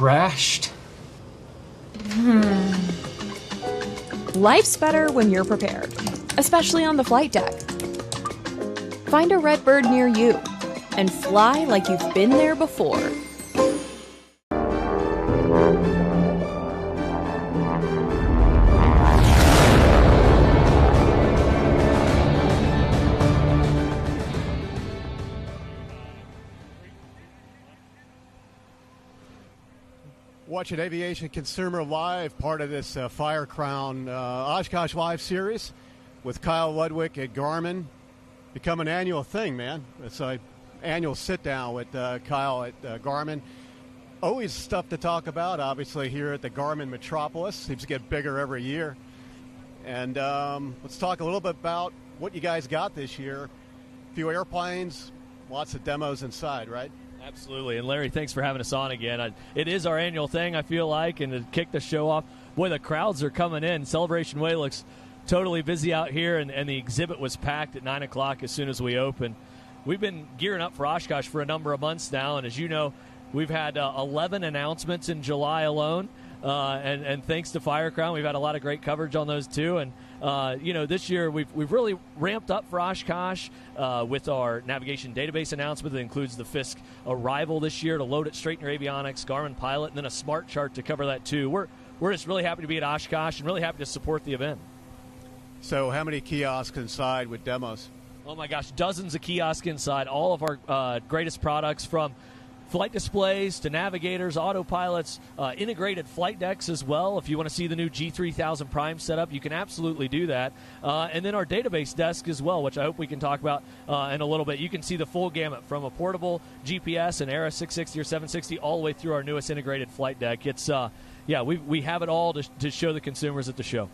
crashed? Life's better when you're prepared, especially on the flight deck. Find a Redbird near you and fly like you've been there before. Watching Aviation Consumer Live, part of this Fire Crown Oshkosh Live series with Kyle Ludwig at Garmin. Become an annual thing, man. It's an annual sit-down with Kyle at Garmin. Always stuff to talk about, obviously, here at the Garmin Metropolis. Seems to get bigger every year. And let's talk a little bit about what you guys got this year. A few airplanes, lots of demos inside, right? Absolutely. And, Larry, thanks for having us on again. It is our annual thing, I feel like, and to kick the show off, boy, the crowds are coming in. Celebration Way looks totally busy out here, and the exhibit was packed at 9 o'clock as soon as we opened. We've been gearing up for Oshkosh for a number of months now, and as you know, we've had 11 announcements in July alone, and thanks to Fire Crown, we've had a lot of great coverage on those too. And this year we've really ramped up for Oshkosh with our navigation database announcement that includes the Fisk arrival this year to load it straight in your avionics, Garmin Pilot, and then a smart chart to cover that too. We're just really happy to be at Oshkosh and really happy to support the event. So how many kiosks inside with demos? Oh my gosh, dozens of kiosks inside. All of our greatest products, from flight displays to navigators, autopilots, integrated flight decks as well. If you want to see the new G3000 Prime setup, you can absolutely do that. And then our database desk as well, which I hope we can talk about in a little bit. You can see the full gamut from a portable GPS, an Era 660 or 760, all the way through our newest integrated flight deck. It's we have it all to show the consumers at the show.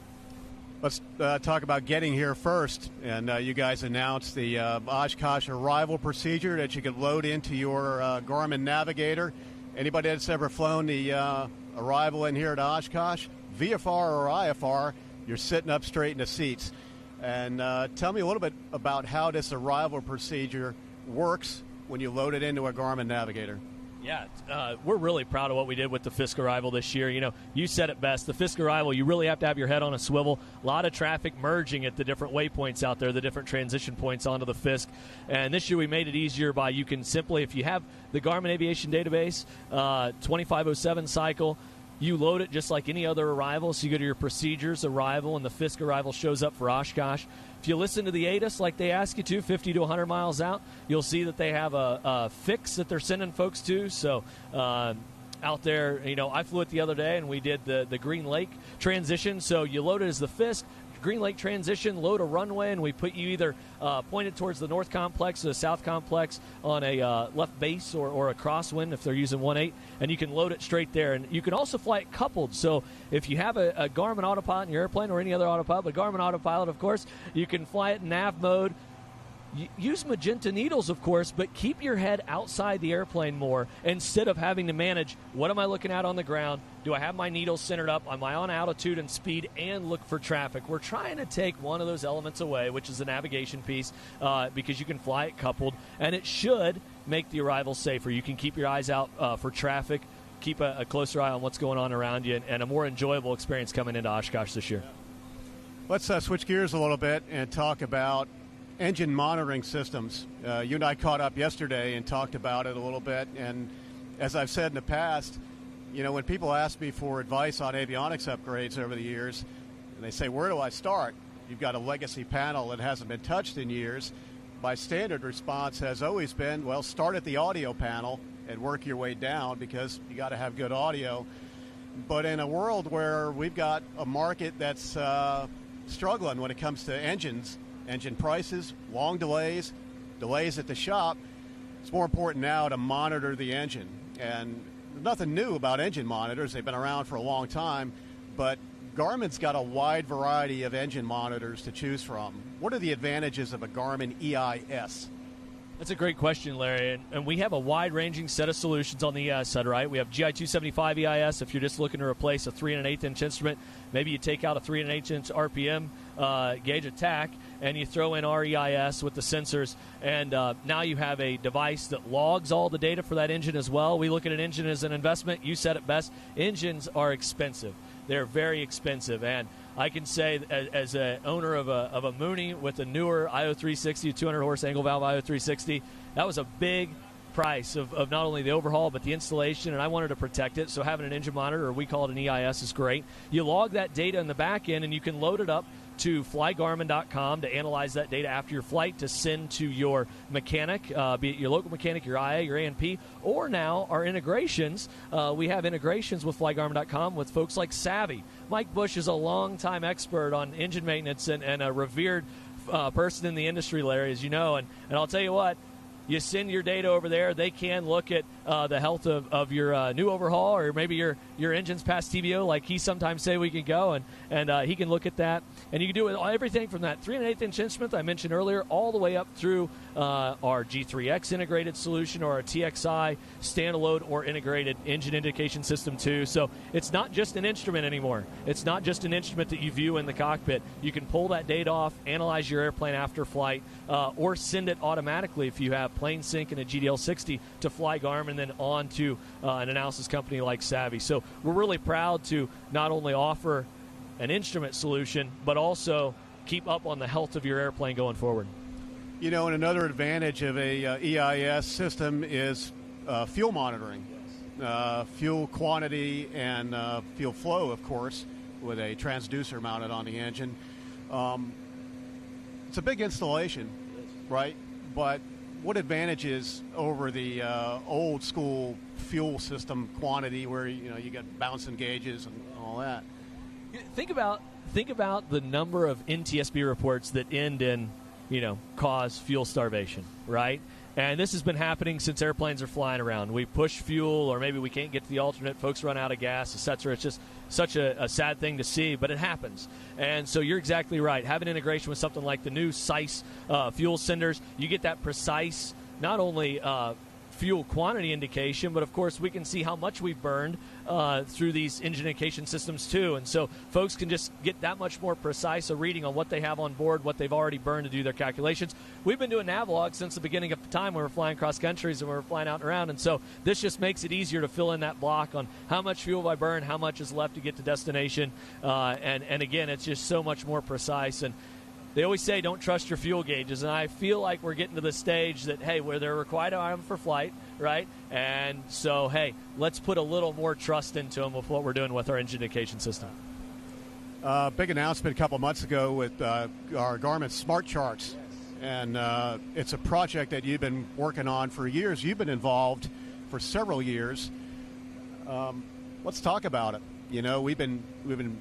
Let's talk about getting here first. And you guys announced the Oshkosh arrival procedure that you could load into your Garmin Navigator. Anybody that's ever flown the arrival in here at Oshkosh, VFR or IFR, you're sitting up straight in the seats. And tell me a little bit about how this arrival procedure works when you load it into a Garmin Navigator. Yeah, we're really proud of what we did with the Fisk arrival this year. You know, you said it best. The Fisk arrival, you really have to have your head on a swivel. A lot of traffic merging at the different waypoints out there, the different transition points onto the Fisk. And this year we made it easier by, you can simply, if you have the Garmin Aviation Database 2507 cycle, you load it just like any other arrival. So you go to your procedures arrival, and the Fisk arrival shows up for Oshkosh. If you listen to the ATIS like they ask you to, 50 to 100 miles out, you'll see that they have a fix that they're sending folks to. So out there, you know, I flew it the other day, and we did the Green Lake transition. So you load it as the Fisk, Green Lake transition, load a runway, and we put you either pointed towards the north complex or the south complex on a left base or a crosswind if they're using 1.8, and you can load it straight there. And you can also fly it coupled. So if you have a Garmin autopilot in your airplane, or any other autopilot, but Garmin autopilot, of course, you can fly it in nav mode. Use magenta needles, of course, but keep your head outside the airplane more instead of having to manage, what am I looking at on the ground? Do I have my needles centered up? Am I on altitude and speed? And look for traffic. We're trying to take one of those elements away, which is the navigation piece, because you can fly it coupled, and it should make the arrival safer. You can keep your eyes out for traffic, keep a closer eye on what's going on around you, and a more enjoyable experience coming into Oshkosh this year. Let's switch gears a little bit and talk about engine monitoring systems. You and I caught up yesterday and talked about it a little bit. And as I've said in the past, you know, when people ask me for advice on avionics upgrades over the years, and they say, where do I start? You've got a legacy panel that hasn't been touched in years. My standard response has always been, well, start at the audio panel and work your way down, because you got to have good audio. But in a world where we've got a market that's struggling when it comes to engines, engine prices, long delays at the shop, it's more important now to monitor the engine. And there's nothing new about engine monitors. They've been around for a long time, but Garmin's got a wide variety of engine monitors to choose from. What are the advantages of a Garmin EIS? That's a great question, Larry, and we have a wide-ranging set of solutions on the EIS side, right? We have GI 275 EIS if you're just looking to replace a 3 1/8 inch instrument. Maybe you take out a 3 1/8 inch RPM gauge attack, and you throw in REIS with the sensors, and now you have a device that logs all the data for that engine as well. We look at an engine as an investment. You said it best. Engines are expensive. They're very expensive, and I can say as an owner of a Mooney with a newer IO360, 200-horse angle valve IO360, that was a big price of not only the overhaul but the installation, and I wanted to protect it, so having an engine monitor, or we call it an EIS, is great. You log that data in the back end, and you can load it up to flygarmin.com to analyze that data after your flight to send to your mechanic, be it your local mechanic, your IA, your A&P, or now our integrations. We have integrations with flygarmin.com with folks like Savvy. Mike Bush is a longtime expert on engine maintenance and a revered person in the industry, Larry, as you know, and I'll tell you what, you send your data over there, they can look at the health of your new overhaul, or maybe your engine's past TBO, like he sometimes say we can go, and he can look at that. And you can do everything from that 3 1/8-inch instrument I mentioned earlier all the way up through our G3X integrated solution, or our TXI standalone or integrated engine indication system too. So it's not just an instrument anymore. It's not just an instrument that you view in the cockpit. You can pull that data off, analyze your airplane after flight, or send it automatically if you have plane sync and a GDL60 to Fly Garmin, then on to an analysis company like Savvy. So we're really proud to not only offer an instrument solution, but also keep up on the health of your airplane going forward. You know, and another advantage of a EIS system is fuel monitoring, fuel quantity and fuel flow, of course, with a transducer mounted on the engine. It's a big installation, right? But what advantages over the old school fuel system quantity, where you got bouncing gauges and all that? Think about the number of NTSB reports that end in cause fuel starvation, right? And this has been happening since airplanes are flying around. We push fuel, or maybe we can't get to the alternate, folks run out of gas, etc. It's just such a sad thing to see, but it happens. And so you're exactly right. Having integration with something like the new SICE fuel senders, you get that precise, not only fuel quantity indication, but of course we can see how much we've burned through these engine indication systems too. And so folks can just get that much more precise a reading on what they have on board, what they've already burned to do their calculations. We've been doing Navlog since the beginning of the time when we were flying cross countries and we were flying out and around. And so this just makes it easier to fill in that block on how much fuel have I burned, how much is left to get to destination. And again, it's just so much more precise. And they always say don't trust your fuel gauges, and I feel like we're getting to the stage that, hey, where they're required to arm for flight, right? And so, hey, let's put a little more trust into them with what we're doing with our engine indication system. Big announcement a couple months ago with our Garmin Smart Charts, and it's a project that you've been working on for years. You've been involved for several years. Let's talk about it. We've been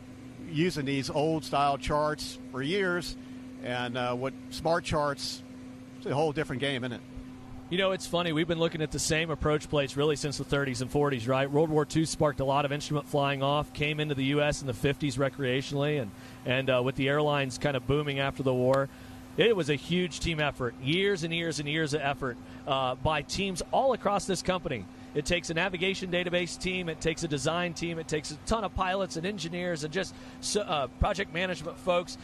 using these old style charts for years. And what Smart Charts, it's a whole different game, isn't it? It's funny. We've been looking at the same approach plates really since the 30s and 40s, right? World War II sparked a lot of instrument flying off, came into the U.S. in the 50s recreationally, and with the airlines kind of booming after the war. It was a huge team effort, years and years and years of effort by teams all across this company. It takes a navigation database team. It takes a design team. It takes a ton of pilots and engineers and just project management folks,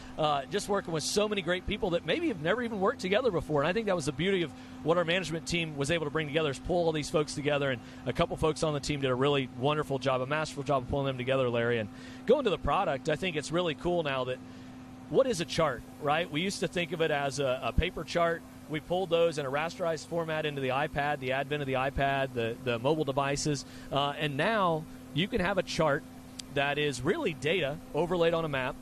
just working with so many great people that maybe have never even worked together before. And I think that was the beauty of what our management team was able to bring together, is pull all these folks together. And a couple folks on the team did a really wonderful job, a masterful job of pulling them together, Larry. And going to the product, I think it's really cool now that what is a chart, right? We used to think of it as a paper chart. We pulled those in a rasterized format into the iPad, the advent of the iPad, the mobile devices, and now you can have a chart that is really data overlaid on a map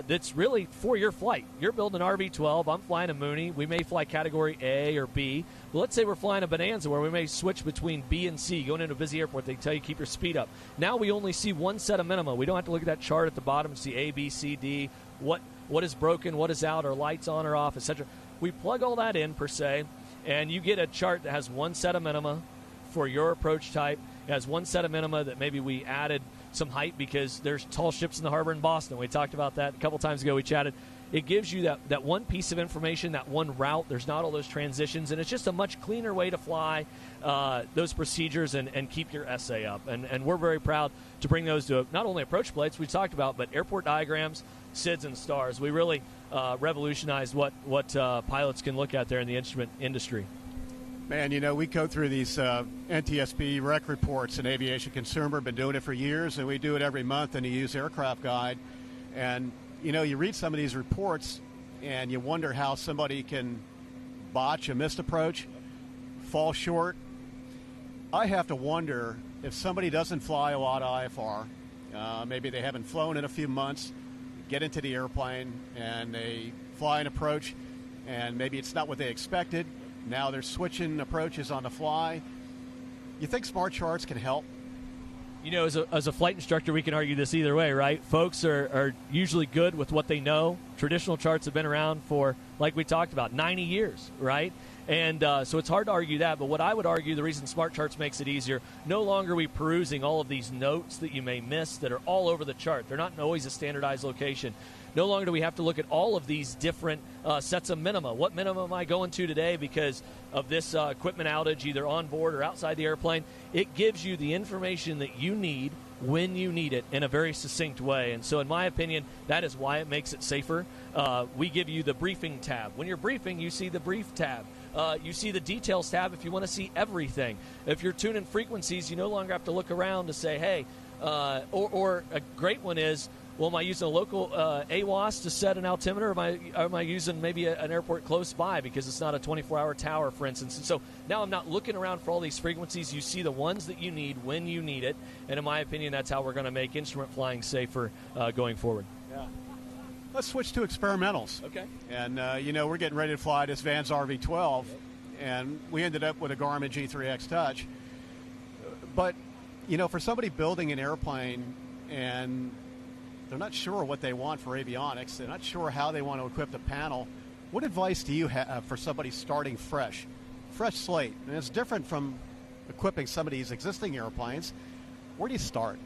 that's really for your flight. You're building an RV-12. I'm flying a Mooney. We may fly Category A or B. But let's say we're flying a Bonanza where we may switch between B and C. Going into a busy airport, they tell you keep your speed up. Now we only see one set of minima. We don't have to look at that chart at the bottom and see A, B, C, D, what is broken, what is out, or lights on or off, etc. We plug all that in, per se, and you get a chart that has one set of minima for your approach type. It has one set of minima that maybe we added some height because there's tall ships in the harbor in Boston. We talked about that a couple times ago. We chatted. It gives you that one piece of information, that one route. There's not all those transitions, and it's just a much cleaner way to fly those procedures and keep your essay up. And we're very proud to bring those to not only approach plates we talked about, but airport diagrams, SIDS and stars. We really revolutionized what pilots can look at there in the instrument industry. Man, we go through these NTSB rec reports in Aviation Consumer. Been doing it for years, and we do it every month in the Used Aircraft Guide. And, you read some of these reports, and you wonder how somebody can botch a missed approach, fall short. I have to wonder if somebody doesn't fly a lot of IFR, maybe they haven't flown in a few months, get into the airplane, and they fly an approach, and maybe it's not what they expected. Now they're switching approaches on the fly. You think smart charts can help? As a flight instructor, we can argue this either way, right? Folks are usually good with what they know. Traditional charts have been around for, like we talked about, 90 years, right? And so it's hard to argue that. But what I would argue, the reason smart charts makes it easier, no longer are we perusing all of these notes that you may miss that are all over the chart. They're not always a standardized location. No longer do we have to look at all of these different sets of minima. What minimum am I going to today because of this equipment outage, either on board or outside the airplane? It gives you the information that you need when you need it in a very succinct way. And so in my opinion, that is why it makes it safer. We give you the briefing tab. When you're briefing, you see the brief tab. You see the details tab if you want to see everything. If you're tuning frequencies, you no longer have to look around to say, hey, or a great one is, well, am I using a local AWAS to set an altimeter, or am I using maybe an airport close by because it's not a 24-hour tower, for instance? And so now I'm not looking around for all these frequencies. You see the ones that you need when you need it. And in my opinion, that's how we're going to make instrument flying safer going forward. Yeah. Let's switch to experimentals. Okay. And, we're getting ready to fly this Vans RV-12, and we ended up with a Garmin G3X Touch. But, for somebody building an airplane and they're not sure what they want for avionics, they're not sure how they want to equip the panel, what advice do you have for somebody starting fresh slate? And it's different from equipping some of these existing airplanes. Where do you start?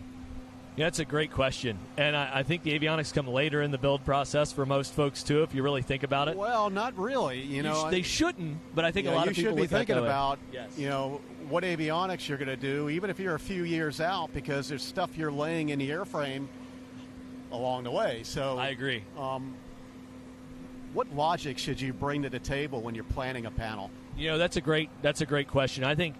Yeah, that's a great question. And I think the avionics come later in the build process for most folks, too, if you really think about it. Well, not really. They shouldn't, but I think a lot of people should be thinking about, yes, what avionics you're going to do, even if you're a few years out, because there's stuff you're laying in the airframe along the way. So I agree. What logic should you bring to the table when you're planning a panel? That's a great question. I think,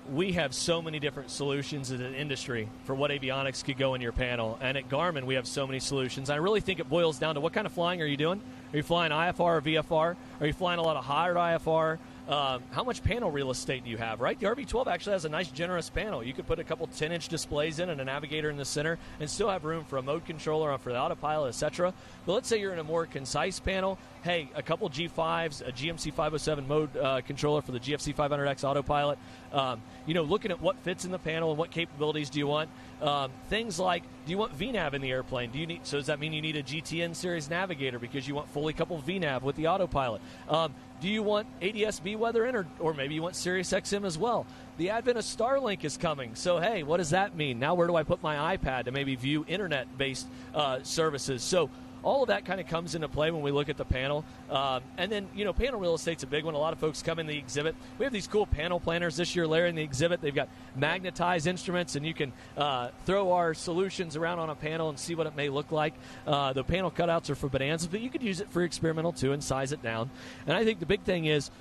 we have so many different solutions in an industry for what avionics could go in your panel. And at Garmin, we have so many solutions. I really think it boils down to what kind of flying are you doing? Are you flying IFR or VFR? Are you flying a lot of higher IFR? How much panel real estate do you have, right? The RV-12 actually has a nice, generous panel. You could put a couple 10-inch displays in and a navigator in the center and still have room for a mode controller, for the autopilot, etc. But let's say you're in a more concise panel. Hey, a couple G5s, a GMC 507 mode controller for the GFC 500X autopilot. Looking at what fits in the panel and what capabilities do you want. Things like, do you want VNAV in the airplane? So does that mean you need a GTN series navigator because you want fully coupled VNAV with the autopilot? Do you want ADS-B weather in, or maybe you want Sirius XM as well? The advent of Starlink is coming. So, hey, what does that mean? Now where do I put my iPad to maybe view internet-based services? So all of that kind of comes into play when we look at the panel. And then, panel real estate's a big one. A lot of folks come in the exhibit. We have these cool panel planners this year, Larry, in the exhibit. They've got magnetized instruments, and you can throw our solutions around on a panel and see what it may look like. The panel cutouts are for bonanzas, but you could use it for experimental, too, and size it down. And I think the big thing is,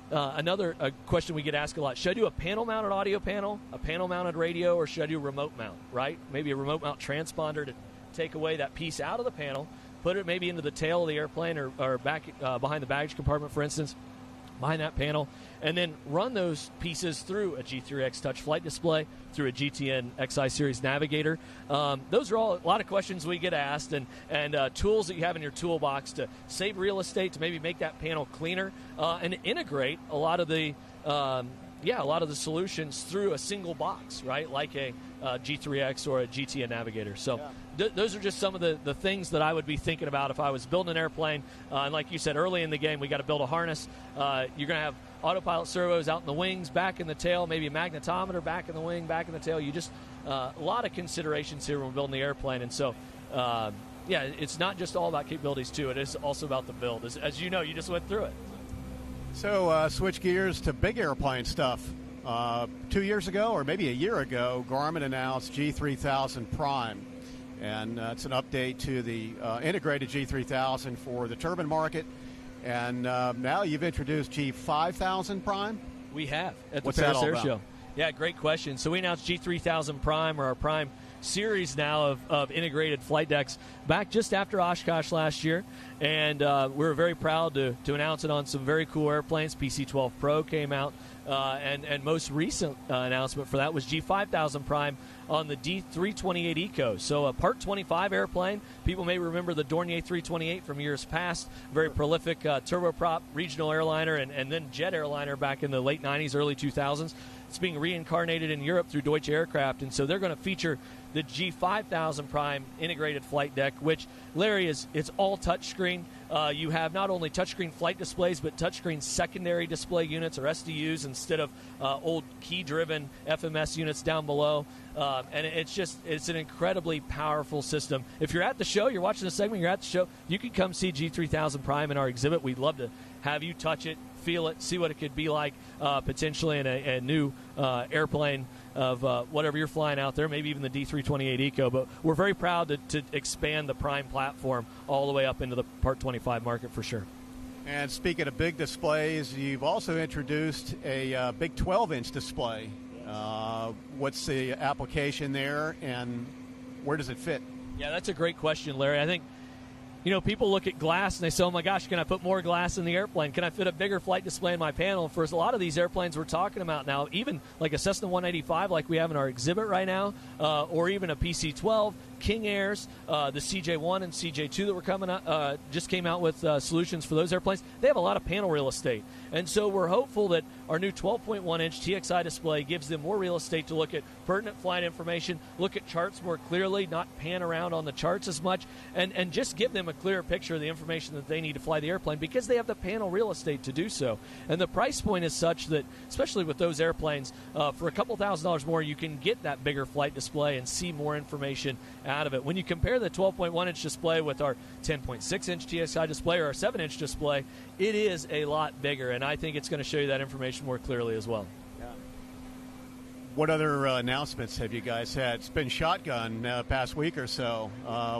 another question we get asked a lot, should I do a panel-mounted audio panel, a panel-mounted radio, or should I do a remote mount, right? Maybe a remote mount transponder to take away that piece out of the panel, put it maybe into the tail of the airplane or back behind the baggage compartment, for instance, behind that panel, and then run those pieces through a G3X Touch flight display, through a GTN XI Series navigator. Those are all a lot of questions we get asked, and tools that you have in your toolbox to save real estate, to maybe make that panel cleaner, and integrate a lot of the solutions through a single box, right, like a G3X or a GTN navigator. So those are just some of the things that I would be thinking about if I was building an airplane. And like you said, early in the game, we got to build a harness. You're going to have autopilot servos out in the wings, back in the tail, maybe a magnetometer back in the wing, back in the tail. You just a lot of considerations here when we're building the airplane. And so, it's not just all about capabilities, too. It is also about the build. As you know, you just went through it. So switch gears to big airplane stuff. 2 years ago, or maybe a year ago, Garmin announced G3000 Prime. And it's an update to the integrated G3000 for the turbine market. And now you've introduced G5000 Prime? We have at the What's that Paris all Air about? Show. Yeah, great question. So we announced G3000 Prime, or our Prime series now of integrated flight decks, back just after Oshkosh last year. And we're very proud to announce it on some very cool airplanes. PC-12 Pro came out. And most recent announcement for that was G5000 Prime on the D328 Eco. So a Part 25 airplane. People may remember the Dornier 328 from years past. Very prolific turboprop regional airliner and then jet airliner back in the late 90s, early 2000s. It's being reincarnated in Europe through Deutsche Aircraft, and so they're going to feature the G5000 Prime integrated flight deck, which, Larry, it's all touchscreen. You have not only touchscreen flight displays, but touchscreen secondary display units, or SDUs, instead of old key-driven FMS units down below. And it's an incredibly powerful system. If you're at the show, you're watching the segment, you're at the show, you can come see G3000 Prime in our exhibit. We'd love to have you touch it, feel it, see what it could be like potentially in a new airplane of whatever you're flying out there, maybe even the D328 Eco. But we're very proud to expand the Prime platform all the way up into the Part 25 market for sure. And speaking of big displays, you've also introduced a big 12-inch display. What's the application there, and where does it fit? Yeah, that's a great question, Larry. I think, people look at glass and they say, oh my gosh, can I put more glass in the airplane? Can I fit a bigger flight display in my panel? For a lot of these airplanes we're talking about now, even like a Cessna 185 like we have in our exhibit right now, or even a PC-12, King Airs, the CJ1 and CJ2 that were coming up, just came out with solutions for those airplanes. They have a lot of panel real estate. And so we're hopeful that our new 12.1-inch TXI display gives them more real estate to look at pertinent flight information, look at charts more clearly, not pan around on the charts as much, and just give them a clearer picture of the information that they need to fly the airplane because they have the panel real estate to do so. And the price point is such that, especially with those airplanes, for a couple $1,000s more, you can get that bigger flight display and see more information out of it. When you compare the 12.1-inch display with our 10.6-inch TXI display or our 7-inch display, it is a lot bigger, and I think it's going to show you that information more clearly as well. What other announcements have you guys had? It's been shotgun past week or so.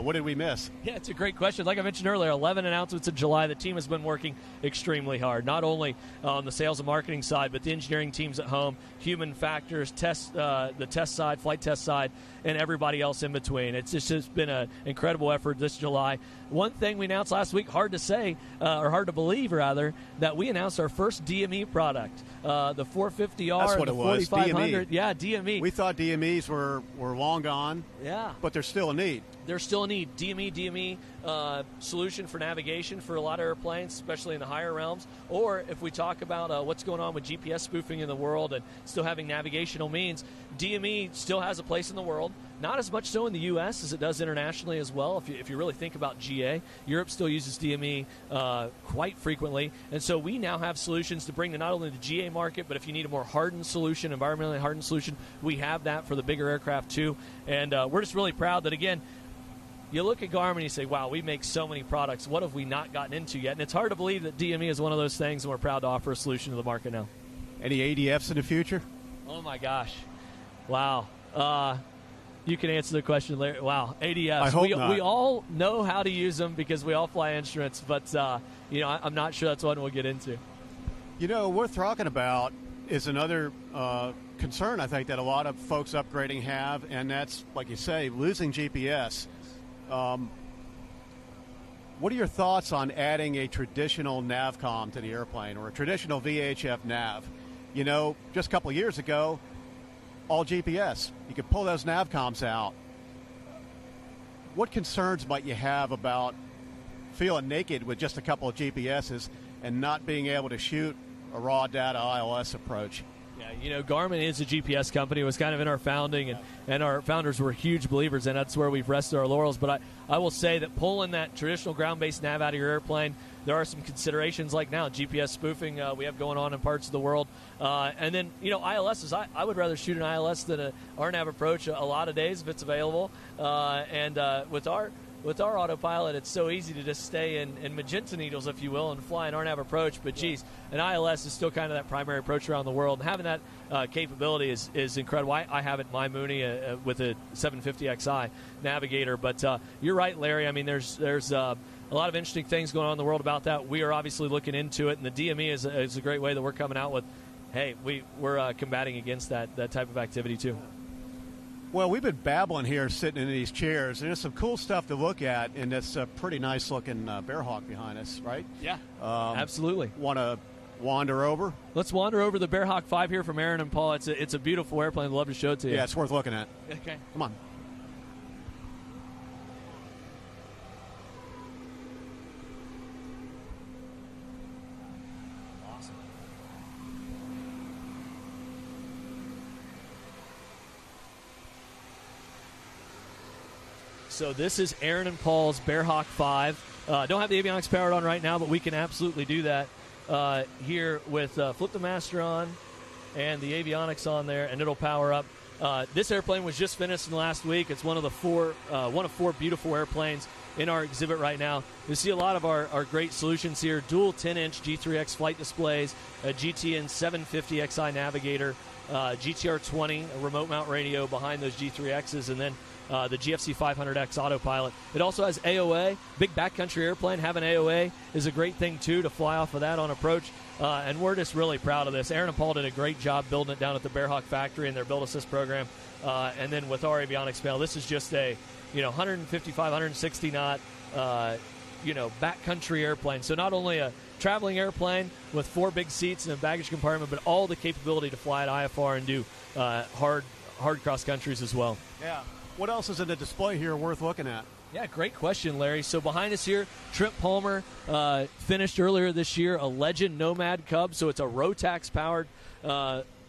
What did we miss? Yeah, it's a great question. Like I mentioned earlier, 11 announcements in July. The team has been working extremely hard, not only on the sales and marketing side, but the engineering teams at home, human factors, the test side, flight test side, and everybody else in between. It's just been an incredible effort this July. One thing we announced last week, hard to say, or hard to believe, rather, that we announced our first DME product, the 450R That's and what the it was, 4500. DME. Yeah, DME. We thought DMEs were long gone, Yeah. but there's still a need. There's still a need. DME solution for navigation for a lot of airplanes, especially in the higher realms. Or if we talk about what's going on with GPS spoofing in the world and still having navigational means, DME still has a place in the world. Not as much so in the U.S. as it does internationally as well. If you really think about GA, Europe still uses DME quite frequently. And so we now have solutions to bring to not only the GA market, but if you need a more hardened solution, environmentally hardened solution, we have that for the bigger aircraft too. And we're just really proud that, again, you look at Garmin and you say, wow, we make so many products. What have we not gotten into yet? And it's hard to believe that DME is one of those things, and we're proud to offer a solution to the market now. Any ADFs in the future? Oh, my gosh. Wow. You can answer the question, Larry. Wow, ADFs. I hope not. We all know how to use them because we all fly instruments, but I'm not sure that's one we'll get into. What we're talking about is another concern, I think, that a lot of folks upgrading have, and that's, like you say, losing GPS. What are your thoughts on adding a traditional NavCom to the airplane or a traditional VHF nav? Just a couple of years ago, all GPS. You could pull those NavComs out. What concerns might you have about feeling naked with just a couple of GPSs and not being able to shoot a raw data ILS approach? Yeah, Garmin is a GPS company. It was kind of in our founding, and our founders were huge believers, and that's where we've rested our laurels. But I will say that pulling that traditional ground-based nav out of your airplane, there are some considerations like now GPS spoofing we have going on in parts of the world. And then, ILSs, I would rather shoot an ILS than a RNAV approach a lot of days if it's available. And with our with our autopilot, it's so easy to just stay in magenta needles, if you will, and fly an RNAV approach. But, geez, an ILS is still kind of that primary approach around the world. And having that capability is incredible. I have it in my Mooney with a 750XI Navigator. But you're right, Larry. I mean, there's a lot of interesting things going on in the world about that. We are obviously looking into it, and the DME is a great way that we're coming out with, hey, we're combating against that type of activity too. Well, we've been babbling here sitting in these chairs, and there's some cool stuff to look at in this pretty nice-looking Bearhawk behind us, right? Yeah, absolutely. Want to wander over? Let's wander over the Bearhawk 5 here from Aaron and Paul. It's a beautiful airplane. I'd love to show it to you. Yeah, it's worth looking at. Okay. Come on. So this is Aaron and Paul's Bearhawk 5. Don't have the avionics powered on right now, but we can absolutely do that here with Flip the Master on and the avionics on there, and it'll power up. This airplane was just finished in the last week. It's one of four beautiful airplanes in our exhibit right now. You see a lot of our great solutions here. Dual 10-inch G3X flight displays, a GTN 750XI Navigator, GTR 20, a remote mount radio behind those G3Xs, and then the GFC 500X autopilot. It also has AOA, big backcountry airplane. Having AOA is a great thing, too, to fly off of that on approach. And we're just really proud of this. Aaron and Paul did a great job building it down at the Bearhawk factory in their Build Assist program. And then with our avionics panel, this is just a 155, 160 knot, backcountry airplane. So not only a traveling airplane with 4 big seats and a baggage compartment, but all the capability to fly at IFR and do hard cross countries as well. Yeah. What else is in the display here worth looking at? Yeah, great question, Larry. So behind us here, Trip Palmer finished earlier this year a Legend Nomad Cub. So it's a Rotax-powered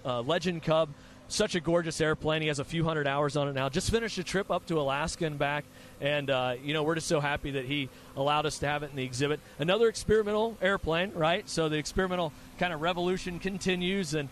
Legend Cub. Such a gorgeous airplane. He has a few hundred hours on it now. Just finished a trip up to Alaska and back. And, we're just so happy that he allowed us to have it in the exhibit. Another experimental airplane, right? So the experimental kind of revolution continues, and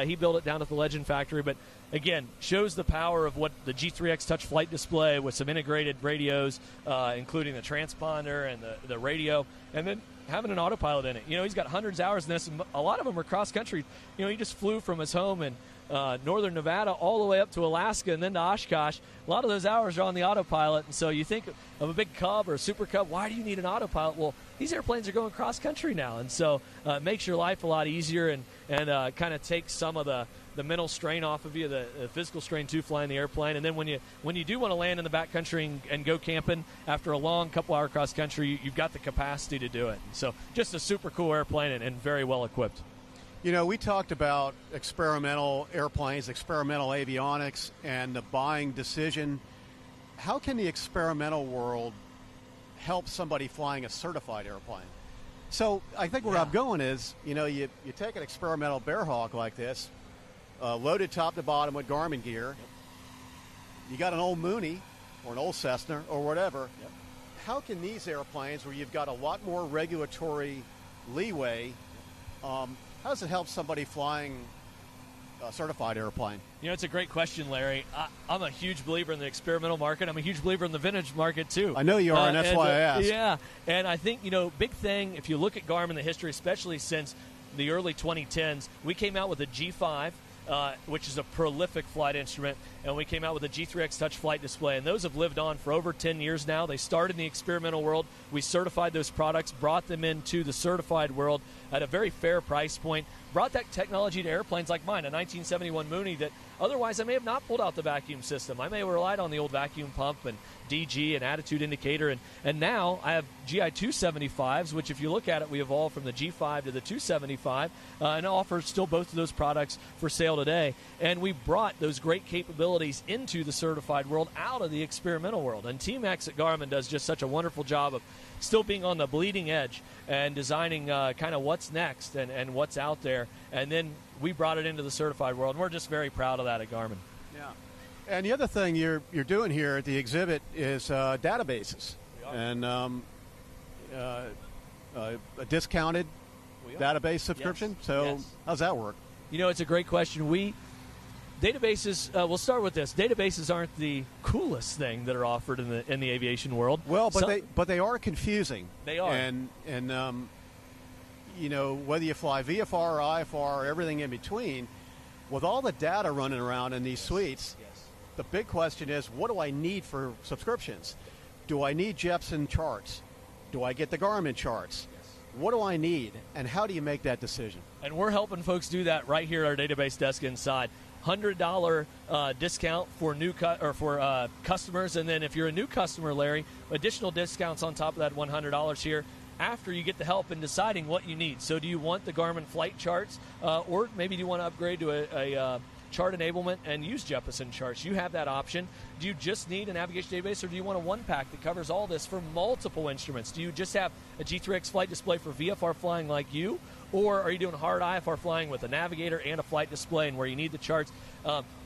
he built it down at the Legend factory. But, again, shows the power of what the G3X touch flight display with some integrated radios, including the transponder and the radio, and then having an autopilot in it. He's got hundreds of hours in this, and a lot of them are cross-country. He just flew from his home in northern Nevada all the way up to Alaska and then to Oshkosh. A lot of those hours are on the autopilot, and so you think of a big Cub or a Super Cub, why do you need an autopilot? Well, these airplanes are going cross-country now, and so it makes your life a lot easier and kind of takes some of the mental strain off of you, the physical strain too, flying the airplane. And then when you do want to land in the backcountry and go camping after a long couple-hour cross-country, you've got the capacity to do it. And so just a super cool airplane and very well equipped. We talked about experimental airplanes, experimental avionics, and the buying decision. How can the experimental world help somebody flying a certified airplane? So I think where I'm going is, you take an experimental Bearhawk like this, loaded top to bottom with Garmin gear. Yep. You got an old Mooney or an old Cessna or whatever. Yep. How can these airplanes, where you've got a lot more regulatory leeway, how does it help somebody flying a certified airplane? It's a great question, Larry. I'm a huge believer in the experimental market. I'm a huge believer in the vintage market, too. I know you are, and that's why I asked. Yeah, and I think, big thing, if you look at Garmin, the history, especially since the early 2010s, we came out with a G5, which is a prolific flight instrument, and we came out with a G3X touch flight display, and those have lived on for over 10 years now. They started in the experimental world. We certified those products, brought them into the certified world at a very fair price point, brought that technology to airplanes like mine, a 1971 Mooney that otherwise I may have not pulled out the vacuum system. I may have relied on the old vacuum pump and DG and attitude indicator, and now I have GI 275s, which if you look at it, we evolved from the G5 to the 275, and offer still both of those products for sale today. And we brought those great capabilities into the certified world out of the experimental world. And Team X at Garmin does just such a wonderful job of still being on the bleeding edge and designing kind of what's next and what's out there. And then we brought it into the certified world, and we're just very proud of that at Garmin. Yeah. And the other thing you're doing here at the exhibit is databases and a discounted database subscription. Yes. So yes. How's that work? It's a great question. databases. We'll start with this. Databases aren't the coolest thing that are offered in the aviation world. Well, but they are confusing. They are. And whether you fly VFR or IFR or everything in between, with all the data running around in these suites, the big question is, what do I need for subscriptions? Do I need Jeppson charts? Do I get the Garmin charts? What do I need, and how do you make that decision? And we're helping folks do that right here at our database desk inside. $100 discount for customers, and then if you're a new customer, Larry, additional discounts on top of that $100 here after you get the help in deciding what you need. So do you want the Garmin flight charts, or maybe do you want to upgrade to a chart enablement and use Jeppson charts? You have that option. Do you just need a navigation database, or do you want a one-pack that covers all this for multiple instruments? Do you just have a G3X flight display for VFR flying like you, or are you doing hard IFR flying with a navigator and a flight display and where you need the charts?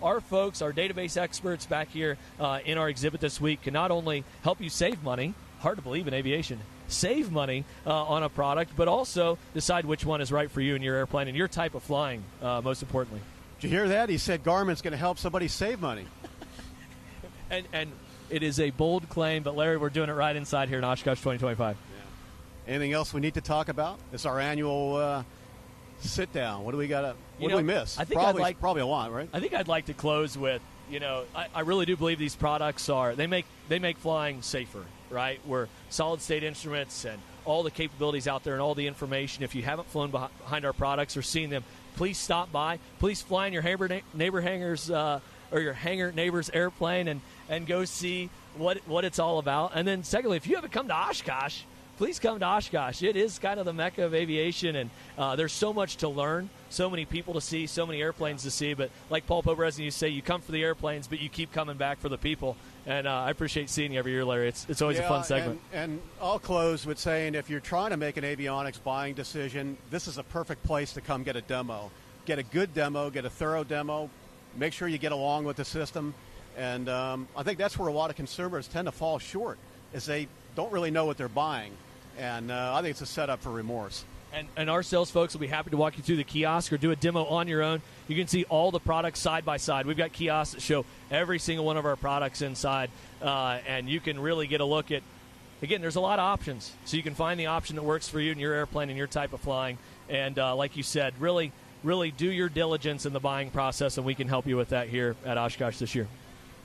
Our folks, our database experts back here in our exhibit this week can not only help you save money, hard to believe in aviation, save money on a product, but also decide which one is right for you and your airplane and your type of flying, most importantly. Did you hear that? He said Garmin's going to help somebody save money. and it is a bold claim, but Larry, we're doing it right inside here in Oshkosh 2025. Yeah. Anything else we need to talk about? It's our annual sit down. What do we got? What do we miss? I think probably a lot, right? I think I'd like to close with, I really do believe these products they make flying safer, right? We're solid state instruments and all the capabilities out there and all the information. If you haven't flown behind our products or seen them, please stop by. Please fly in your neighbor hangers or your hangar neighbor's airplane and go see what it's all about. And then secondly, if you haven't come to Oshkosh, please come to Oshkosh. It is kind of the mecca of aviation, and there's so much to learn, so many people to see, so many airplanes to see. But like Paul Poberez, you say, you come for the airplanes, but you keep coming back for the people. And I appreciate seeing you every year, Larry. It's always a fun segment. And I'll close with saying, if you're trying to make an avionics buying decision, this is a perfect place to come get a demo. Get a good demo, get a thorough demo, make sure you get along with the system. And I think that's where a lot of consumers tend to fall short, is they don't really know what they're buying. And I think it's a setup for remorse. And our sales folks will be happy to walk you through the kiosk or do a demo on your own. You can see all the products side by side. We've got kiosks that show every single one of our products inside, and you can really get a look at, again, there's a lot of options. So you can find the option that works for you and your airplane and your type of flying. And like you said, really do your diligence in the buying process, and we can help you with that here at Oshkosh this year.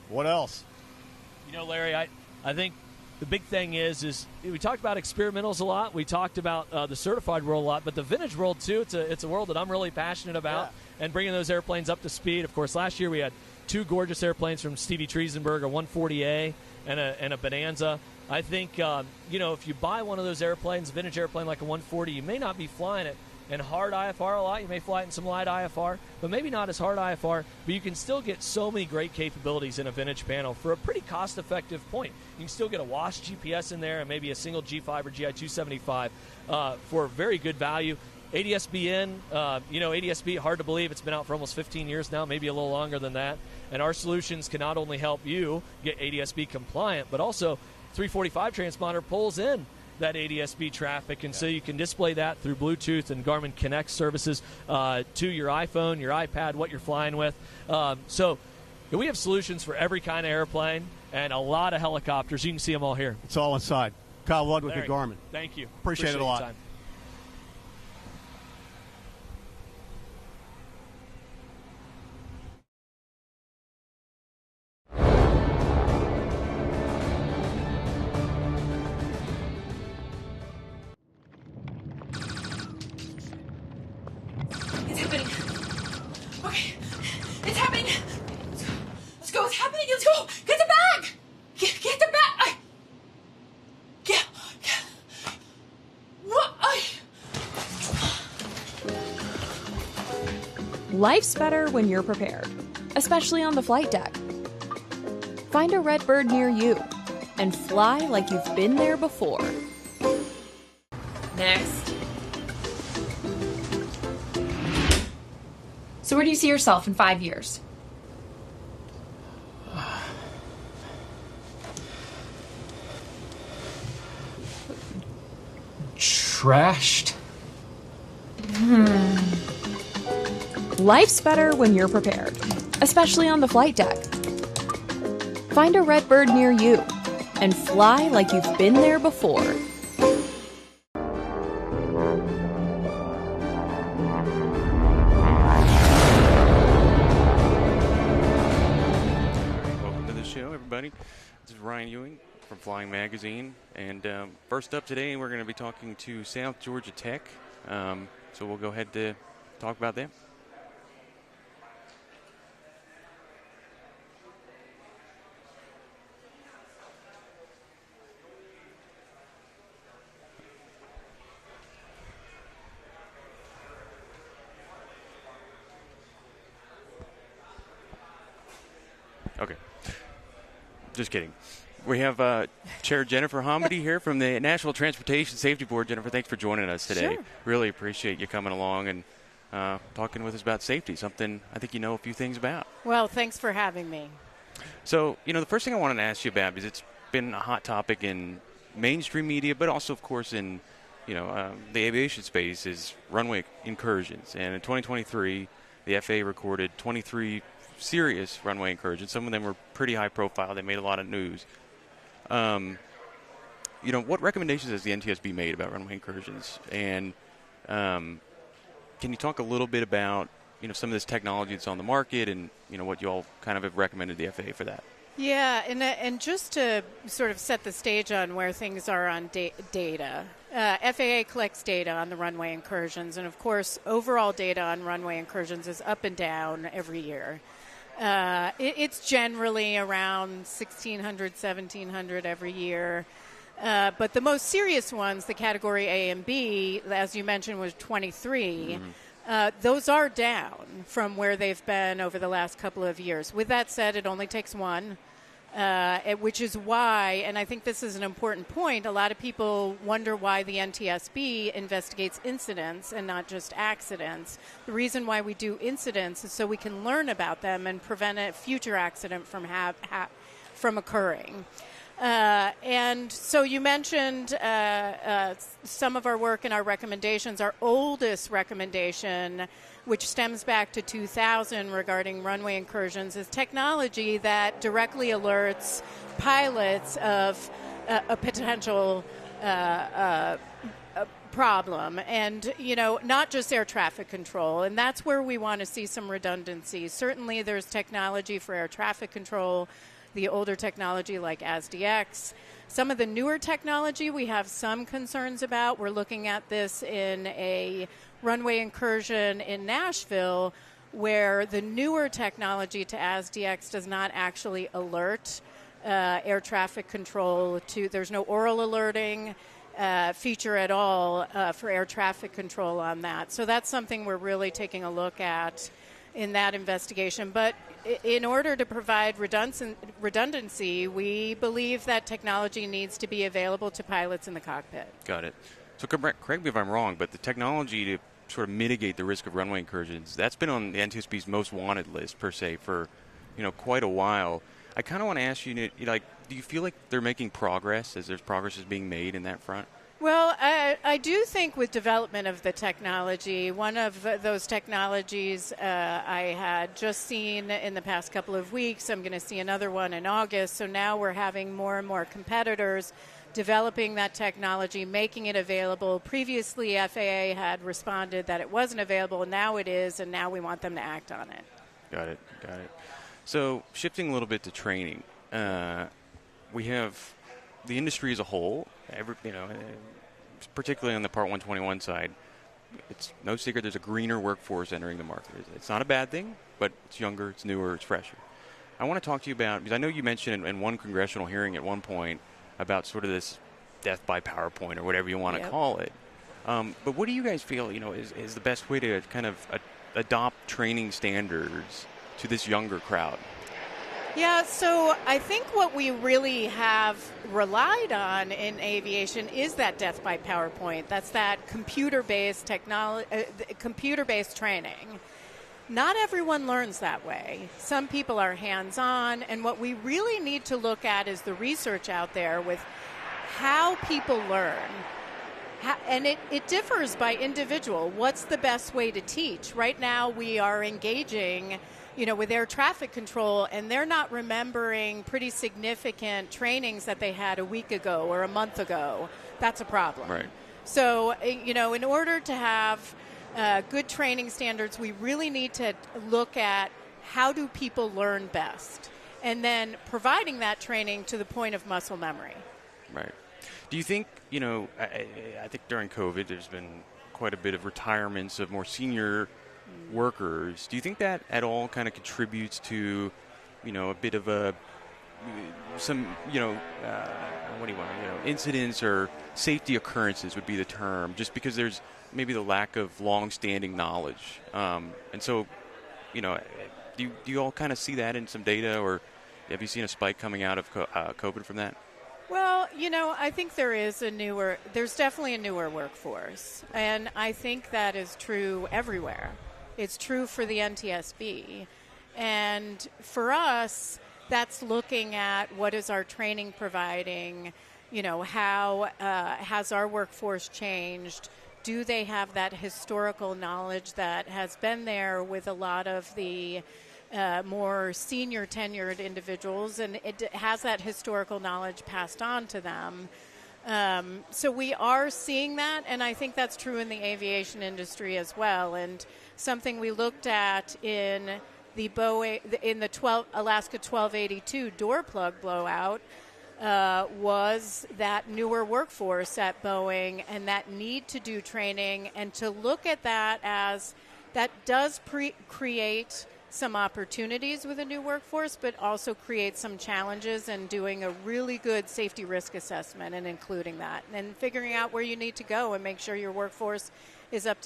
What else? Larry, I think the big thing is we talked about experimentals a lot. We talked about the certified world a lot, but the vintage world too. It's a world that I'm really passionate about, and bringing those airplanes up to speed. Of course, last year we had two gorgeous airplanes from Stevie Triesenberg, a 140A and a Bonanza. I think if you buy one of those airplanes, a vintage airplane like a 140, you may not be flying it in hard IFR a lot. You may fly it in some light IFR, but maybe not as hard IFR, but you can still get so many great capabilities in a vintage panel for a pretty cost-effective point. You can still get a WASH GPS in there and maybe a single G5 or GI-275 for very good value. ADS-B ADS-B, hard to believe, it's been out for almost 15 years now, maybe a little longer than that. And our solutions can not only help you get ADS-B compliant, but also 345 transponder pulls in that ADS-B traffic, and so you can display that through Bluetooth and Garmin Connect services to your iPhone, your iPad, what you're flying with. So we have solutions for every kind of airplane and a lot of helicopters. You can see them all here. It's all inside. Kyle Ludwig at Garmin. Thank you. Appreciate it a lot. Time. It's happening. Okay. It's happening. Let's go. It's happening. Let's go. Get the bag. Get the bag. Get. What? Life's better when you're prepared, especially on the flight deck. Find a red bird near you and fly like you've been there before. Next. So where do you see yourself in 5 years? Trashed. Life's better when you're prepared, especially on the flight deck. Find a red bird near you and fly like you've been there before. Welcome to the show, everybody. This is Ryan Ewing from Flying Magazine, and first up today, we're going to be talking to South Georgia Tech. So we'll go ahead to talk about them. Okay. Just kidding. We have Chair Jennifer Hamady here from the National Transportation Safety Board. Jennifer, thanks for joining us today. Sure. Really appreciate you coming along and talking with us about safety, something I think you know a few things about. Well, thanks for having me. So, the first thing I wanted to ask you about, because it's been a hot topic in mainstream media, but also, of course, in the aviation space, is runway incursions. And in 2023, the FAA recorded 23 serious runway incursions. Some of them were pretty high profile. They made a lot of news. What recommendations has the NTSB made about runway incursions? And can you talk a little bit about some of this technology that's on the market and what you all kind of have recommended the FAA for that? Yeah, and just to sort of set the stage on where things are on data, FAA collects data on the runway incursions, and of course, overall data on runway incursions is up and down every year. It's generally around 1,600, 1,700 every year. But the most serious ones, the Category A and B, as you mentioned, was 23. Those are down from where they've been over the last couple of years. With that said, it only takes one, which is why, and I think this is an important point, a lot of people wonder why the NTSB investigates incidents and not just accidents. The reason why we do incidents is so we can learn about them and prevent a future accident from occurring. And so you mentioned some of our work and our recommendations. Our oldest recommendation, which stems back to 2000 regarding runway incursions, is technology that directly alerts pilots of a potential problem. And, not just air traffic control. And that's where we want to see some redundancy. Certainly there's technology for air traffic control, the older technology like ASDX. Some of the newer technology we have some concerns about. We're looking at this in a runway incursion in Nashville where the newer technology to ASDX does not actually alert air traffic control there's no oral alerting feature at all for air traffic control on that. So that's something we're really taking a look at in that investigation. But in order to provide redundancy, we believe that technology needs to be available to pilots in the cockpit. Got it. So correct me if I'm wrong, but the technology to sort of mitigate the risk of runway incursions, that's been on the NTSB's most wanted list, per se, for quite a while. I kind of want to ask you, do you feel like they're making progress as there's progress is being made in that front? Well, I do think with development of the technology, one of those technologies I had just seen in the past couple of weeks, I'm going to see another one in August. So now we're having more and more competitors developing that technology, making it available. Previously, FAA had responded that it wasn't available. Now it is, and now we want them to act on it. Got it. So shifting a little bit to training, we have the industry as a whole, particularly on the Part 121 side. It's no secret there's a greener workforce entering the market. It's not a bad thing, but it's younger, it's newer, it's fresher. I want to talk to you about, because I know you mentioned in one congressional hearing at one point about sort of this death by PowerPoint or whatever you want to call it. But what do you guys feel, is the best way to kind of adopt training standards to this younger crowd? Yeah, so I think what we really have relied on in aviation is that death by PowerPoint. That's that computer-based training. Not everyone learns that way. Some people are hands-on, and what we really need to look at is the research out there with how people learn. And it differs by individual. What's the best way to teach? Right now we are engaging with air traffic control, and they're not remembering pretty significant trainings that they had a week ago or a month ago. That's a problem. Right. So, in order to have good training standards, we really need to look at how do people learn best, and then providing that training to the point of muscle memory. Right. Do you think, I think during COVID there's been quite a bit of retirements of more senior workers. Do you think that at all kind of contributes to, a bit of incidents or safety occurrences would be the term, just because there's maybe the lack of long-standing knowledge. And so, do you all kind of see that in some data, or have you seen a spike coming out of COVID from that? Well, I think there's definitely a newer workforce, and I think that is true everywhere. It's true for the NTSB, and for us, that's looking at what is our training providing, how has our workforce changed? Do they have that historical knowledge that has been there with a lot of the more senior tenured individuals, and it has that historical knowledge passed on to them. So we are seeing that, and I think that's true in the aviation industry as well. And something we looked at in the Alaska 1282 door plug blowout was that newer workforce at Boeing and that need to do training, and to look at that as that does create some opportunities with a new workforce, but also create some challenges, and doing a really good safety risk assessment and including that, and figuring out where you need to go and make sure your workforce is up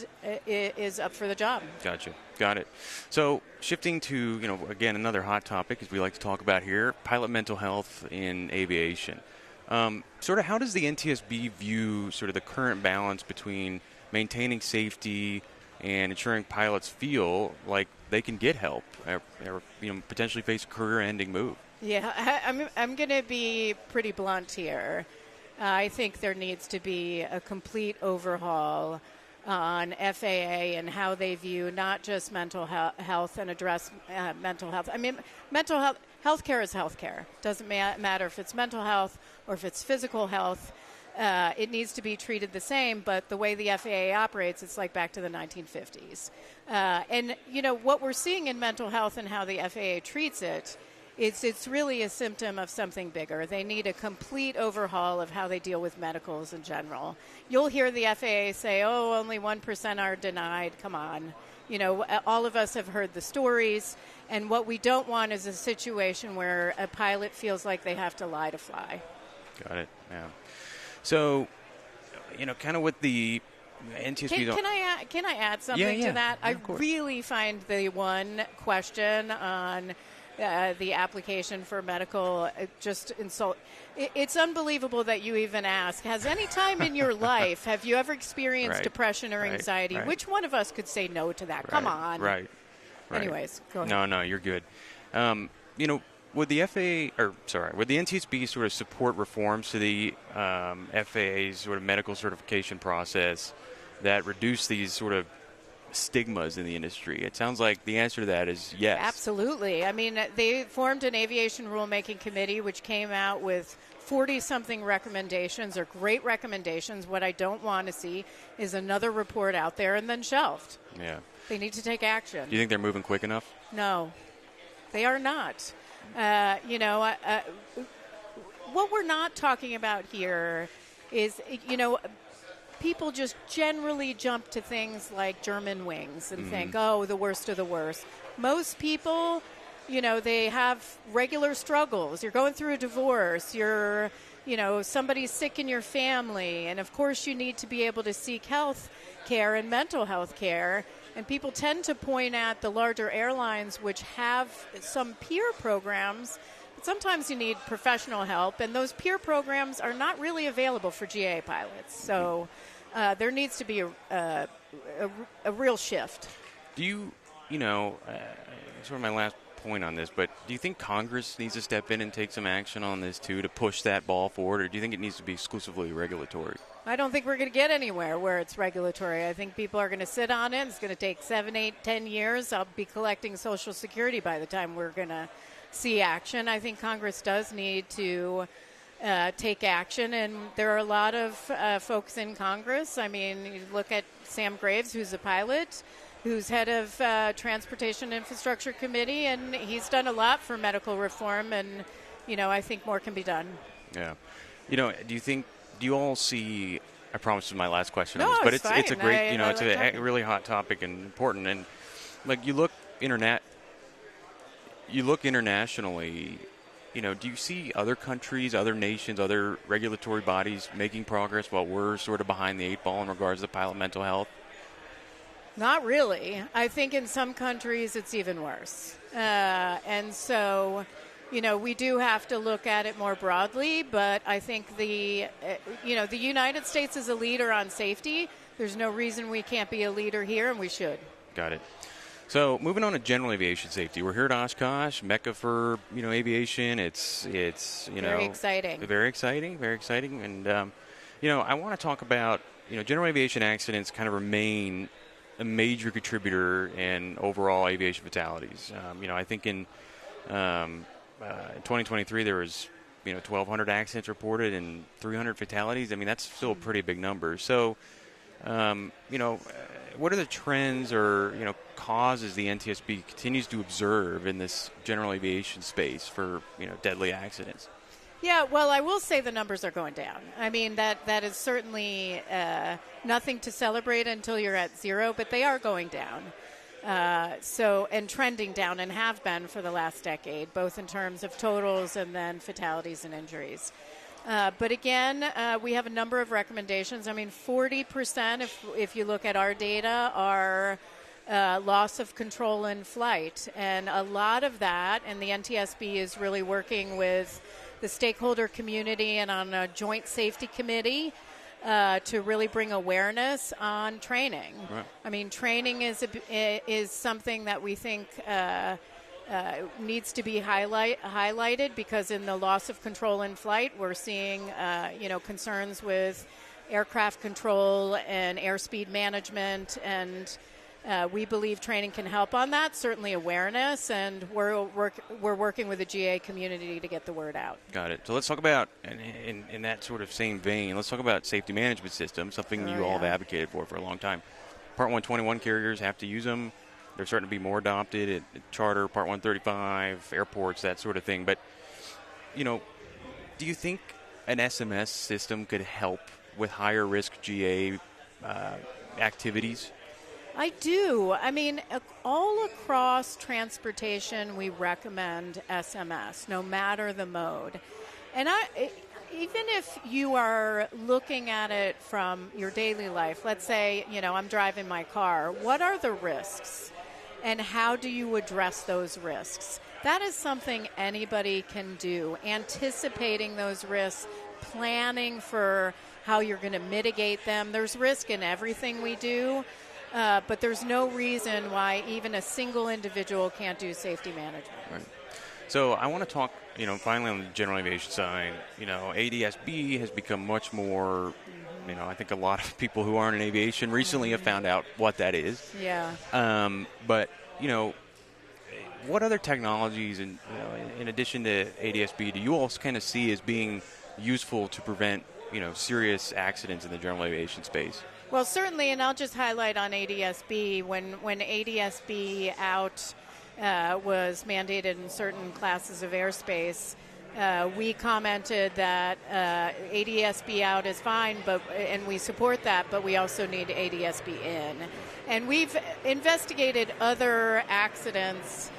for the job. Gotcha. Got it. So shifting to, again, another hot topic, as we like to talk about here, pilot mental health in aviation. Sort of how does the NTSB view sort of the current balance between maintaining safety and ensuring pilots feel like they can get help or potentially face a career-ending move? Yeah, I'm going to be pretty blunt here. I think there needs to be a complete overhaul on FAA and how they view not just mental health and address mental health. I mean, mental health, healthcare is healthcare. Doesn't matter if it's mental health or if it's physical health. It needs to be treated the same, but the way the FAA operates, it's like back to the 1950s. And, what we're seeing in mental health and how the FAA treats it, it's really a symptom of something bigger. They need a complete overhaul of how they deal with medicals in general. You'll hear the FAA say, only 1% are denied. Come on. All of us have heard the stories, and what we don't want is a situation where a pilot feels like they have to lie to fly. Got it, yeah. So, kind of with the NTSB... Can I add something to that? I really find the one question on the application for medical just insult. It's unbelievable that you even ask. Has any time in your life have you ever experienced depression or anxiety? Right. Which one of us could say no to that? Come on. Right. Anyways, go ahead. No, you're good. Would the would the NTSB sort of support reforms to the FAA's sort of medical certification process that reduce these sort of stigmas in the industry? It sounds like the answer to that is yes. Absolutely. I mean, they formed an aviation rulemaking committee which came out with 40-something recommendations, or great recommendations. What I don't want to see is another report out there and then shelved. Yeah. They need to take action. Do you think they're moving quick enough? No, they are not. What we're not talking about here is, people just generally jump to things like German wings and think, the worst of the worst. Most people, they have regular struggles. You're going through a divorce. You're, somebody's sick in your family. And, of course, you need to be able to seek health care and mental health care. And people tend to point at the larger airlines, which have some peer programs. But sometimes you need professional help, and those peer programs are not really available for GA pilots. So there needs to be a real shift. Do you, sort of my last point on this, but do you think Congress needs to step in and take some action on this, too, to push that ball forward, or do you think it needs to be exclusively regulatory? I don't think we're going to get anywhere where it's regulatory. I think people are going to sit on it. It's going to take 7, 8, 10 years. I'll be collecting Social Security by the time we're going to see action. I think Congress does need to take action, and there are a lot of folks in Congress. I mean, you look at Sam Graves, who's a pilot, who's head of Transportation Infrastructure Committee, and he's done a lot for medical reform, and, I think more can be done. Yeah. Do you all see, I promise this is my last question No, on this, but it's fine. it's a great, I it's like a really hot topic and important. And like you look internationally, do you see other countries, other nations, other regulatory bodies making progress while we're sort of behind the 8 ball in regards to pilot mental health? Not really. I think in some countries it's even worse. And so, we do have to look at it more broadly, but I think the United States is a leader on safety. There's no reason we can't be a leader here, and we should. Got it. So moving on to general aviation safety, we're here at Oshkosh, Mecca for aviation. It's very exciting, very exciting, and I want to talk about general aviation accidents kind of remain a major contributor in overall aviation fatalities. I think in 2023 there was 1,200 accidents reported and 300 fatalities. I mean, that's still a pretty big number. So what are the trends or causes the NTSB continues to observe in this general aviation space for deadly accidents? Yeah, well, I will say the numbers are going down. I mean, that is certainly nothing to celebrate until you're at zero, but they are going down. And trending down, and have been for the last decade, both in terms of totals and then fatalities and injuries. But again, we have a number of recommendations. I mean, 40%, if you look at our data, are loss of control in flight. And a lot of that, and the NTSB is really working with the stakeholder community and on a joint safety committee to really bring awareness on training. Right. I mean, training is something that we think needs to be highlighted, because in the loss of control in flight, we're seeing concerns with aircraft control and airspeed management, and we believe training can help on that. Certainly awareness, and we're working with the GA community to get the word out. Got it. So let's talk about, in that sort of same vein, let's talk about safety management systems, something you all have advocated for a long time. Part 121 carriers have to use them. They're starting to be more adopted at charter, Part 135, airports, that sort of thing. But, do you think an SMS system could help with higher risk GA activities? I do. I mean, all across transportation, we recommend SMS, no matter the mode. And even if you are looking at it from your daily life, let's say, I'm driving my car, what are the risks? And how do you address those risks? That is something anybody can do, anticipating those risks, planning for how you're going to mitigate them. There's risk in everything we do. But there's no reason why even a single individual can't do safety management. Right. So I want to talk, finally on the general aviation side, ADSB has become much more, I think a lot of people who aren't in aviation recently have found out what that is. Yeah. But, what other technologies, in addition to ADSB, do you all kind of see as being useful to prevent, serious accidents in the general aviation space? Well, certainly, and I'll just highlight on ADSB, when ADSB out was mandated in certain classes of airspace, we commented that ADSB out is fine, and we support that, but we also need ADSB in. And we've investigated other accidents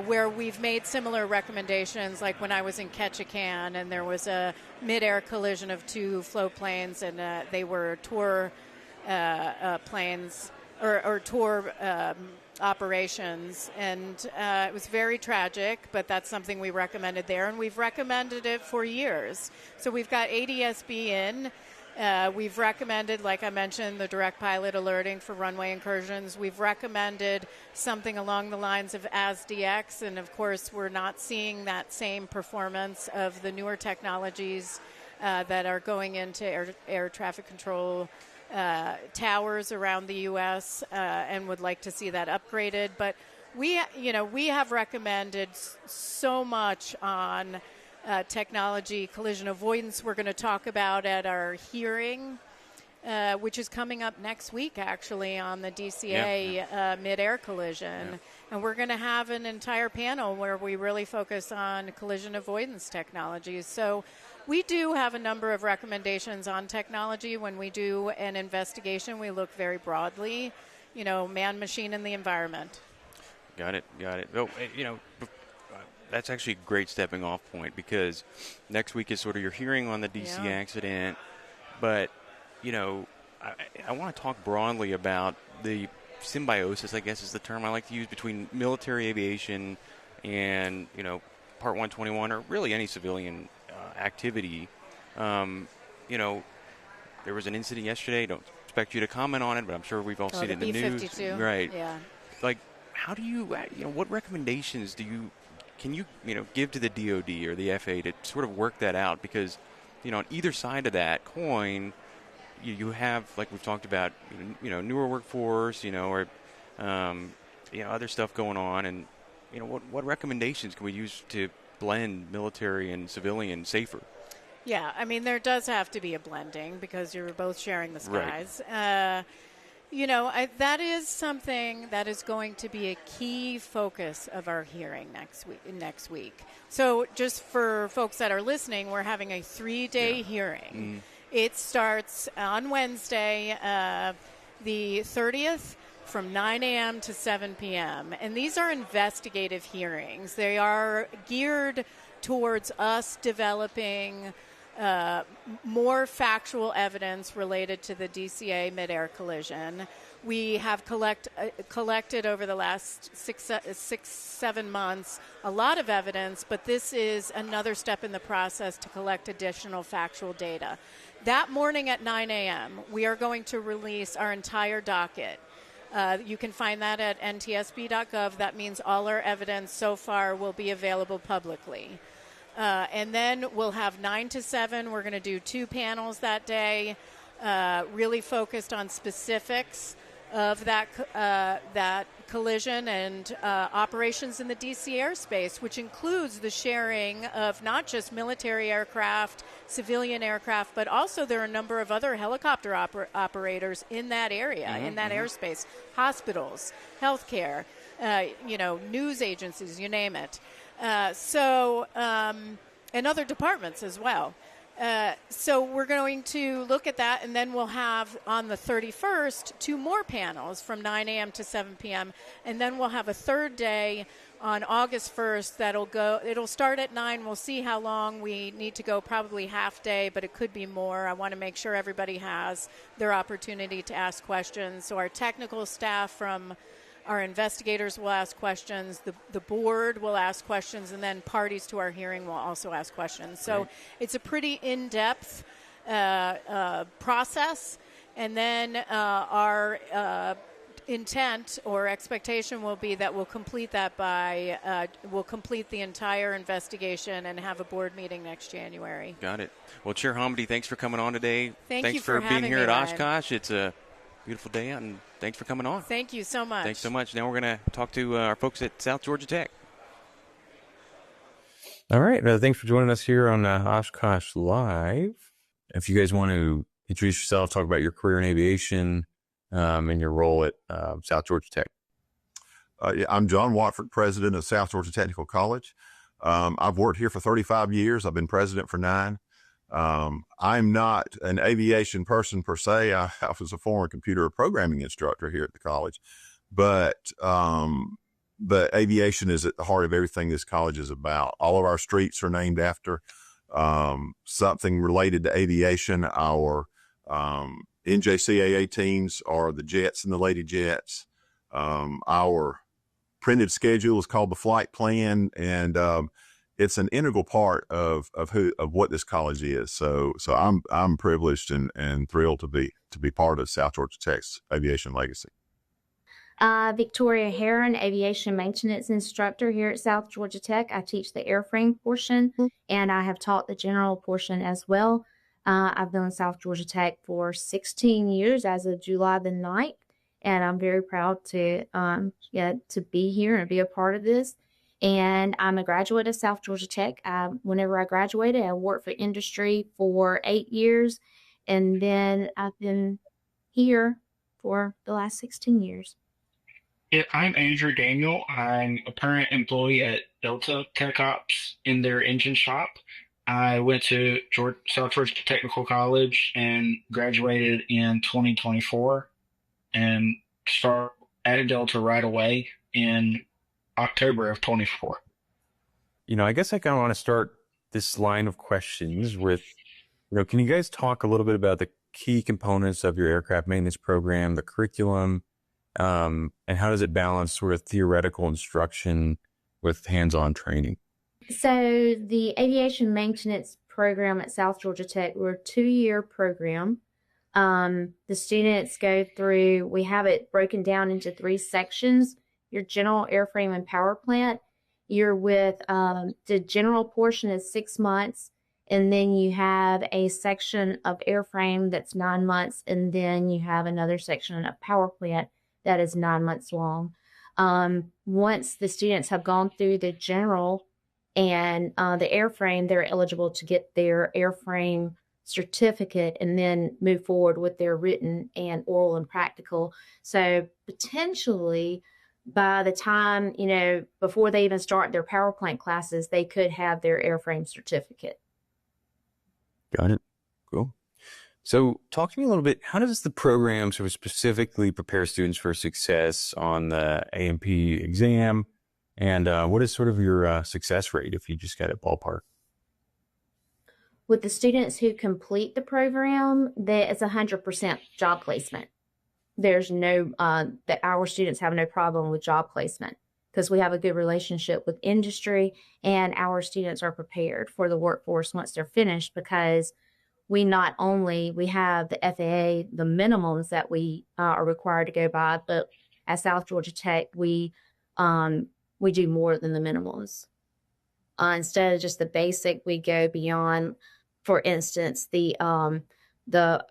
where we've made similar recommendations, like when I was in Ketchikan and there was a mid-air collision of 2 float planes, and they were tour planes or tour operations, and it was very tragic, but that's something we recommended there, and we've recommended it for years. So we've got ADSB in. We've recommended, like I mentioned, the direct pilot alerting for runway incursions. We've recommended something along the lines of ASDX, and of course we're not seeing that same performance of the newer technologies that are going into air traffic control towers around the U.S. And would like to see that upgraded. But we have recommended so much on technology, collision avoidance. We're going to talk about at our hearing, which is coming up next week, actually, on the DCA mid-air collision. Yeah. And we're going to have an entire panel where we really focus on collision avoidance technologies. So we do have a number of recommendations on technology. When we do an investigation, we look very broadly, man, machine, and the environment. Got it. Well, that's actually a great stepping off point, because next week is sort of your hearing on the DC accident. But, I want to talk broadly about the symbiosis, I guess is the term I like to use, between military aviation and, Part 121, or really any civilian activity. There was an incident yesterday. Don't expect you to comment on it, but I'm sure we've all seen it in the news. B-52. Right. Yeah. Like, how do you, what recommendations can you give to the DoD or the FAA to sort of work that out? Because, on either side of that coin, you have, like we've talked about, newer workforce, or other stuff going on, and what recommendations can we use to blend military and civilian safer? Yeah, I mean, there does have to be a blending because you're both sharing the skies. Right. That is something that is going to be a key focus of our hearing next week. So just for folks that are listening, we're having a 3-day hearing. It starts on Wednesday, the 30th, from 9 a.m. to 7 p.m. And these are investigative hearings. They are geared towards us developing more factual evidence related to the DCA mid-air collision. We have collected over the last 6-7 months a lot of evidence, but this is another step in the process to collect additional factual data. That morning at 9 a.m., we are going to release our entire docket. You can find that at ntsb.gov. That means all our evidence so far will be available publicly. And then we'll have 9 to 7. We're going to do 2 panels that day, really focused on specifics of that collision and operations in the DC airspace, which includes the sharing of not just military aircraft, civilian aircraft, but also there are a number of other helicopter operators in that area, in that airspace, hospitals, healthcare, news agencies, you name it. And other departments as well. So we're going to look at that, and then we'll have on the 31st 2 more panels from 9 a.m. to 7 p.m., and then we'll have a third day on August 1st it'll start at 9. We'll see how long we need to go, probably half day, but it could be more. I want to make sure everybody has their opportunity to ask questions. So our technical staff from our investigators will ask questions, the board will ask questions, and then parties to our hearing will also ask questions. So It's a pretty in-depth process. And then our intent or expectation will be that we'll complete that we'll complete the entire investigation and have a board meeting next January. Got it. Well, Chair Hamady, thanks for coming on today. Thanks for being here at Oshkosh. Ryan. It's a beautiful day out, and thanks for coming on. Thank you so much. Thanks so much. Now we're going to talk to our folks at South Georgia Tech. All right. Thanks for joining us here on Oshkosh Live. If you guys want to introduce yourself, talk about your career in aviation and your role at South Georgia Tech. I'm John Watford, president of South Georgia Technical College. I've worked here for 35 years. I've been president for 9. I'm not an aviation person per se. I was a former computer programming instructor here at the college, but aviation is at the heart of everything this college is about. All of our streets are named after something related to aviation. Our NJCAA teams are the Jets and the Lady Jets. Our printed schedule is called the flight plan, and it's an integral part of what this college is. So I'm privileged and thrilled to be part of South Georgia Tech's aviation legacy. Victoria Heron, aviation maintenance instructor here at South Georgia Tech. I teach the airframe portion, and I have taught the general portion as well. I've been in South Georgia Tech for 16 years as of July the 9th, and I'm very proud to be here and be a part of this. And I'm a graduate of South Georgia Tech. Whenever I graduated, I worked for industry for 8 years, and then I've been here for the last 16 years. I'm Andrew Daniel. I'm a current employee at Delta Tech Ops in their engine shop. I went to South Georgia Technical College and graduated in 2024 and started at Delta right away in October of 24. I guess I kind of want to start this line of questions with, can you guys talk a little bit about the key components of your aircraft maintenance program, the curriculum, and how does it balance sort of theoretical instruction with hands-on training? So the aviation maintenance program at South Georgia Tech, we're a 2-year program. The students go through, we have it broken down into 3 sections. Your general airframe and power plant. You're with the general portion is 6 months. And then you have a section of airframe that's 9 months. And then you have another section of power plant that is 9 months long. Once the students have gone through the general and the airframe, they're eligible to get their airframe certificate and then move forward with their written and oral and practical. So potentially by the time, before they even start their power plant classes, they could have their airframe certificate. Got it. Cool. So talk to me a little bit, how does the program sort of specifically prepare students for success on the A&P exam? And what is sort of your success rate if you just got it ballpark? With the students who complete the program, it's 100% job placement. There's no, that our students have no problem with job placement because we have a good relationship with industry and our students are prepared for the workforce once they're finished because we have the FAA, the minimums that we are required to go by, but at South Georgia Tech, we do more than the minimums. Instead of just the basic, we go beyond. For instance, the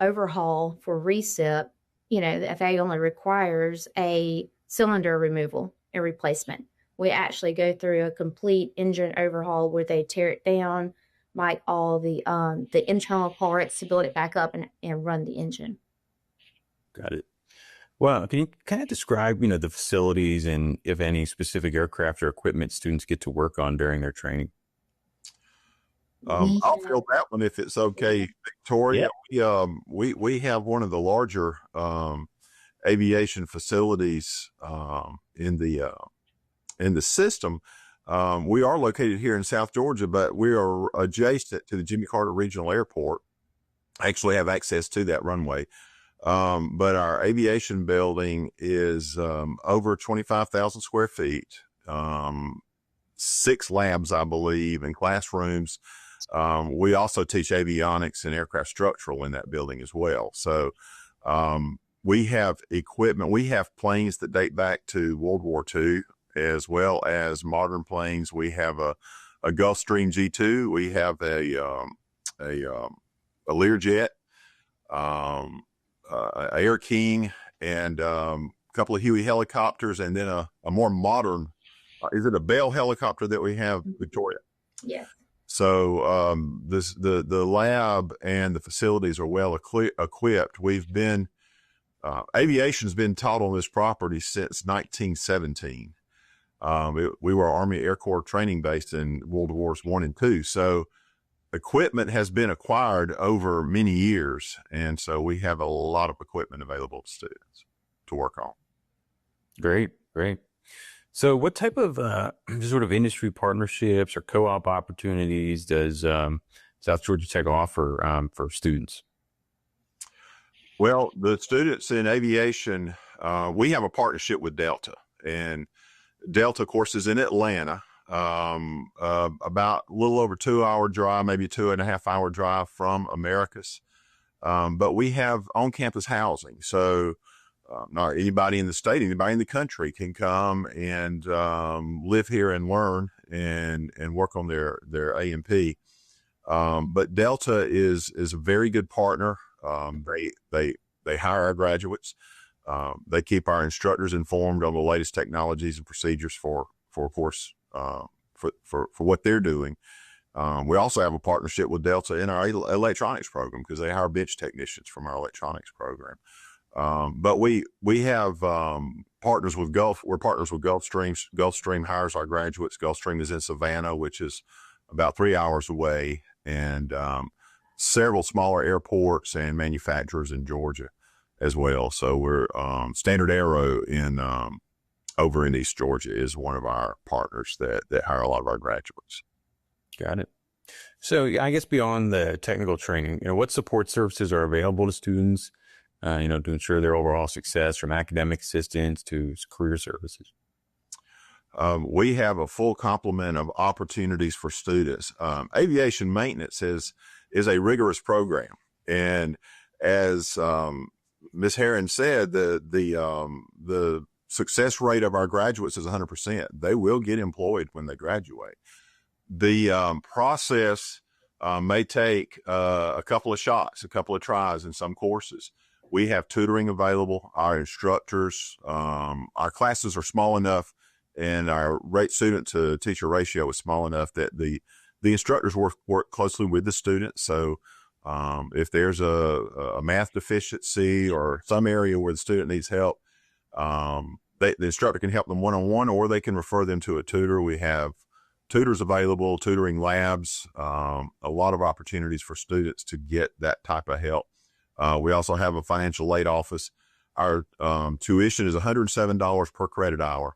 overhaul for recip, the FAA only requires a cylinder removal and replacement. We actually go through a complete engine overhaul where they tear it down, like all the internal parts to build it back up and run the engine. Got it. Well, can you kind of describe, the facilities and if any specific aircraft or equipment students get to work on during their training? I'll fill that one if it's okay, Victoria. Yeah. We have one of the larger aviation facilities in the system. We are located here in South Georgia, but we are adjacent to the Jimmy Carter Regional Airport. Actually have access to that runway. But our aviation building is over 25,000 square feet, 6 labs, I believe, and classrooms. We also teach avionics and aircraft structural in that building as well. So we have equipment. We have planes that date back to World War II, as well as modern planes. We have a Gulfstream G2. We have a Learjet, Air King, and a couple of Huey helicopters, and then a more modern, is it a Bell helicopter that we have, Victoria? Yes. So the lab and the facilities are well equipped. We've been aviation's been taught on this property since 1917. We were Army Air Corps training base in World Wars I and II. So equipment has been acquired over many years, and so we have a lot of equipment available to students to work on. Great. So what type of sort of industry partnerships or co-op opportunities does South Georgia Tech offer for students? Well, the students in aviation, we have a partnership with Delta, and Delta, of course, is in Atlanta, about a little over 2-hour drive, maybe 2.5-hour drive from Americus. But we have on-campus housing. So not anybody in the state, anybody in the country can come and live here and learn and work on their A&P. But Delta is a very good partner. They hire our graduates. They keep our instructors informed on the latest technologies and procedures for of course, for what they're doing. We also have a partnership with Delta in our electronics program because they hire bench technicians from our electronics program. But we have partners with Gulf. We're partners with Gulfstream. Gulfstream hires our graduates. Gulfstream is in Savannah, which is about 3 hours away, and several smaller airports and manufacturers in Georgia as well. So we're Standard Aero in over in East Georgia is one of our partners that hire a lot of our graduates. Got it. So I guess beyond the technical training, what support services are available to students, to ensure their overall success, from academic assistance to career services? We have a full complement of opportunities for students. Aviation maintenance is a rigorous program. And as Ms. Herron said, the success rate of our graduates is 100%. They will get employed when they graduate. The process may take a couple of shots, a couple of tries in some courses. We have tutoring available. Our instructors, our classes are small enough, and our student to teacher ratio is small enough that the instructors work closely with the students. So if there's a math deficiency or some area where the student needs help, the instructor can help them one-on-one, or they can refer them to a tutor. We have tutors available, tutoring labs, a lot of opportunities for students to get that type of help. We also have a financial aid office. Our tuition is $107 per credit hour.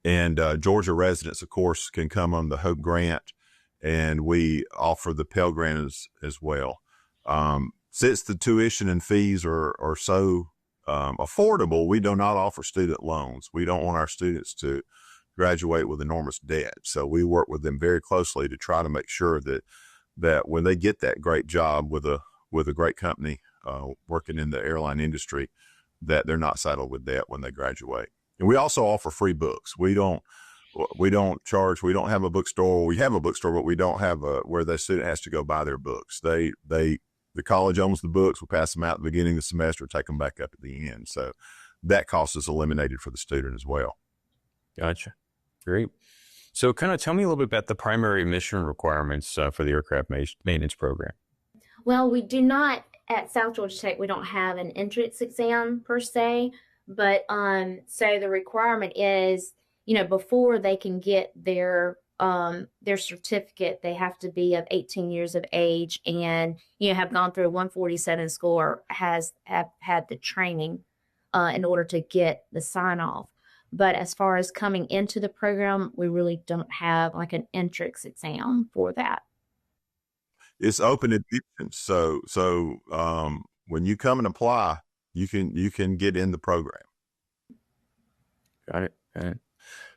And Georgia residents, of course, can come on the Hope Grant, and we offer the Pell Grant as well. Since the tuition and fees are so affordable, we do not offer student loans. We don't want our students to graduate with enormous debt. So we work with them very closely to try to make sure that when they get that great job with a great company working in the airline industry, that they're not saddled with debt when they graduate. And we also offer free books. We don't charge. We don't have a bookstore. We have a bookstore, but we don't have where the student has to go buy their books. The college owns the books. We pass them out at the beginning of the semester, take them back up at the end. So that cost is eliminated for the student as well. Gotcha. Great. So kind of tell me a little bit about the primary mission requirements for the aircraft maintenance program. Well, we do not, at South Georgia Tech, we don't have an entrance exam per se, but so the requirement is, before they can get their certificate, they have to be of 18 years of age and, have gone through a 147 score, have had the training in order to get the sign off. But as far as coming into the program, we really don't have like an entrance exam for that. It's open admission. So when you come and apply, you can get in the program. Got it.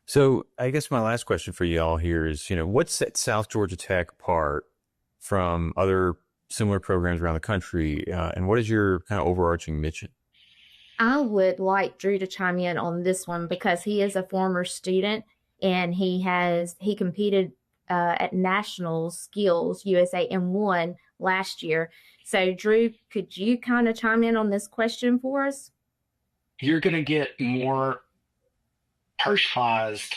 So I guess my last question for y'all here is, what sets South Georgia Tech apart from other similar programs around the country, and what is your kind of overarching mission? I would like Drew to chime in on this one because he is a former student and he competed at National Skills USA and won last year. So Drew, could you kind of chime in on this question for us? You're going to get more personalized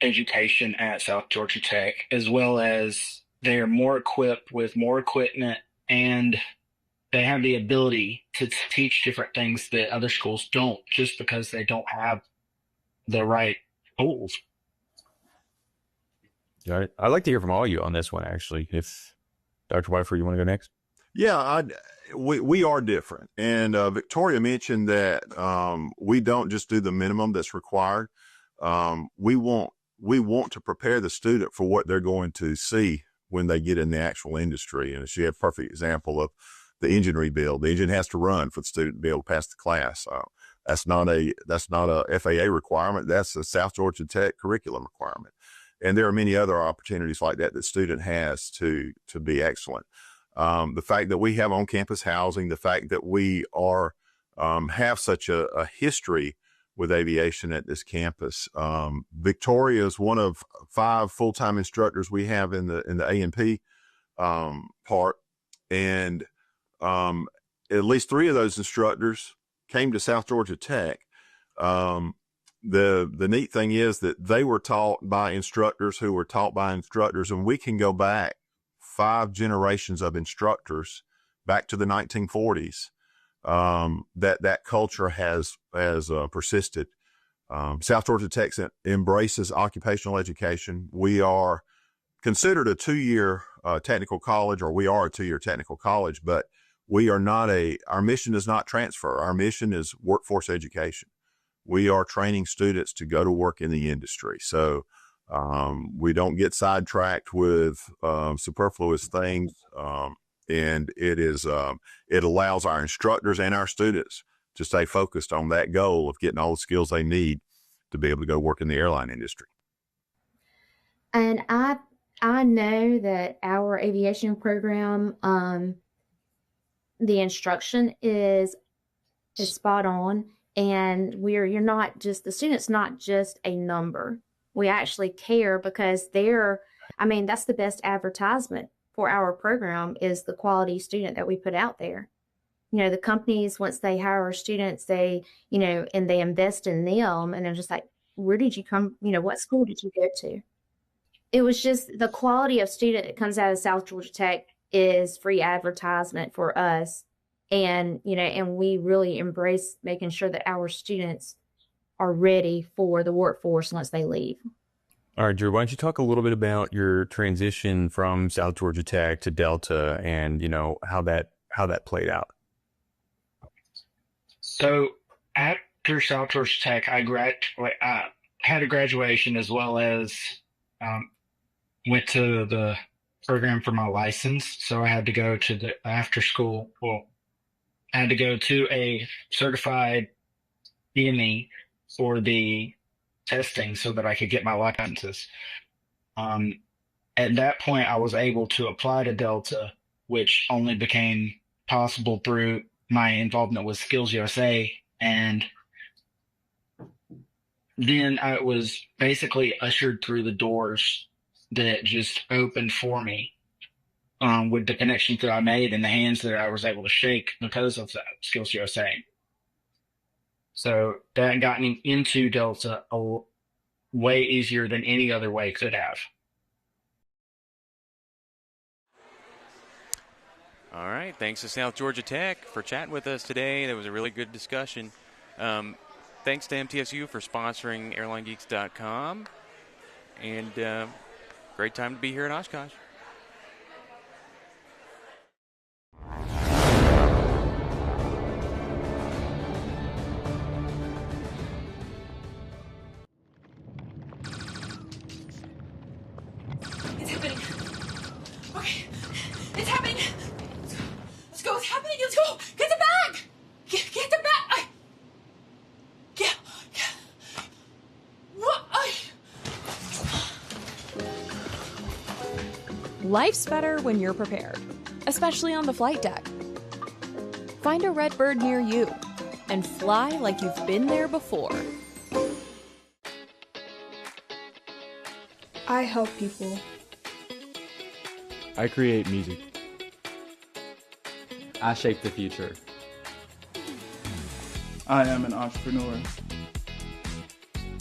education at South Georgia Tech, as well as they're more equipped with more equipment, and they have the ability to teach different things that other schools don't, just because they don't have the right tools. Got it. I'd like to hear from all of you on this one, actually. If Dr. Wyfer, you want to go next? Yeah, we are different. And Victoria mentioned that we don't just do the minimum that's required. We want to prepare the student for what they're going to see when they get in the actual industry. And she had a perfect example of the engine rebuild. The engine has to run for the student to be able to pass the class. That's not a FAA requirement. That's a South Georgia Tech curriculum requirement. And there are many other opportunities like that the student has to be excellent. The fact that we have on-campus housing, the fact that we are have such a history with aviation at this campus. Victoria is one of 5 full-time instructors we have in the A&P part, and at least 3 of those instructors came to South Georgia Tech. The neat thing is that they were taught by instructors who were taught by instructors, and we can go back 5 generations of instructors back to the 1940s. That culture has persisted. South Georgia Tech embraces occupational education. We are considered a 2-year technical college, or we are a 2-year technical college, but we are not our mission is not transfer. Our mission is workforce education. We are training students to go to work in the industry. So we don't get sidetracked with superfluous things. And it allows our instructors and our students to stay focused on that goal of getting all the skills they need to be able to go work in the airline industry. And I know that our aviation program, the instruction is spot on, and the student's not just a number. We actually care, because that's the best advertisement for our program is the quality student that we put out there. The companies, once they hire our students, they invest in them, and they're just like, where did you come? What school did you go to? It was just the quality of student that comes out of South Georgia Tech is free advertisement for us. And, and we really embrace making sure that our students are ready for the workforce once they leave. All right, Drew, why don't you talk a little bit about your transition from South Georgia Tech to Delta, and, how that played out? So after South Georgia Tech, I had a graduation, as well as went to the program for my license. So I had to go to the after school. Well, I had to go to a certified DME for the testing so that I could get my licenses. At that point, I was able to apply to Delta, which only became possible through my involvement with Skills USA. And then I was basically ushered through the doors that just opened for me. With the connections that I made and the hands that I was able to shake because of that Skills USA. So that got me into Delta way easier than any other way could have. All right. Thanks to South Georgia Tech for chatting with us today. That was a really good discussion. Thanks to MTSU for sponsoring AirlineGeeks.com. And great time to be here in Oshkosh. It's happening. Okay. It's happening. Let's go. It's happening. Let's go. Get the bag. Get the bag. Yeah. What? Life's better when you're prepared, especially on the flight deck. Find a red bird near you and fly like you've been there before. I help people. I create music. I shape the future. I am an entrepreneur.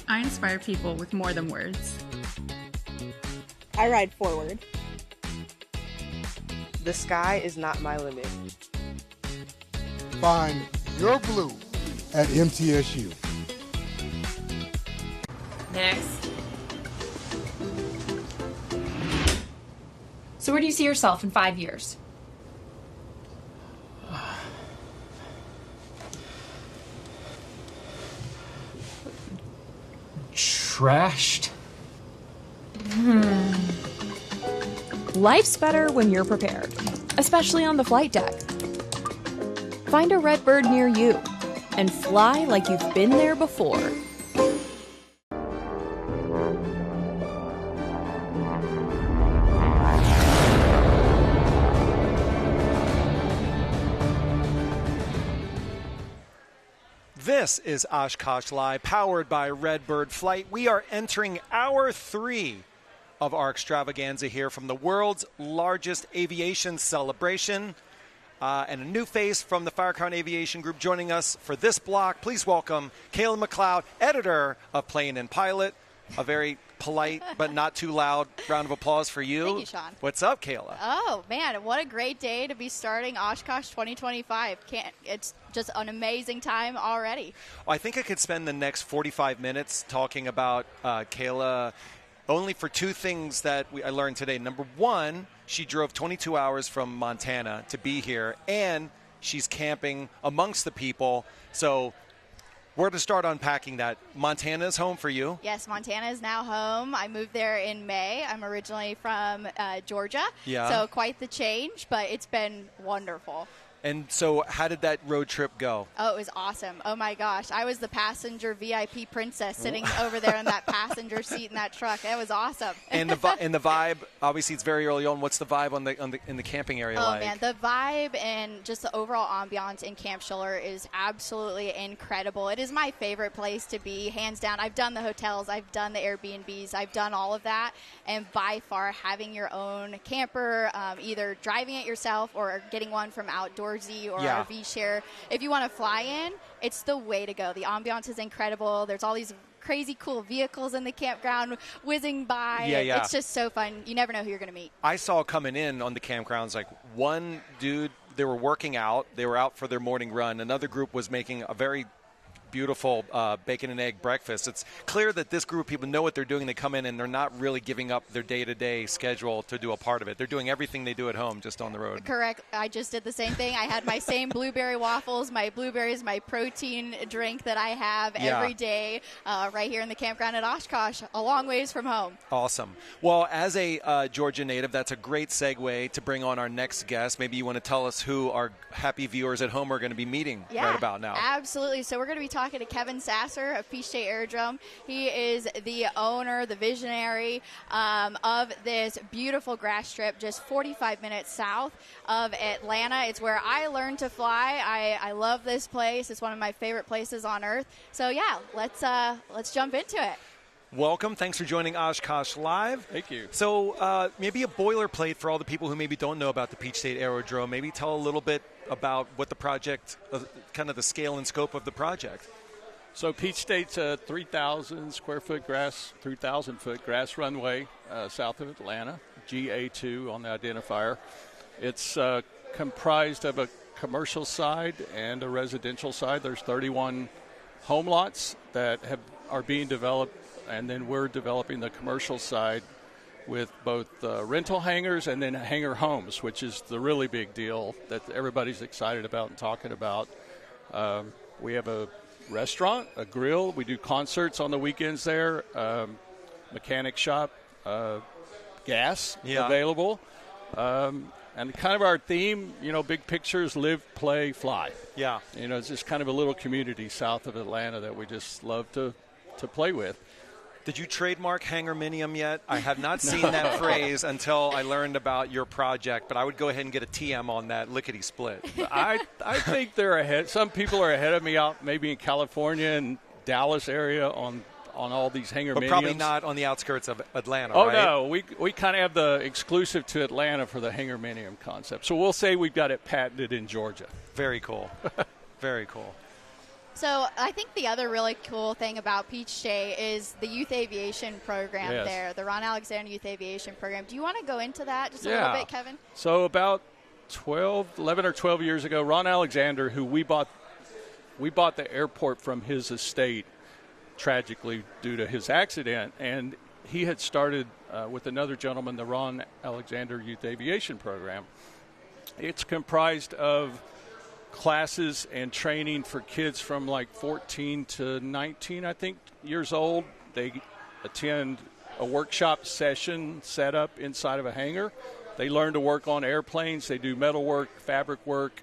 I inspire people with more than words. I ride forward. The sky is not my limit. Find your blue at MTSU. Next. So where do you see yourself in 5 years? Trashed. Life's better when you're prepared, especially on the flight deck. Find a red bird near you and fly like you've been there before. This is Oshkosh Live, powered by Redbird Flight. We are entering hour 3 of our extravaganza here from the world's largest aviation celebration. And a new face from the Fire Crown Aviation Group joining us for this block. Please welcome Kayla McLeod, editor of Plane and Pilot. A very polite but not too loud round of applause for you. Thank you, Sean. What's up, Kayla? Oh, man, what a great day to be starting Oshkosh 2025. It's just an amazing time already. Well, I think I could spend the next 45 minutes talking about Kayla only for two things that I learned today. Number one, she drove 22 hours from Montana to be here, and she's camping amongst the people. So where to start unpacking that? Montana's home for you. Yes, Montana is now home. I moved there in May. I'm originally from Georgia, so quite the change, but it's been wonderful. And so how did that road trip go? Oh, it was awesome. Oh, my gosh. I was the passenger VIP princess sitting over there in that passenger seat in that truck. That was awesome. And the vibe, obviously it's very early on. What's the vibe in the camping area like? Oh, man, the vibe and just the overall ambiance in Camp Schiller is absolutely incredible. It is my favorite place to be, hands down. I've done the hotels. I've done the Airbnbs. I've done all of that. And by far, having your own camper, either driving it yourself or getting one from Outdoorsy or RV Share, if you want to fly in, it's the way to go. The ambiance is incredible. There's all these crazy cool vehicles in the campground whizzing by. Yeah. It's just so fun. You never know who you're going to meet. I saw coming in on the campgrounds, like one dude, they were working out. They were out for their morning run. Another group was making a very beautiful bacon and egg breakfast. It's clear that this group of people know what they're doing. They come in and they're not really giving up their day-to-day schedule to do a part of it. They're doing everything they do at home just on the road. Correct. I just did the same thing. I had my same blueberry waffles. My blueberries, my protein drink that I have every day right here in the campground at Oshkosh, a long ways from home. Awesome. Well, as a Georgia native, that's a great segue to bring on our next guest. Maybe you want to tell us who our happy viewers at home are going to be meeting right about now. Absolutely. So we're going to be talking to Kevin Sasser of Peach State Aerodrome. He is the owner, the visionary of this beautiful grass strip just 45 minutes south of Atlanta. It's where I learned to fly. I love this place. It's one of my favorite places on earth. So yeah, let's jump into it. Welcome. Thanks for joining Oshkosh Live. Thank you. So maybe a boilerplate for all the people who maybe don't know about the Peach State Aerodrome. Maybe tell a little bit about what the project, kind of the scale and scope of the project. So Peach State's a 3,000 square foot grass, 3,000 foot grass runway south of Atlanta, GA2 on the identifier. It's comprised of a commercial side and a residential side. There's 31 home lots that are being developed, and then we're developing the commercial side with both rental hangars and then hangar homes, which is the really big deal that everybody's excited about and talking about. We have a restaurant, a grill. We do concerts on the weekends there. Mechanic shop, gas available. And kind of our theme, big pictures, live, play, fly. Yeah. It's just kind of a little community south of Atlanta that we just love to play with. Did you trademark Hangarminium yet? I have not seen that phrase until I learned about your project, but I would go ahead and get a TM on that lickety-split. I think they're ahead. Some people are ahead of me out maybe in California and Dallas area on all these Hangarminiums. But probably not on the outskirts of Atlanta, right? Oh, no. We kind of have the exclusive to Atlanta for the Hangarminium concept. So we'll say we've got it patented in Georgia. Very cool. Very cool. So I think the other really cool thing about Peach State is the youth aviation program there, the Ron Alexander Youth Aviation Program. Do you want to go into that just a little bit, Kevin? So about 11 or 12 years ago, Ron Alexander, who we bought the airport from his estate, tragically due to his accident, and he had started with another gentleman the Ron Alexander Youth Aviation Program. It's comprised of classes and training for kids from like 14 to 19, I think, years old. They attend a workshop session set up inside of a hangar. They learn to work on airplanes. They do metal work, fabric work,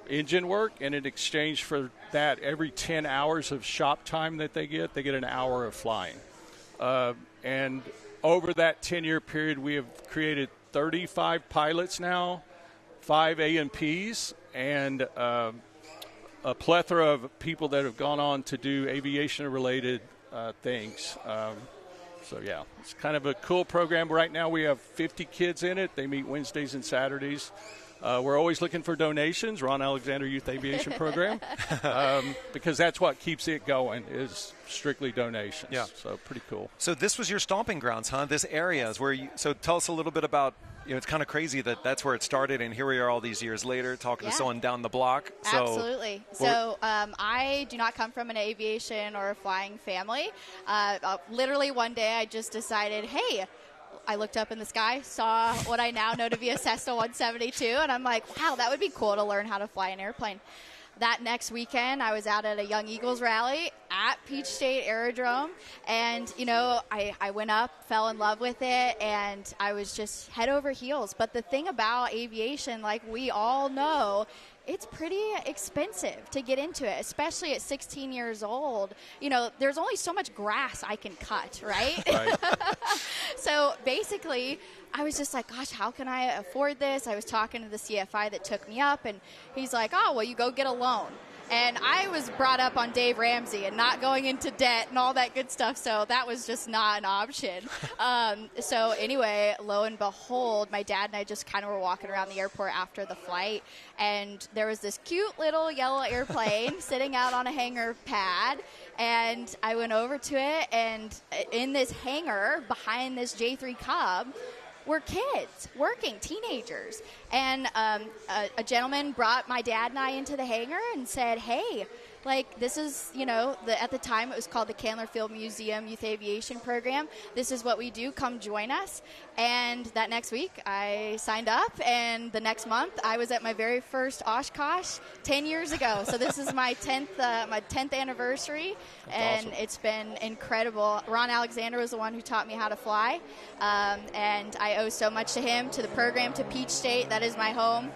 engine work, and in exchange for that, every 10 hours of shop time that they get an hour of flying. And over that 10-year period, we have created 35 pilots now, 5 A&Ps, and a plethora of people that have gone on to do aviation-related things. So, yeah, it's kind of a cool program. Right now we have 50 kids in it. They meet Wednesdays and Saturdays. We're always looking for donations, Ron Alexander Youth Aviation Program, because that's what keeps it going is strictly donations. Yeah. So pretty cool. So this was your stomping grounds, huh? This area is where you – so tell us a little bit about – it's kind of crazy that that's where it started, and here we are all these years later talking to someone down the block. So, absolutely. So I do not come from an aviation or a flying family. Literally one day I just decided, hey, I looked up in the sky, saw what I now know to be a Cessna 172, and I'm like, wow, that would be cool to learn how to fly an airplane. That next weekend, I was out at a Young Eagles rally at Peach State Aerodrome, and, I went up, fell in love with it, and I was just head over heels. But the thing about aviation, like we all know, it's pretty expensive to get into it, especially at 16 years old. There's only so much grass I can cut, right? So basically, I was just like, gosh, how can I afford this? I was talking to the CFI that took me up, and he's like, oh, well, you go get a loan. And I was brought up on Dave Ramsey and not going into debt and all that good stuff, so that was just not an option. So anyway, lo and behold, my dad and I just kind of were walking around the airport after the flight, and there was this cute little yellow airplane sitting out on a hangar pad, and I went over to it, and in this hangar behind this J3 Cub were kids, working teenagers. And a gentleman brought my dad and I into the hangar and said, hey, this is, at the time it was called the Candler Field Museum Youth Aviation Program. This is what we do. Come join us. And that next week I signed up, and the next month I was at my very first Oshkosh 10 years ago. So this is my 10th anniversary. That's and awesome. It's been incredible. Ron Alexander was the one who taught me how to fly. And I owe so much to him, to the program, to Peach State. That is my home.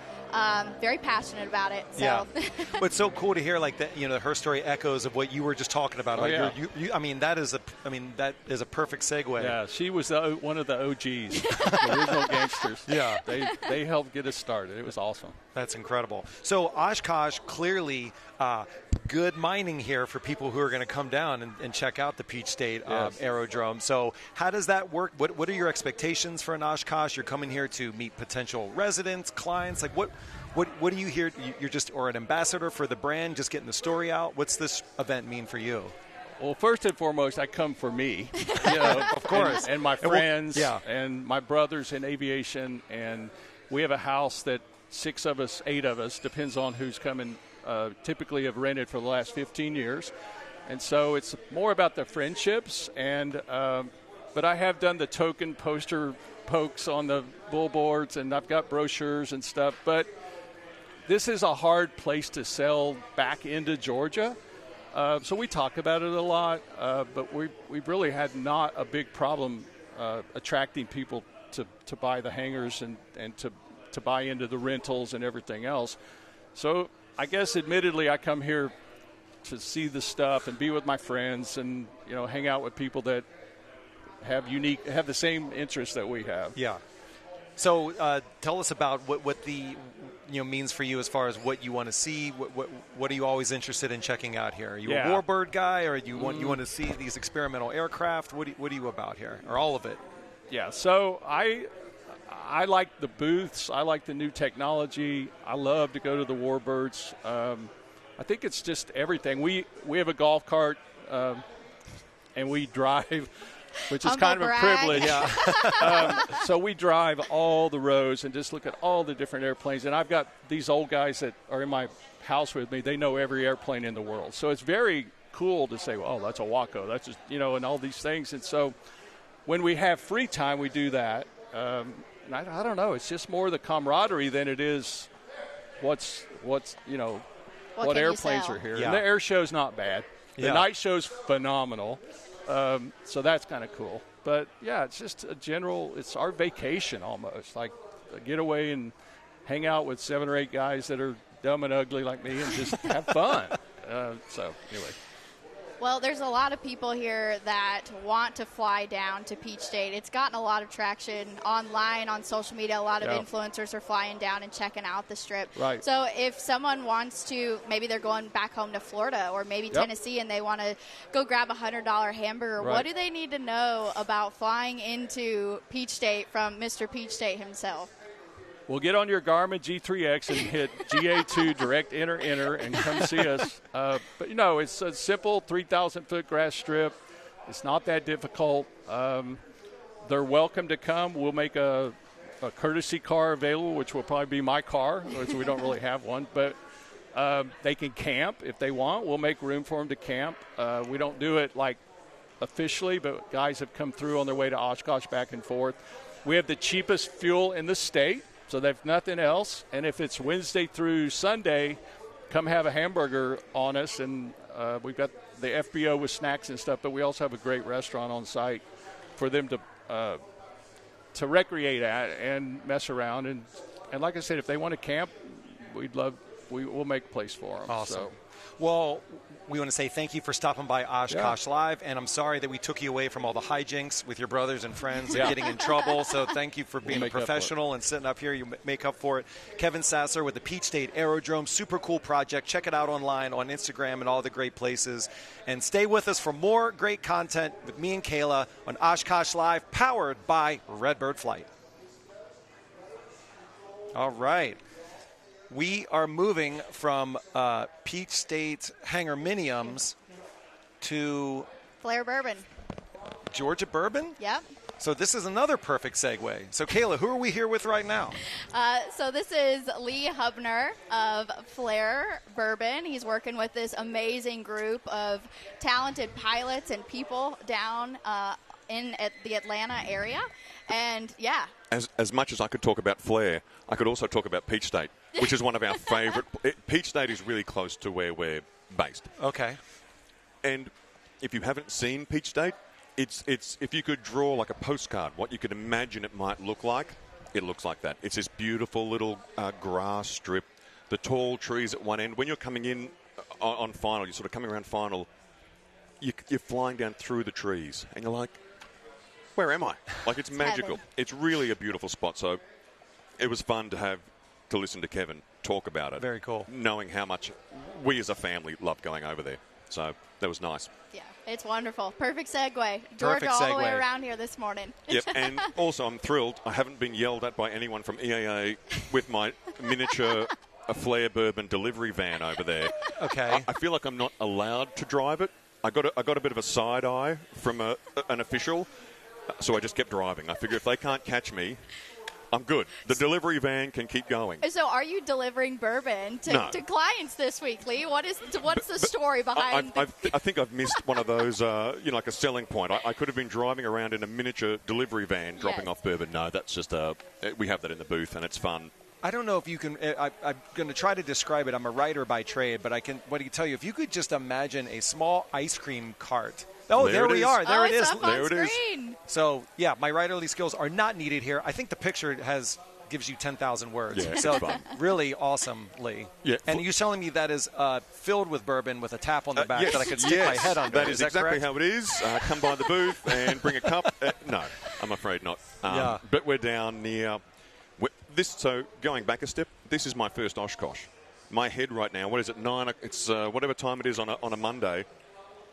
Very passionate about it. So. Yeah, but it's so cool to hear that. Her story echoes of what you were just talking about. Oh, like yeah. that is a perfect segue. Yeah, she was one of the OGs, the original gangsters. Yeah, they helped get us started. It was awesome. That's incredible. So Oshkosh, clearly good mining here for people who are going to come down and check out the Peach State Aerodrome. So how does that work? What are your expectations for an Oshkosh? You're coming here to meet potential residents, clients. Like what do you hear? You're just or an ambassador for the brand, just getting the story out. What's this event mean for you? Well, first and foremost, I come for me, of course, and my friends, and my brothers in aviation, and we have a house that 6 of us, 8 of us, depends on who's coming. Typically, have rented for the last 15 years, and so it's more about the friendships. And but I have done the token poster pokes on the billboards, and I've got brochures and stuff. But this is a hard place to sell back into Georgia. So we talk about it a lot, but we really had not a big problem attracting people to buy the hangars and to buy into the rentals and everything else. So I guess admittedly I come here to see the stuff and be with my friends and hang out with people that have the same interests that we have. Yeah. So tell us about what the means for you as far as what you want to see. What are you always interested in checking out here? Are you a warbird guy, or you want to see these experimental aircraft? What are you about here, or all of it? Yeah. So I like the booths. I like the new technology. I love to go to the warbirds. I think it's just everything. We have a golf cart, and we drive. Which is kind of a privilege. So we drive all the roads and just look at all the different airplanes. And I've got these old guys that are in my house with me. They know every airplane in the world. So it's very cool to say, well, that's a Waco. That's just, and all these things. And so when we have free time, we do that. And I don't know. It's just more the camaraderie than it is what airplanes are here. Yeah. And the air show's not bad. The night show's phenomenal. So that's kind of cool. But, yeah, it's just it's our vacation almost, like a getaway and hang out with 7 or 8 guys that are dumb and ugly like me and just have fun. So, anyway. Well, there's a lot of people here that want to fly down to Peach State. It's gotten a lot of traction online, on social media. A lot of influencers are flying down and checking out the Strip. Right. So if someone wants to, maybe they're going back home to Florida or maybe Tennessee, and they want to go grab a $100 hamburger, what do they need to know about flying into Peach State from Mr. Peach State himself? Well, get on your Garmin G3X and hit GA2 direct enter and come see us. But, it's a simple 3,000-foot grass strip. It's not that difficult. They're welcome to come. We'll make a courtesy car available, which will probably be my car, which we don't really have one. But they can camp if they want. We'll make room for them to camp. We don't do it like officially, but guys have come through on their way to Oshkosh back and forth. We have the cheapest fuel in the state. So they have nothing else. And if it's Wednesday through Sunday, come have a hamburger on us. And we've got the FBO with snacks and stuff, but we also have a great restaurant on site for them to recreate at and mess around. And like I said, if they want to camp, we'll make a place for them. Awesome. So. Well, we want to say thank you for stopping by Oshkosh Live, and I'm sorry that we took you away from all the hijinks with your brothers and friends and getting in trouble. So thank you for being a professional and sitting up here. You make up for it. Kevin Sasser with the Peach State Aerodrome. Super cool project. Check it out online on Instagram and all the great places. And stay with us for more great content with me and Kayla on Oshkosh Live, powered by Redbird Flight. All right. We are moving from Peach State Hangar Miniums to Flair Bourbon. Georgia Bourbon? Yep. So this is another perfect segue. So, Kayla, who are we here with right now? So this is Lee Hubner of Flair Bourbon. He's working with this amazing group of talented pilots and people down in the Atlanta area. And, As much as I could talk about Flair, I could also talk about Peach State, which is one of our favorite. Peach State is really close to where we're based. Okay. And if you haven't seen Peach State, it's if you could draw like a postcard, what you could imagine it might look like, it looks like that. It's this beautiful little grass strip, the tall trees at one end. When you're coming in on final, you're sort of coming around final, you're flying down through the trees, and you're like, where am I? Like, it's magical. Heaven. It's really a beautiful spot. So it was fun to listen to Kevin talk about it. Very cool. Knowing how much we as a family love going over there. So that was nice. Yeah, it's wonderful. Perfect segue. Georgia all the way around here this morning. Yep, and also I'm thrilled. I haven't been yelled at by anyone from EAA with my miniature Flair Bourbon delivery van over there. Okay. I feel like I'm not allowed to drive it. I got a bit of a side eye from an official. So I just kept driving. I figure if they can't catch me, I'm good. The delivery van can keep going. So are you delivering bourbon to clients this week, Lee? What's the story behind I think I've missed one of those, like a selling point. I could have been driving around in a miniature delivery van dropping off bourbon. No, that's just we have that in the booth, and it's fun. I don't know if you can. I'm going to try to describe it. I'm a writer by trade, but what I can tell you, if you could just imagine a small ice cream cart. Oh, there we are. There it is. There it is. So, yeah, my writerly skills are not needed here. I think the picture gives you 10,000 words. Yeah, so, fun. Really awesome, Lee. Yeah. And you're telling me that is filled with bourbon with a tap on the back that I could stick my head under. That is exactly correct? how it is. Come by the booth and bring a cup. No, I'm afraid not. But we're down near So, going back a step, this is my first Oshkosh. My head right now, what is it, 9? It's whatever time it is on a Monday.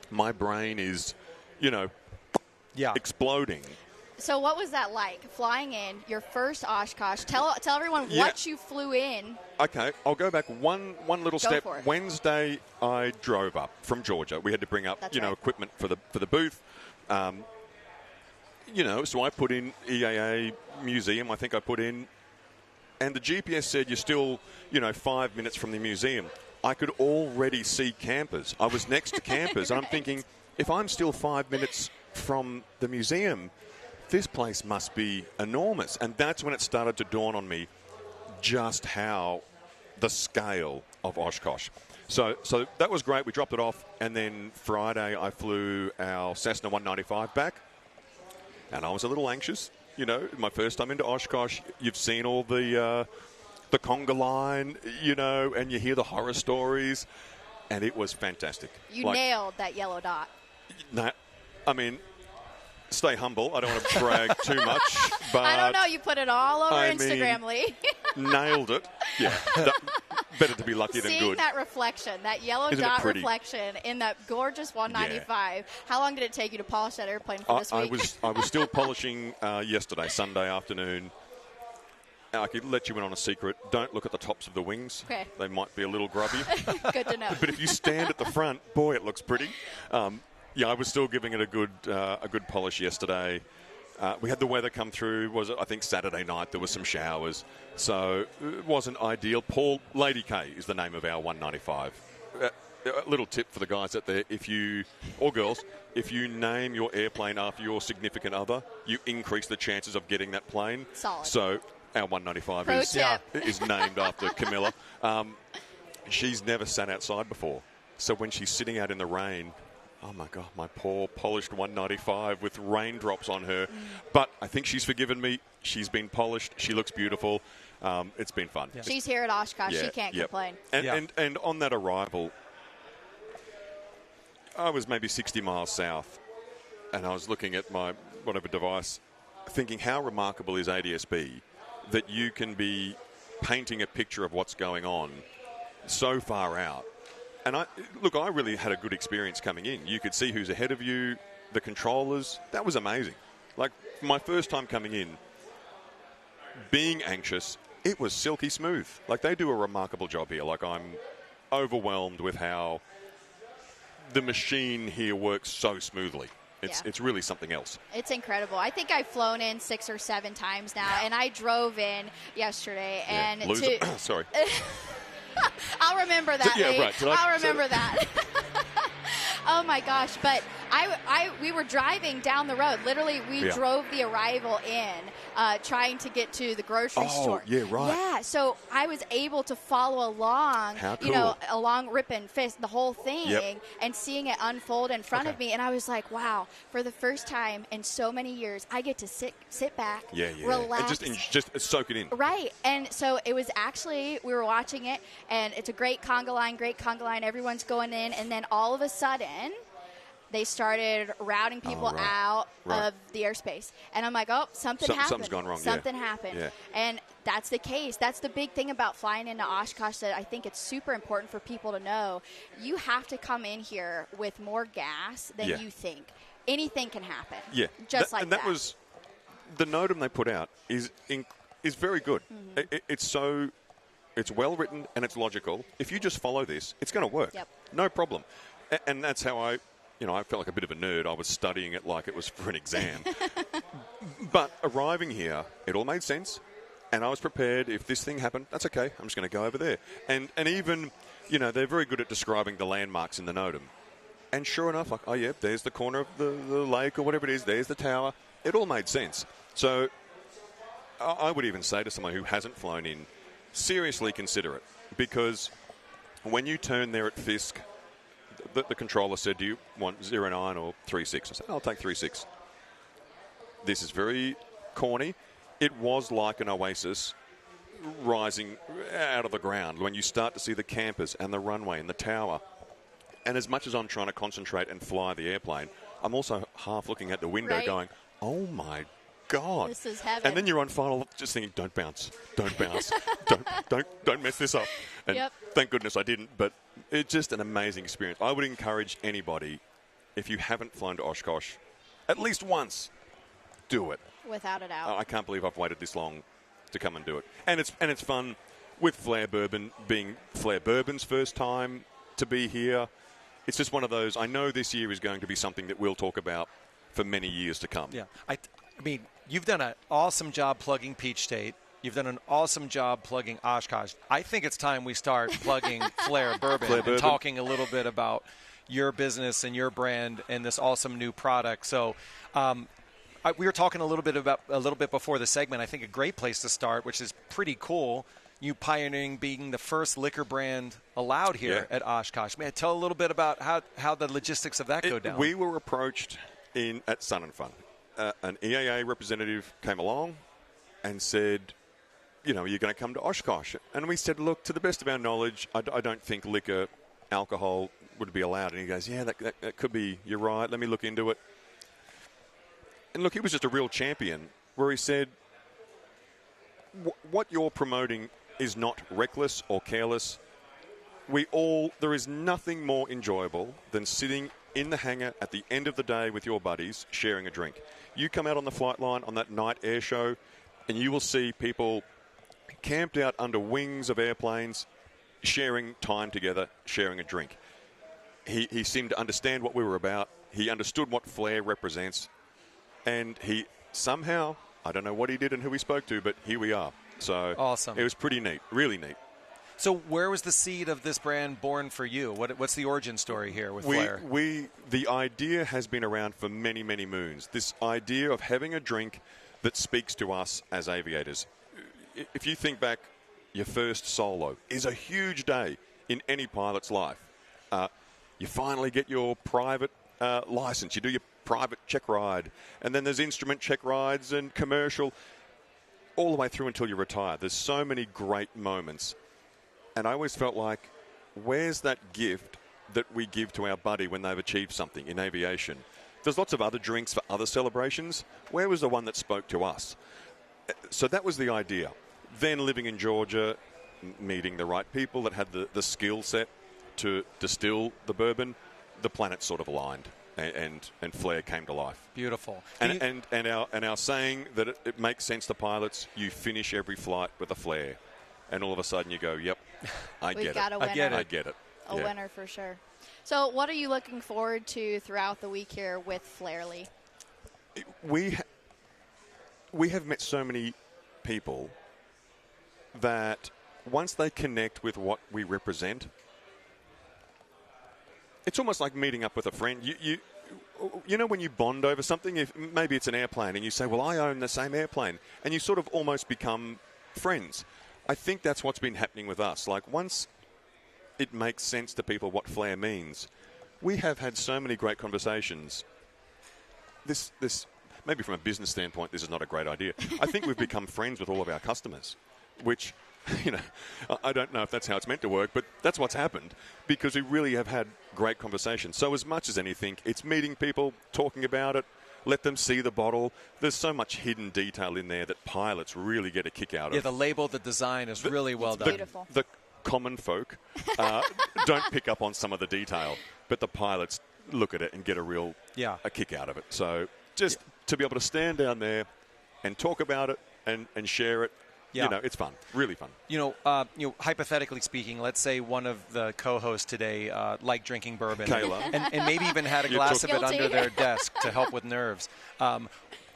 My brain is, exploding. So what was that like, flying in, your first Oshkosh? Tell everyone what you flew in. Okay, I'll go back one little step. For it. Wednesday, I drove up from Georgia. We had to bring up, equipment for the booth. So I put in EAA Museum, I think I put in, and the GPS said you're still, 5 minutes from the museum. I could already see campers. I was next to campers. And I'm thinking, if I'm still 5 minutes from the museum, this place must be enormous. And that's when it started to dawn on me just how the scale of Oshkosh. So that was great. We dropped it off. And then Friday, I flew our Cessna 195 back. And I was a little anxious. My first time into Oshkosh, you've seen all the conga line, and you hear the horror stories. and it was fantastic. You nailed that yellow dot. No, I mean, stay humble. I don't want to brag too much, but I don't know. You put it all over I Instagram, Lee. nailed it. Yeah, better to be lucky than Seeing good. that reflection, that yellow Isn't it dot pretty? reflection in that gorgeous 195. How long did it take you to polish that airplane for this week? I was still polishing yesterday, Sunday afternoon. I could let you in on a secret. Don't look at the tops of the wings. Okay. They might be a little grubby. Good to know. But if you stand at the front, boy, it looks pretty. Yeah, I was still giving it a good polish yesterday. We had the weather come through. Was it? I think Saturday night there was some showers, so it wasn't ideal. Lady K is the name of our 195. A little tip for the guys out there: or girls, if you name your airplane after your significant other, you increase the chances of getting that plane. Solid. So our 195 Pro tip. is named after Camilla. She's never sat outside before, so when she's sitting out in the rain. Oh, my God, my poor polished 195 with raindrops on her. But I think she's forgiven me. She's been polished. She looks beautiful. It's been fun. Yeah. She's here at Oshkosh. She can't complain. And on that arrival, I was maybe 60 miles south, and I was looking at my whatever device, thinking how remarkable is ADS-B that you can be painting a picture of what's going on so far out. And I really had a good experience coming in. You could see who's ahead of you, the controllers. That was amazing. Like, my first time coming in, being anxious, it was silky smooth. Like, they do a remarkable job here. Like, I'm overwhelmed with how the machine here works so smoothly. It's really something else. It's incredible. I think I've flown in 6 or 7 times now, and I drove in yesterday. And Sorry. I'll remember that. Yeah, right. I'll remember that. Oh my gosh! But we were driving down the road. Literally, we drove the arrival in, trying to get to the grocery store. Oh, yeah, right. Yeah, so I was able to follow along. How cool. You know, along Rip and Fist, the whole thing, Yep. and seeing it unfold in front of me. And I was like, wow! For the first time in so many years, I get to sit back, relax, and just soak it in. Right. And so it was actually, we were watching it, and it's a great conga line. Everyone's going in, and then all of a sudden, they started routing people out of the airspace. And I'm like, oh, something happened. Something's gone wrong. Something happened. Yeah. And that's the case. That's the big thing about flying into Oshkosh that I think it's super important for people to know. You have to come in here with more gas than you think. Anything can happen. Yeah. Just like that. And that was the NOTAM they put out is very good. Mm-hmm. It's well written and it's logical. If you just follow this, it's going to work. Yep. No problem. And that's how I felt like a bit of a nerd. I was studying it like it was for an exam. But arriving here, it all made sense. And I was prepared. If this thing happened, that's okay. I'm just going to go over there. And even, they're very good at describing the landmarks in the NOTAM. And sure enough, like, oh, yeah, there's the corner of the lake or whatever it is. There's the tower. It all made sense. So I would even say to someone who hasn't flown in, seriously consider it. Because when you turn there at Fisk, the controller said, do you want 09 or 36? I said, I'll take 36. This is very corny. It was like an oasis rising out of the ground when you start to see the campers and the runway and the tower. And as much as I'm trying to concentrate and fly the airplane, I'm also half looking at the window going, oh my God. This is heaven. And then you're on final just thinking, don't bounce, don't don't mess this up. And thank goodness I didn't, but it's just an amazing experience. I would encourage anybody, if you haven't flown to Oshkosh, at least once, do it. Without a doubt. I can't believe I've waited this long to come and do it. And it's fun with Flair Bourbon being Flair Bourbon's first time to be here. It's just one of those, I know this year is going to be something that we'll talk about for many years to come. Yeah. I mean, you've done an awesome job plugging Peach State. You've done an awesome job plugging Oshkosh. I think it's time we start plugging Flair Bourbon and talking a little bit about your business and your brand and this awesome new product. So we were talking a little bit before the segment. I think a great place to start, which is pretty cool, you pioneering being the first liquor brand allowed here at Oshkosh. Man, tell a little bit about how the logistics of that go down. We were approached at Sun and Fun. An EAA representative came along and said, are you going to come to Oshkosh? And we said, look, to the best of our knowledge, I don't think liquor alcohol would be allowed. And he goes, yeah, that could be, you're right, let me look into it. And look, he was just a real champion where he said, what you're promoting is not reckless or careless. There is nothing more enjoyable than sitting in the hangar at the end of the day with your buddies sharing a drink. You come out on the flight line on that night air show and you will see people camped out under wings of airplanes sharing time together, sharing a drink. He seemed to understand what we were about. He understood what flair represents. And he somehow, I don't know what he did and who he spoke to, but here we are. So awesome. It was pretty neat, really neat. So where was the seed of this brand born for you? What's the origin story here with Flair? The idea has been around for many, many moons. This idea of having a drink that speaks to us as aviators. If you think back, your first solo is a huge day in any pilot's life. You finally get your private license. You do your private check ride. And then there's instrument check rides and commercial all the way through until you retire. There's so many great moments. And I always felt like, where's that gift that we give to our buddy when they've achieved something in aviation? There's lots of other drinks for other celebrations. Where was the one that spoke to us? So that was the idea. Then living in Georgia, meeting the right people that had the skill set to distill the bourbon, the planets sort of aligned. And Flair came to life. Beautiful. And our saying that it makes sense to pilots, you finish every flight with a Flair. And all of a sudden you go, yep, I get it. A winner. I get it. A winner for sure. So what are you looking forward to throughout the week here with Flairly? We have met so many people that once they connect with what we represent, it's almost like meeting up with a friend. You know when you bond over something, if maybe it's an airplane and you say, well, I own the same airplane, and you sort of almost become friends. I think that's what's been happening with us. Like once it makes sense to people what Flair means, we have had so many great conversations. This maybe from a business standpoint, this is not a great idea. I think we've become friends with all of our customers, which, I don't know if that's how it's meant to work, but that's what's happened because we really have had great conversations. So as much as anything, it's meeting people, talking about it, let them see the bottle. There's so much hidden detail in there that pilots really get a kick out of. Yeah, the label, the design is really well done. Beautiful. The common folk don't pick up on some of the detail, but the pilots look at it and get a kick out of it. So just to be able to stand down there and talk about it and share it, it's fun, really fun. Hypothetically speaking, let's say one of the co-hosts today liked drinking bourbon, Kayla, and maybe even had a glass of it under their desk to help with nerves.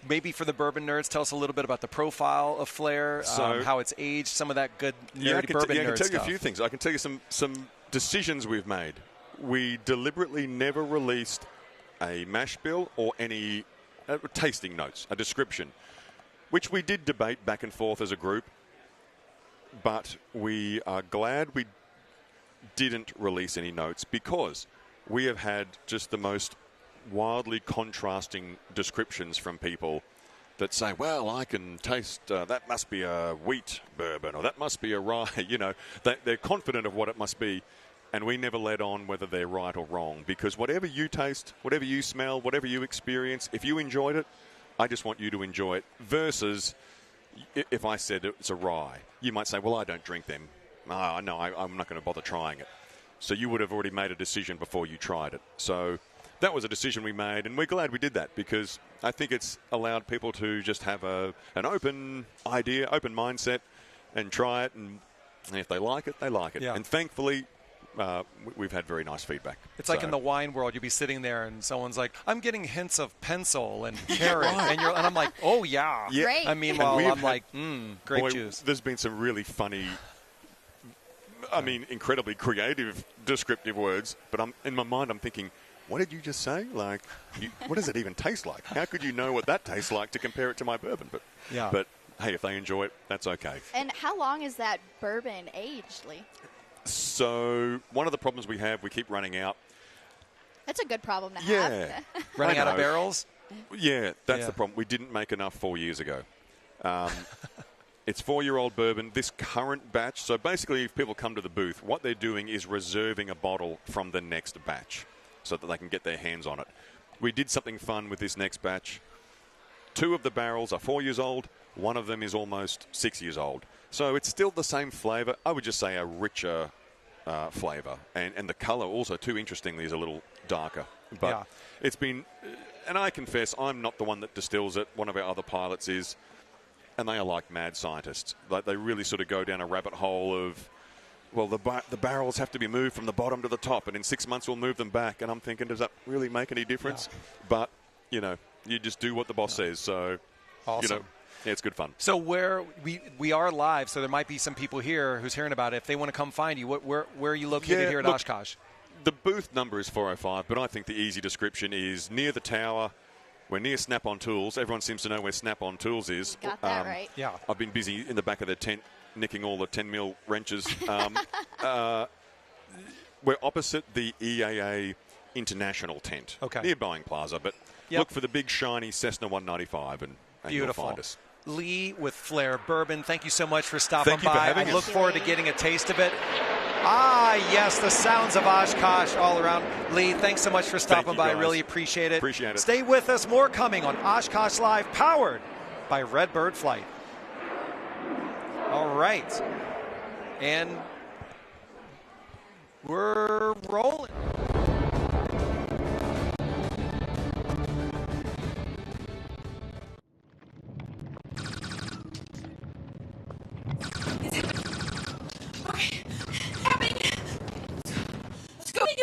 Maybe for the bourbon nerds, tell us a little bit about the profile of Flair, how it's aged, some of that good nerdy bourbon nerd stuff. I can tell you a few things. I can tell you some decisions we've made. We deliberately never released a mash bill or any tasting notes, a description, which we did debate back and forth as a group, but we are glad we didn't release any notes because we have had just the most wildly contrasting descriptions from people that say, well, I can taste, that must be a wheat bourbon or that must be a rye. They're confident of what it must be, and we never let on whether they're right or wrong because whatever you taste, whatever you smell, whatever you experience, if you enjoyed it, I just want you to enjoy it versus if I said it's a rye, you might say, well, I don't drink them. No, I'm not going to bother trying it. So you would have already made a decision before you tried it. So that was a decision we made, and we're glad we did that because I think it's allowed people to just have an open idea, open mindset, and try it. And if they like it, they like it. Yeah. And thankfully, we've had very nice feedback. It's like in the wine world, you'd be sitting there and someone's like, I'm getting hints of pencil and carrot. and I'm like, oh, yeah. Great. I mean, well, I'm like, grape juice. There's been some really funny, incredibly creative, descriptive words. But in my mind, I'm thinking, what did you just say? Like, what does it even taste like? How could you know what that tastes like to compare it to my bourbon? But hey, if they enjoy it, that's okay. And how long is that bourbon aged, Lee? So one of the problems we have, we keep running out. That's a good problem to have. Yeah. Running out of barrels? Yeah, that's the problem. We didn't make enough 4 years ago. It's 4-year-old bourbon, this current batch. So basically, if people come to the booth, what they're doing is reserving a bottle from the next batch so that they can get their hands on it. We did something fun with this next batch. 2 of the barrels are 4 years old. 1 of them is almost 6 years old. So it's still the same flavor. I would just say a richer flavor. And the color also, too, interestingly, is a little darker. But it's been, and I confess, I'm not the one that distills it. One of our other pilots is. And they are like mad scientists. Like they really sort of go down a rabbit hole of, well, the barrels have to be moved from the bottom to the top, and in 6 months we'll move them back. And I'm thinking, does that really make any difference? Yeah. But, you just do what the boss says. So, awesome. Yeah, it's good fun. So where we are live, so there might be some people here who's hearing about it. If they want to come find you, where are you located here at Oshkosh? The booth number is 405, but I think the easy description is near the tower. We're near Snap-on Tools. Everyone seems to know where Snap-on Tools is. Got that right. Yeah. I've been busy in the back of their tent nicking all the 10 mil wrenches. We're opposite the EAA International tent. Okay. Near Boeing Plaza. But look for the big, shiny Cessna 195 and you'll find us. Lee with Flair Bourbon, thank you so much for stopping Thank you for by. having I us. look forward to getting a taste of it. Ah, yes, the sounds of Oshkosh all around. Lee, thanks so much for stopping by. Really appreciate it. Appreciate it. Stay with us. More coming on Oshkosh Live, powered by Redbird Flight. All right. And we're rolling.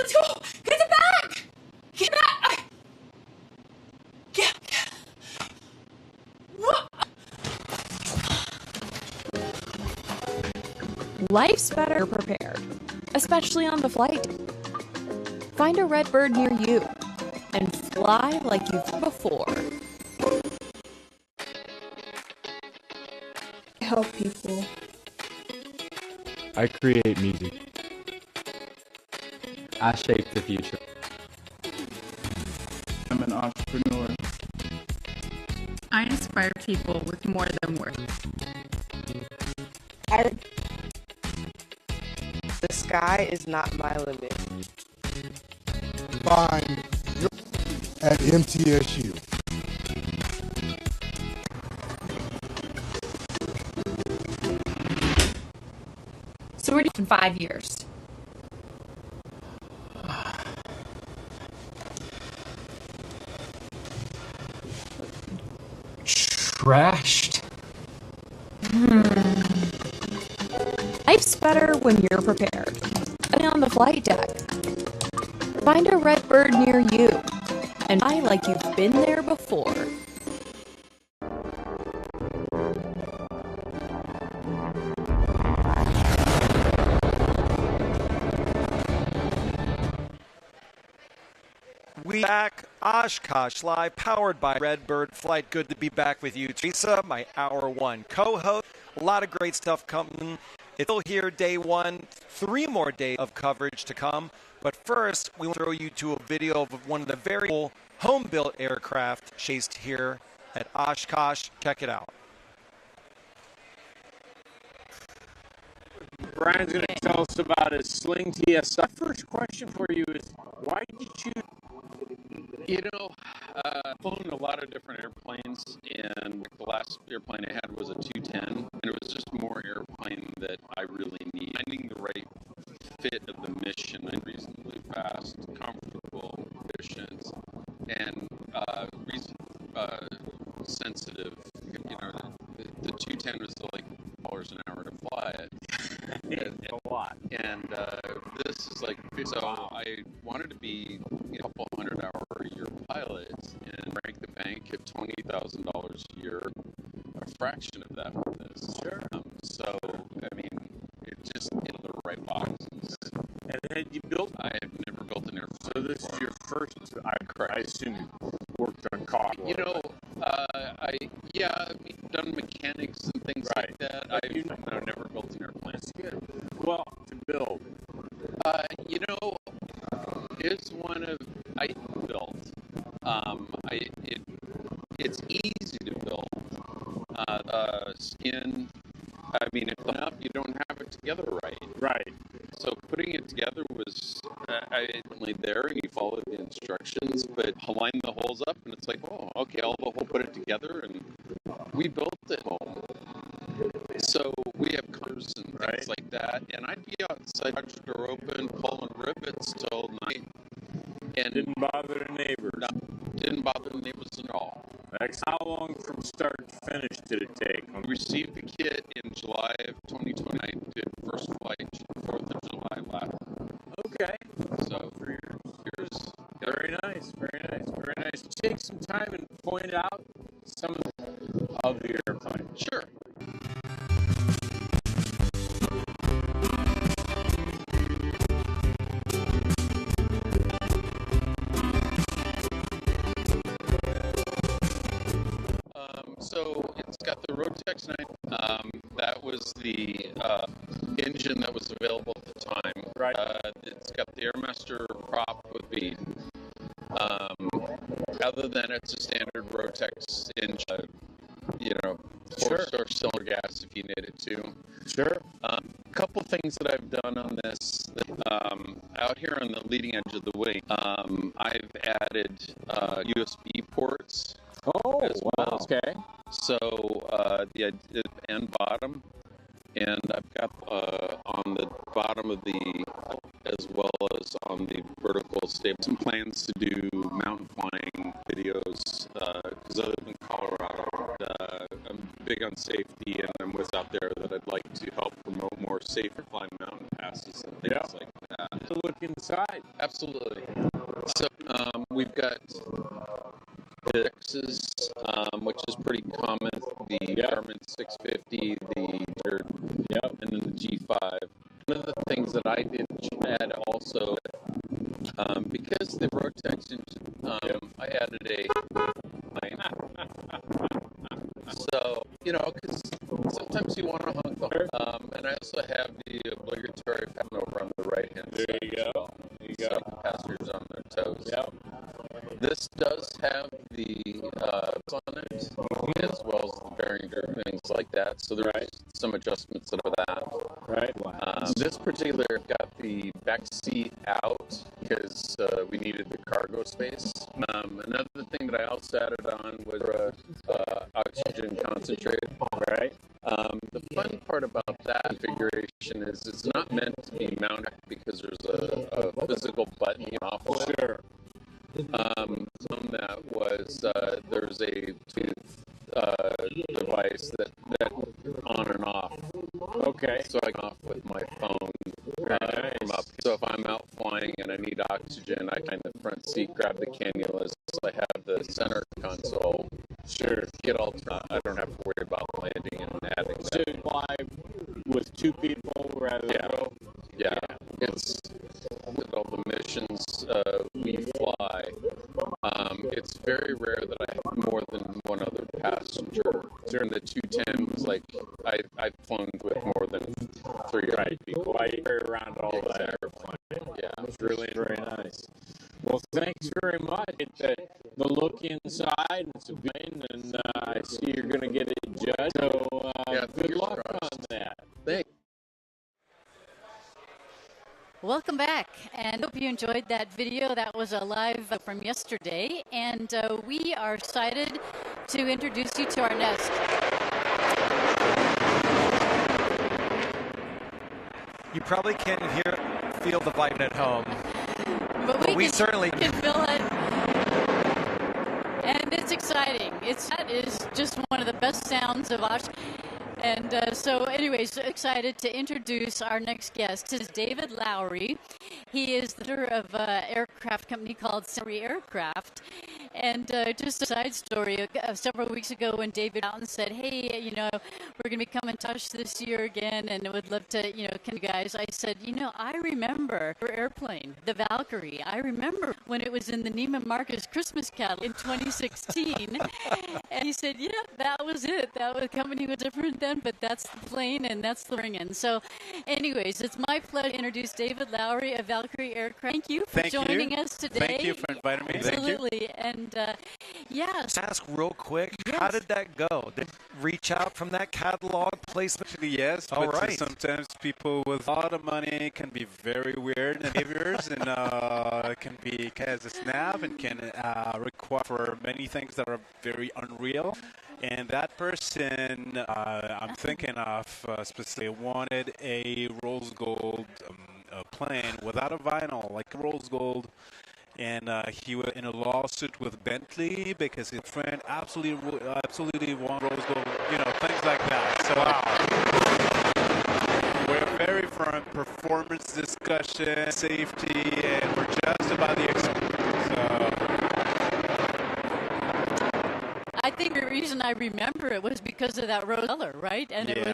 Let's go! Get the bag! Get back! What? Life's better prepared, especially on the flight. Find a Redbird near you and fly like you've before. Help people. I create music. I shape the future. I'm an entrepreneur. I inspire people with more than words. The sky is not my limit. Find your at MTSU. So we're in 5 years. Trashed. Life's better when you're prepared. And on the flight deck. Find a Redbird near you and fly like you've been there before. We back, Oshkosh Live, powered by Redbird Flight. Good to be back with you, Teresa, my Hour 1 co-host. A lot of great stuff coming. It's still here, day 1. 3 more days of coverage to come. But first, we want to throw you to a video of one of the very cool home-built aircraft chased here at Oshkosh. Check it out. Brian's going to tell us about his Sling TSI. First question for you is, why did you choose? I've flown a lot of different airplanes, and the last airplane I had was a 210, and it was just more airplane that I really need. Finding the right fit of the mission and reasonably fast, comfortable, efficient, and sensitive. The 210 was like $1 an hour to fly it. A lot. And this is like, so I wanted to be a couple $100-hour-a-year pilot and break the bank at $20,000 a year, a fraction of that with this. Sure. So, I mean, it just hit the right boxes. And had you built? I have never built an airplane. So this is your first, I assume you worked on cost. I've done mechanics and things like that. I've never built an airplane. That's good. Well, to build. It's one of I built. It's easy to build. Skin together right. Right. So putting it together was I only there, and you followed the instructions, but line the holes up, and it's like, oh, okay, I'll put it together, and we built it home. So we have cars and things like that, and I'd be outside, watch the door open, pulling rivets till night, and didn't bother the neighbors. No, didn't bother the neighbors at all. How long from start to finish did it take? We received the kit in July of 2020. I did first flight 4th of July last. Okay. So 3 years. Very nice. Very nice. Very nice. Take some time and point out some of the airplane. Sure. So it's got the Rotex 9. That was the engine that was available at the time. Right. It's got the Airmaster prop with the. Other than it's a standard Rotex engine, four-star cylinder gas if you need it to. Sure. A couple things that I've done on this. Out here on the leading edge of the wing, I've added USB ports. Oh, as well. wow. Okay. So the and bottom, and I've got on the bottom of the, as well as on the vertical stable, some plans to do mountain flying videos. Because I live in Colorado, I'm big on safety, and I'm what's out there that I'd like to help promote more safer flying mountain passes and things like that. To look inside. Absolutely. So we've got the X's, which is pretty common, the Garmin 650, the and then the G5. One of the things that I did add also, because the Rotex engine, I added a so, because sometimes you want to hunk them. And I also have the obligatory pattern over on the right-hand side. There you go. There you go. So passengers on their toes. Yep. This does have the on it, as well as the bearing and things like that. So there's some adjustments of that. Right. This particular got the back seat out because we needed the cargo space. Another thing that I also added on was oxygen concentrate. Right. The fun part about that configuration is it's not meant to be mounted because there's a physical button off. Sure. That was there's a device that on and off. Okay. So I can off with my phone. From up. So if I'm out flying and I need oxygen, I kind of front seat, grab the cannulas. So I have the center console. Sure. Get all. I don't have to worry about landing and adding. So you fly with two people rather than both. Yeah. It's with all the missions we fly. It's very rare that I have more than one other passenger. During the 210 was like I've flown with more than 3 people. Fly around all that airplane. Yeah, it's really very nice. Well, thanks very much. The look inside, it's a plane, and I see you're going to get it judged. So good luck on that. Thanks. Welcome back, and hope you enjoyed that video. That was a live from yesterday, and we are excited to introduce you to our nest. You probably can't feel the vibe at home, but we certainly can feel it, and it's exciting. That is just one of the best sounds of Oshkosh. And so anyways, excited to introduce our next guest. This is David Lowry. He is the leader of an aircraft company called Century Aircraft. And just a side story, several weeks ago when David out and said, hey, we're going to be coming to Oshkosh this year again, and I would love to, can you guys? I said, I remember your airplane, the Valkyrie. I remember when it was in the Neiman Marcus Christmas catalog in 2016. And he said, yeah, that was it. The company was different then, but that's the plane and that's the ring. And so, anyways, it's my pleasure to introduce David Lowry of Valkyrie Aircraft. Thank you for joining us today. Thank you for inviting me. Absolutely. And And yeah. Just ask real quick, how did that go? Did you reach out from that catalog placement? Yes, All but right. sometimes people with a lot of money can be very weird in behaviors and can be as a snap and can require for many things that are very unreal. And that person I'm thinking of specifically wanted a rose gold plane without a vinyl, like rose gold. And he was in a lawsuit with Bentley because his friend absolutely won rose gold, things like that. So we're very firm performance discussion, safety, and we're just about the experience. I think the reason I remember it was because of that rose color, right? And it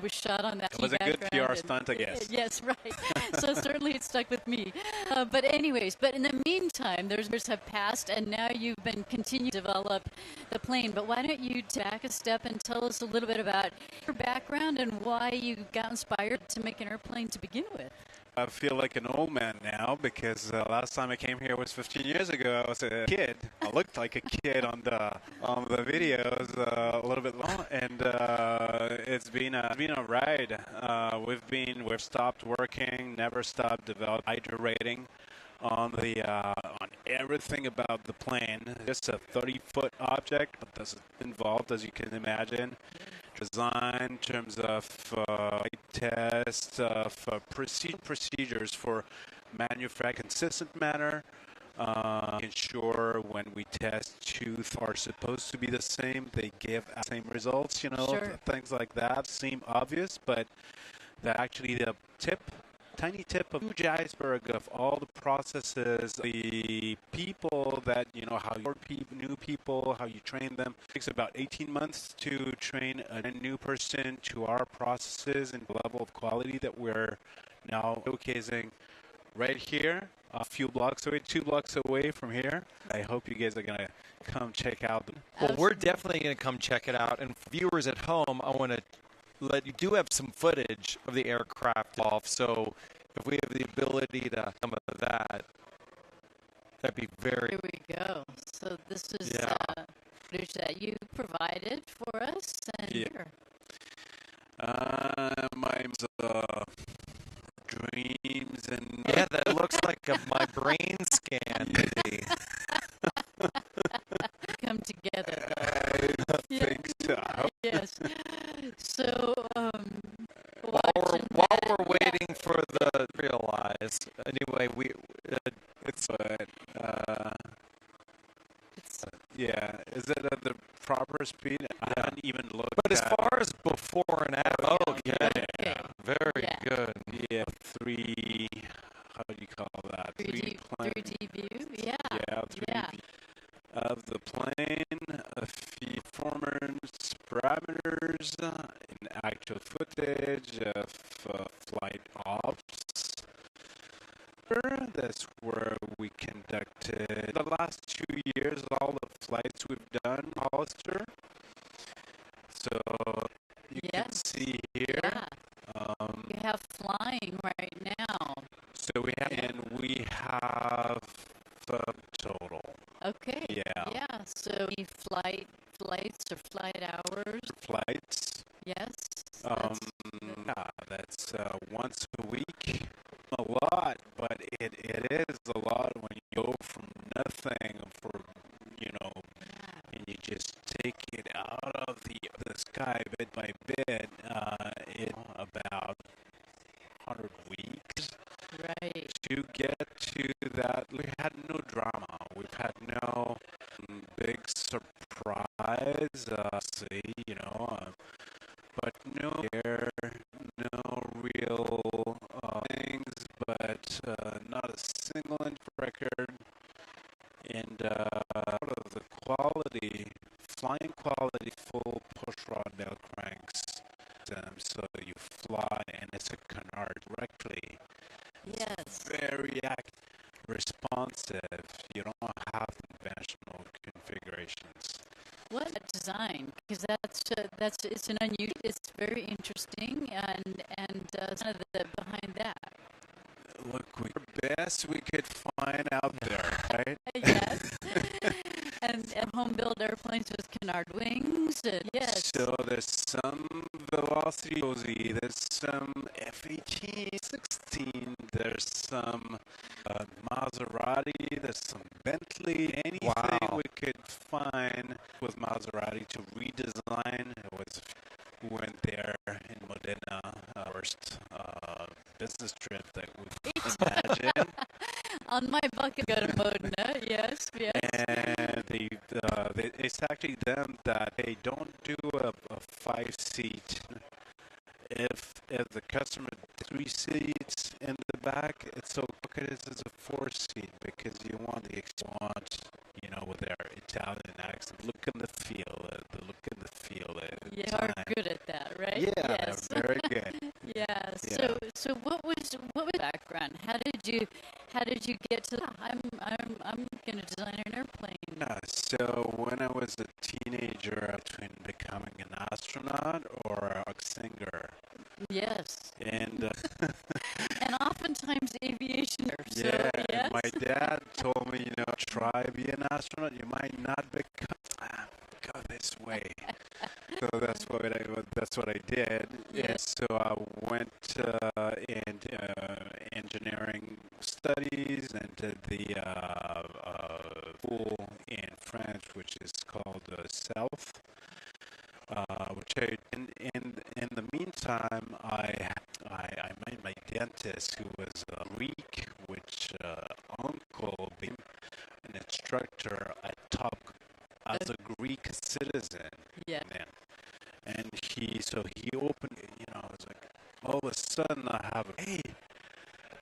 was shot on that. It was a good PR stunt, I guess. Yes, right. So certainly it stuck with me. But anyways, in the meantime, there's years have passed, and now you've been continuing to develop the plane. But why don't you back a step and tell us a little bit about your background and why you got inspired to make an airplane to begin with? I feel like an old man now because last time I came here was 15 years ago. I was a kid. I looked like a kid on the videos a little bit long, and it's been a ride. We've stopped working, never stopped developing, iterating on everything about the plane. It's a 30-foot object, but that's involved, as you can imagine. Design in terms of test of procedures for manufacturing consistent manner, ensure when we test tooth are supposed to be the same, they give the same results, Sure. Things like that seem obvious, but they're actually the tiny tip of huge iceberg of all the processes, the people that, how new people, how you train them. It takes about 18 months to train a new person to our processes and the level of quality that we're now showcasing right here, a few blocks away, 2 blocks away from here. I hope you guys are going to come check out. Well, we're definitely going to come check it out. And for viewers at home, I want to you do have some footage of the aircraft off, so if we have the ability to some of that, that'd be very. Here we go. So this is footage that you provided for us, and here. My dreams and that looks like my brain scan. Come together. I think so. Yes. So, while we're waiting for the realize, anyway, is it at the proper speed? I haven't even looked. But as far as before and after, very good. Yeah, how do you call that? 3D view, yeah. Yeah, 3D of the plane, a few performance parameters, in actual footage of flight ops. That's where we conducted the last 2 years, all the flights we've done, Hollister. So you can see here. Yeah. You have flying right now. So we have total. Okay. Yeah. Yeah. So flights or flight hours. Flights. Yes. That's once a week. A lot, but it is a lot when you go from nothing and you just take it out of the sky bit by bit. In about 100 weeks. Right. To get to that, we had no drama. We've had no big surprise. But no real things, but not a single inch record. And out of the quality, flying quality, full pushrod bell cranks. So you fly and it's a canard directly. Yes. Very responsive. You don't have conventional configurations. What a design! Because it's an unusual. It's very interesting, and kind of the behind that. Look, we're best we could find out there, right? Yes. and home-built airplanes with canard wings. Yes. So there's some Velocity Cozy, there's some F-18-16, there's some Maserati, there's some Bentley, anything we could find with Maserati to redesign. We went there in Modena, first business trip that we could imagine. On my bucket, go to Modena. Yes, yes. And it's actually them that they don't do a 5-seat. If the customer 3 seats in the back, it's so look at it as a 4-seat because you want with their Italian accent, look and the feel, the look and the feel. You are good at that, right? Yeah, yes. they're very good. Yeah. So what was background? How did you get to? I'm going to design an airplane. So when I was a teenager, between becoming an astronaut or a singer. Yes. And and oftentimes aviation. So, yeah. Yes. And my dad told me, try be an astronaut. You might not go this way. So that's what I did. Yes. And so I went into engineering studies and did the school in France, which is called South. Which in the meantime, I met my dentist, who was Greek, which uncle became an instructor at Top as a Greek citizen. Yeah. And he opened, I was like, all of a sudden I have, hey,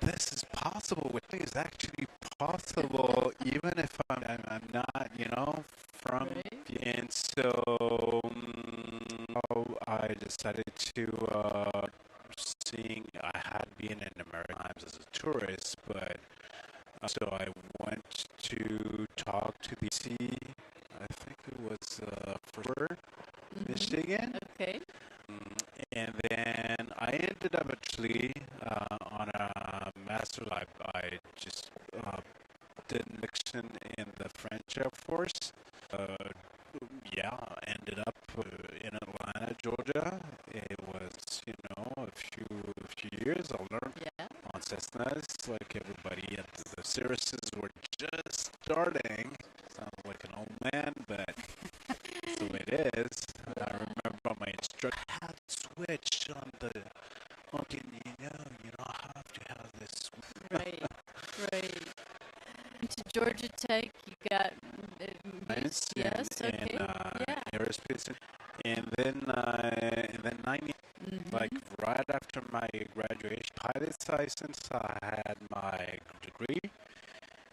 this is possible. With me is actually possible, even if I'm not, from. Right. And so I decided to seeing I had been in American Times as a tourist, but so I went to talk to the C. I think it was for Michigan. Okay. And then I ended up actually on a master's. I just did an action in the French Air Force. Ended up in Atlanta, Georgia. It was, a few years. I learned on Cessnas, like everybody. And the services were just starting. Sounds like an old man, but so it is. I remember my instructor had switch on the, you don't have to have this. Right. To Georgia Tech, you got Science yes, okay, aerospace, and then 90, like right after my graduation, pilot's license, I had my degree,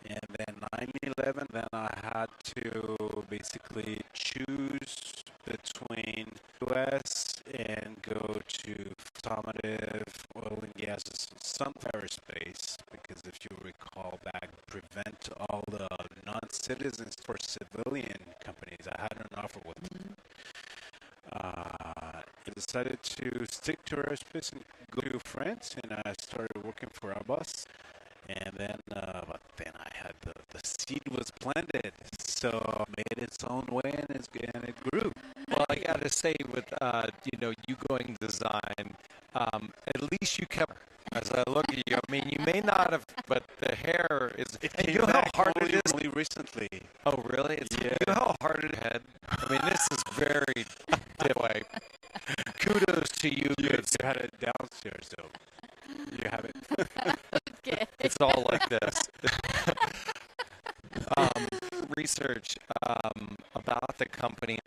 and then 9/11, then I had to basically choose between U.S. and go to automotive, oil and gas, some aerospace, because if you recall back, prevent all the non-citizens for civilian companies. I had an offer with them. I decided to stick to aerospace and go to France, and I started working for Airbus. And then, but then I had the seed was planted, so made its own way, and it grew. Well, I got to say, with you going design, at least you kept. As I look at you, I mean, you may not have, but the hair is. You know how hard it is? Only recently. Oh, really? You know how hard it had. I mean, this is very different. Kudos to you. You had it downstairs, though. You have it. Okay. It's all like this. Research about the company.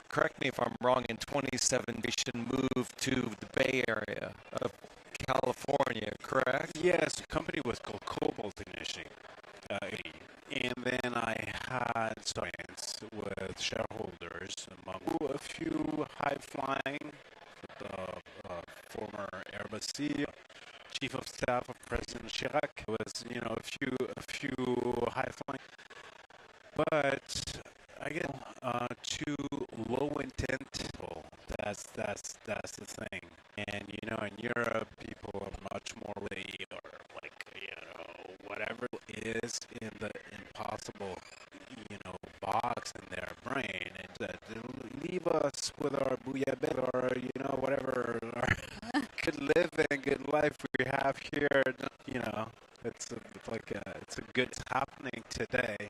Correct me if I'm wrong. In 2017, moved to the Bay Area of California. Correct? Yes, the company was called Cobalt Initiative. And then I had science with shareholders, among a few high-flying, former Airbus CEO, Chief of Staff of President Chirac. Was a few high-flying, but I get too low intent people. That's the thing. And in Europe, people are much more ready, or whatever it is in the impossible box in their with our bouillabaisse or, whatever our good living, good life we have here. It's it's a good happening today,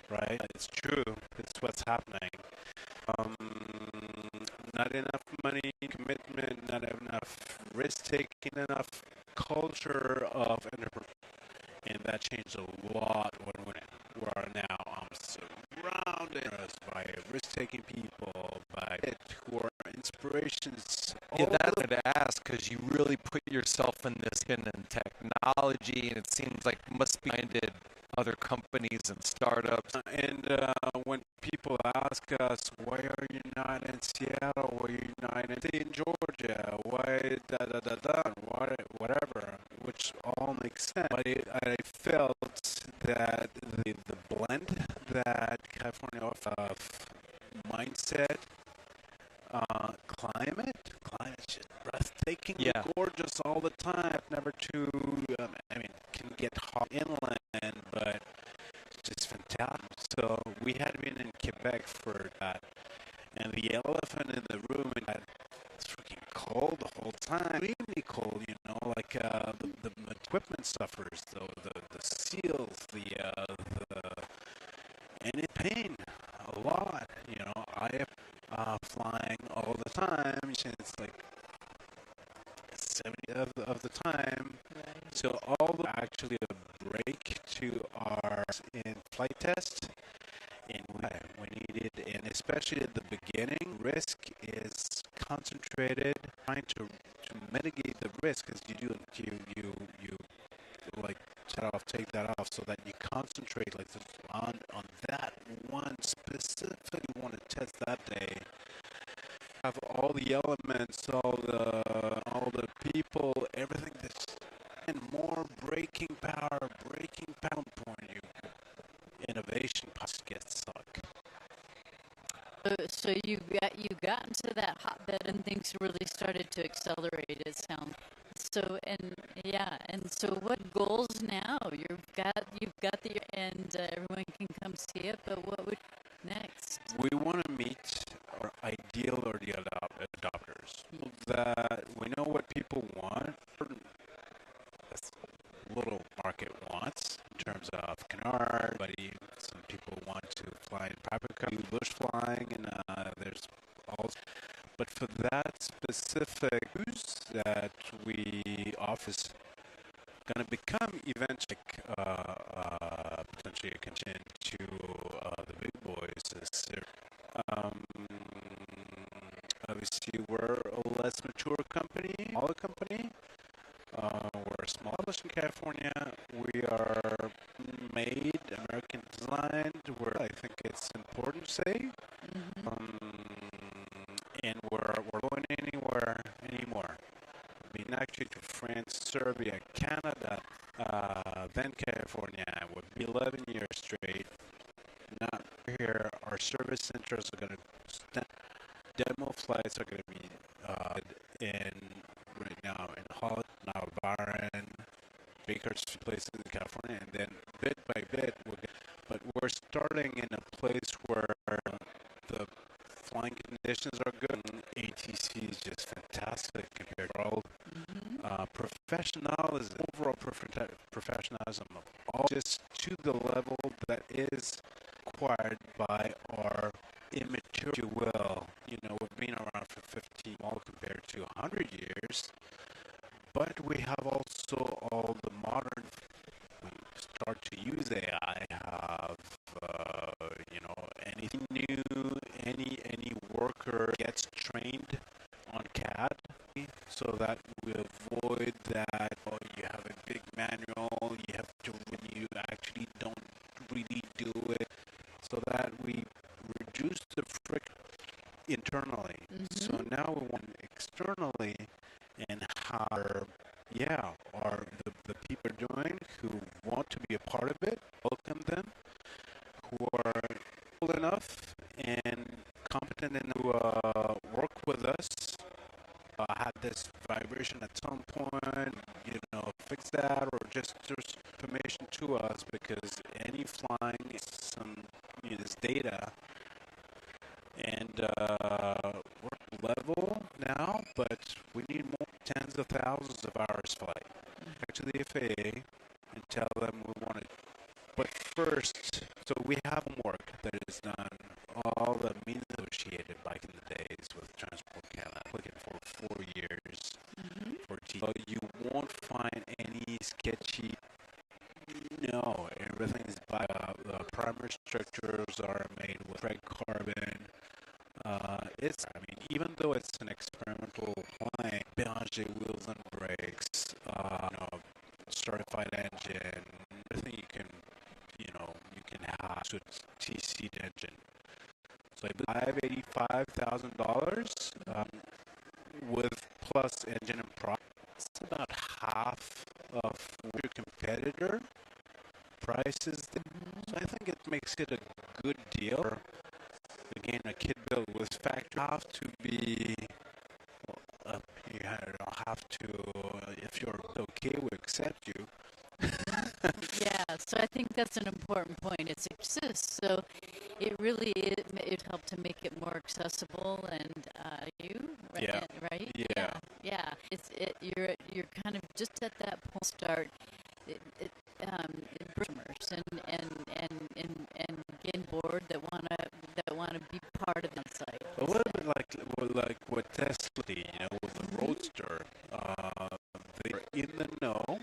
right? It's true. It's what's happening. Not enough money, commitment, not enough risk-taking, enough culture of enterprise. And that changed a lot when we are now. I'm surrounded by risk-taking people, by it who are inspirations. Yeah, that's what I'd ask, because you really put yourself in this in technology, and it seems like must be minded other companies and startups. And when people ask us, why are you not in Seattle? Why are you not in Georgia? Why whatever, which all makes sense. But I felt that the blend that California of mindset, climate's just breathtaking, gorgeous all the time. Never too, can get hot inland, but it's just fantastic. So we had been in Quebec for that, and the elephant in the room, and it's freaking cold the whole time. Really cold, like the equipment suffers, the seals, and it pain a lot. I am flying all the time. It's like 70 of the time. Right. So all actually a break to our in-flight test, and we needed, and especially at the beginning, risk is concentrated, trying to mitigate the risk, because you like take that off, so that you concentrate on that one specific one to test that day. Have all the elements, all the people, everything that's, and more breaking power point. Innovation gets stuck. So you got into that hotbed and things really started to accelerate. It sounds so, and so what goals now? You've got the, and everyone can come see it. But what would next? We want to meet our ideal or the adopters. That we know what people want. That's little market wants in terms of canard, but some people want to fly in private car, bush flying, and there's also. But for that specific use that we offer, is going to become eventually potentially a contingent to the big boys. Obviously, we're a less mature company, smaller company. We're small in California. We are made, American designed. I think it's important to say. And we're going anywhere anymore. Been actually to France, Serbia, Canada, then California. Would be 11 years straight. Not here. Our service centers are going to demo flights are going to be right now in Holland, now Byron, Bakersfield, places in California, and then bit by bit, we're starting in a place where the flying conditions are good. ATC is just fantastic compared to all professionalism, overall professionalism of all, just to the level that is required by our immature, if you will. We've been around for 15, all compared to 100 years, but we have also all the modern. We start to use AI. Have anything new? Any worker gets trained on CAD, so that we avoid that. You have a big manual. You have to, when you actually don't really do it, so that we reduce the friction internally. So now we want externally, and how are the people doing who want to be a part of it, welcome them, who are cool enough and competent enough to work with us, have this vibration at some point, fix that, or just there's information to us, because any flying is is data, and level now, but we need more tens of thousands of hours flight. Back to the FAA and tell them we want it. But first, so we have homework that is done. All the means negotiated back in the days with Transport Canada, looking for 4 years. You won't find any sketchy. No, everything is by the primary structures are made with red carbon. Even though it's an experimental plane, Béranger wheels and brakes, certified engine, everything you can have. So it's T-seat engine. So I believe $585,000 with plus engine and product. It's about half of your competitor prices. So I think it makes it a good deal. Again, a kit built with factory have to be. You have to. If you're okay, we accept you. Yeah, so I think that's an important point. It exists, so it really it helped to make it more accessible and Yeah. right? Yeah. You're kind of just at that point start. Customers and getting board that wanna be part of the site. A little bit like what Tesla did, with the Roadster. They're in the know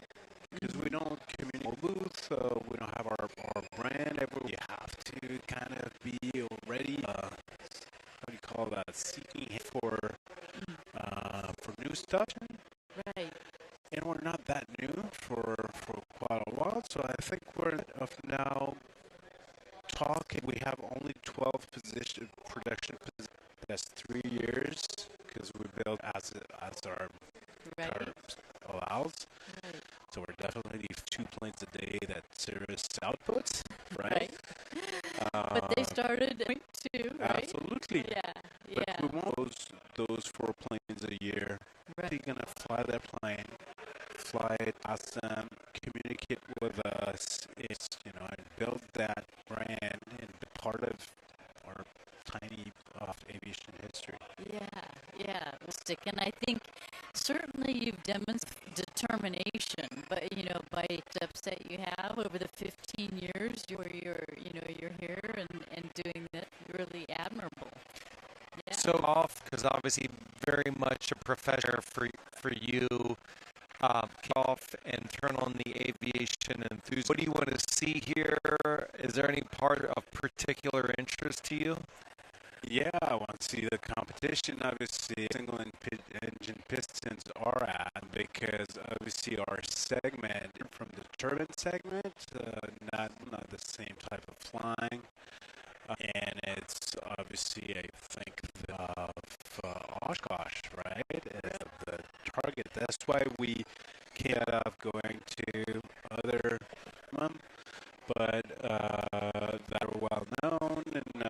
because we don't communicate booth, we don't have our brand everywhere. We have to kind of be already, what do you call that, seeking for new stuff. Right. And we're not that new for quite a while, so I think we're now talking. We have only 12 production positions. That's 3 years because we build as our allows. Right. So we're definitely 2 planes a day that service outputs, right? But they started at 2, right? Absolutely. Yeah. But we want those 4 planes a year. Right. They're gonna fly that plane, fly it, ask them, communicate with us. It's and build that brand and be part of our tiny aviation history. Yeah, stick. And I think certainly you've demonstrated determination, but by steps that you have over the 15 years where you're here and doing that, really admirable. Yeah. So off, because obviously very much a professor for you. Kick off and turn on the aviation enthusiast. What do you want to see here? Is there any part of particular interest to you? Yeah, I want to see the competition. Obviously, single engine pistons are at, because obviously our segment from the turbine segment, not the same type of flying, and it's obviously I think of Oshkosh, right? The target. That's why we came out of going to other, but that are well known, and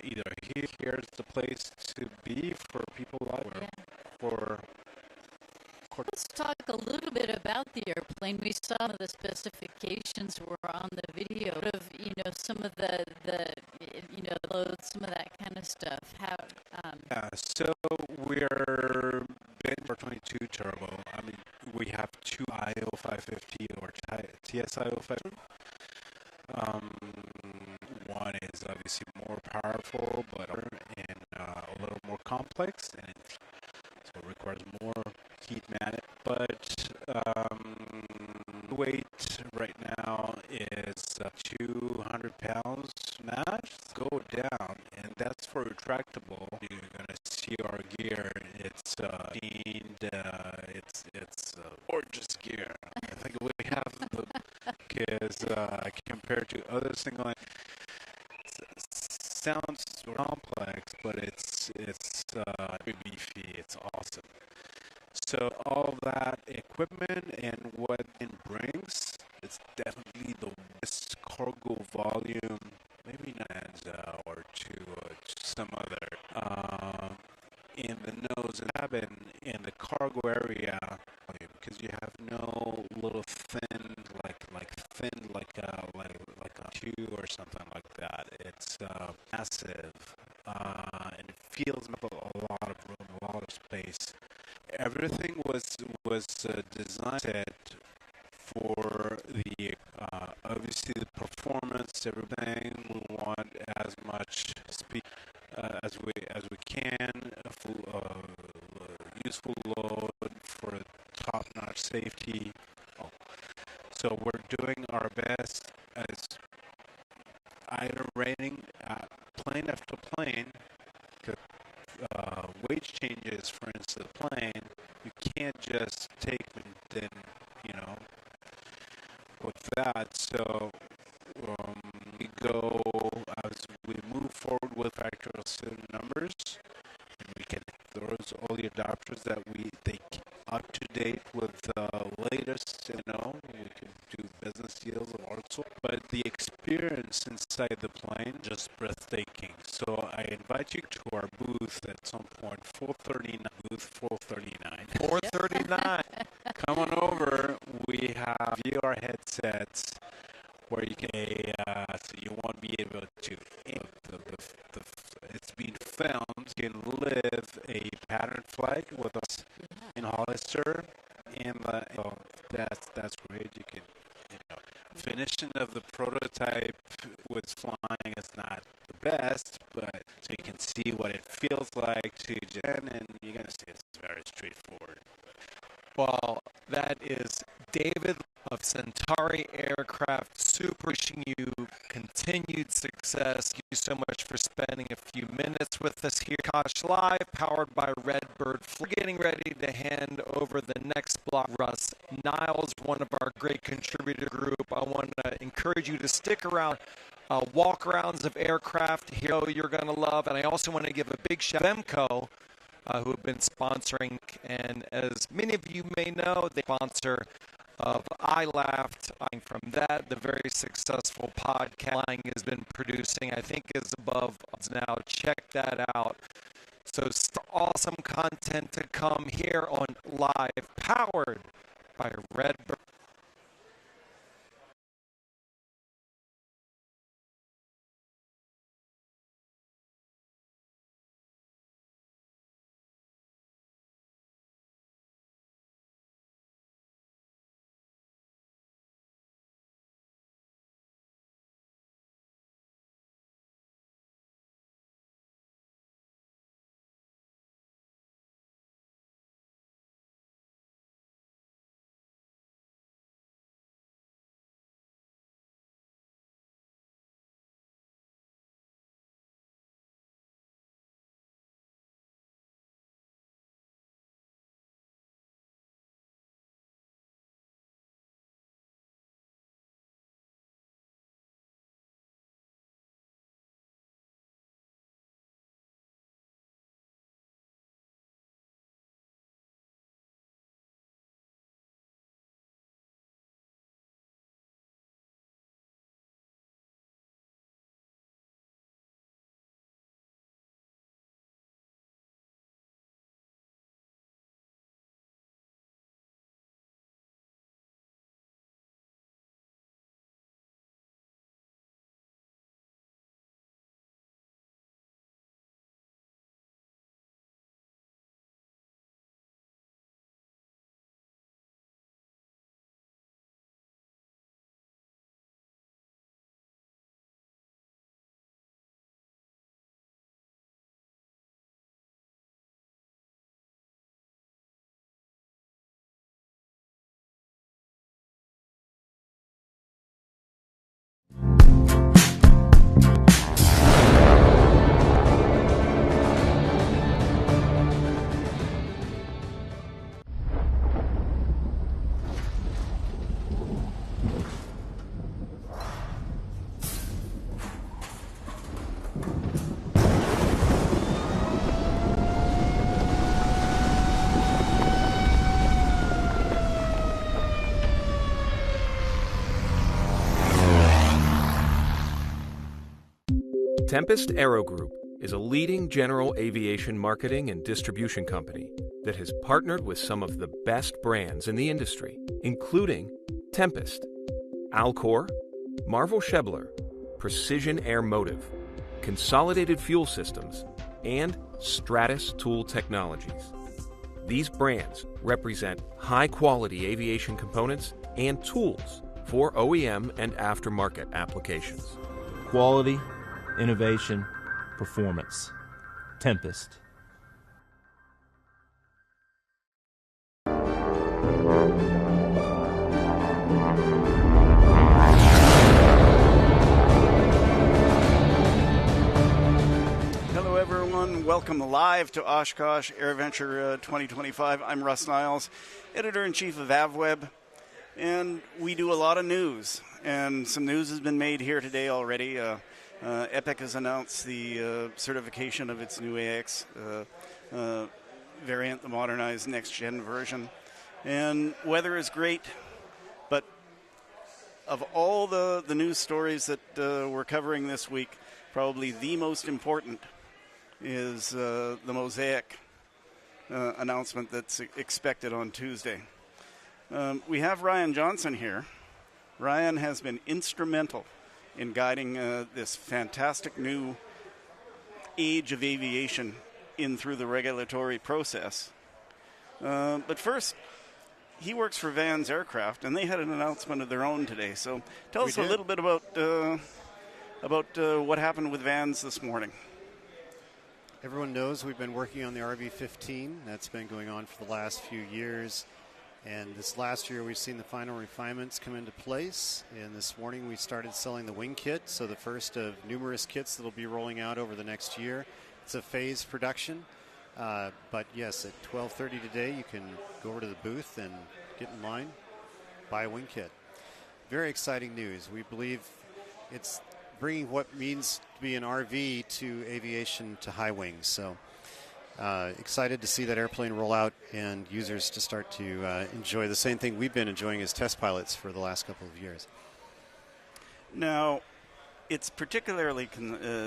either here's the place to be for people like for. Let's talk a little bit about the airplane. We saw the specifications were on the video of some of the loads, some of that kind of stuff. How? So we're been for 22 turbo. We have 2 IO 550 or TSIO 550. One is obviously more powerful, but and a little more complex, and so it requires more heat management. But weight right now is 200 pounds max. Go down, and that's for retractable. You're gonna see our gear. It's it's gorgeous gear. I think we have the because compared to other single. Sounds complex, but it's beefy. It's awesome. So all that equipment and what it brings, it's definitely the best cargo volume. Maybe not or to some other in the nose and cabin in the cargo area, because you have no little thin like a 2 or something like that. It's massive, and it feels a lot of room. place. Everything was designed for the obviously the performance. Everything we want as much speed as we can, useful load for top-notch safety. So we're doing our best as iterating plane after plane. Wage changes, for instance, the plane, you can't just take and then, with that. So we go as we move forward with factorial certain numbers, and we can those all the adapters that we take up to date with the latest. We can do business deals of all sorts, but the experience inside the plane just breathtaking. So I invite you to our booth at some point, 439, booth 439. 439. Come on over. We have VR headsets where you can, so you won't be able to, it's been filmed. You can live a pattern flight with us in Hollister, and that's great. You can, finishing of the prototype with flying is not the best, but so you can see what it feels like to Jen, and you're gonna see it's very straightforward. Well, that is David of Centauri Aircraft. Super wishing you continued success. Thank you so much for spending a few minutes with us here. Oshkosh Live, powered by Redbird. We're getting ready to hand over the next block. Russ Niles, one of our great contributor group. I want to encourage you to stick around. Walk-arounds of aircraft here you're going to love. And I also want to give a big shout out to Vemco, who have been sponsoring. And as many of you may know, they sponsor of I Laughed. From that, the very successful podcast has been producing, I think is above now. Check that out. So awesome content to come here on Live, powered by Redbird. Tempest Aero Group is a leading general aviation marketing and distribution company that has partnered with some of the best brands in the industry, including Tempest, Alcor, Marvel Schebler, Precision Air Motive, Consolidated Fuel Systems, and Stratus Tool Technologies. These brands represent high-quality aviation components and tools for OEM and aftermarket applications. Quality, innovation, performance. Tempest. Hello, everyone. Welcome live to Oshkosh AirVenture 2025. I'm Russ Niles, editor-in-chief of AvWeb, and we do a lot of news. And some news has been made here today already. Epic has announced the certification of its new AX variant, the modernized next-gen version. And weather is great, but of all the news stories that we're covering this week, probably the most important is the Mosaic announcement that's expected on Tuesday. We have Ryan Johnson here. Ryan has been instrumental in guiding this fantastic new age of aviation in through the regulatory process. But first, he works for Vans Aircraft, and they had an announcement of their own today. So tell us a little bit about what happened with Vans this morning. Everyone knows we've been working on the RV-15. That's been going on for the last few years. And this last year, we've seen the final refinements come into place. And this morning, we started selling the wing kit, so the first of numerous kits that will be rolling out over the next year. It's a phased production. But yes, at 12:30 today, you can go over to the booth and get in line, buy a wing kit. Very exciting news. We believe it's bringing what means to be an RV to aviation to high wings. So excited to see that airplane roll out and users to start to enjoy the same thing we've been enjoying as test pilots for the last couple of years. Now, it's particularly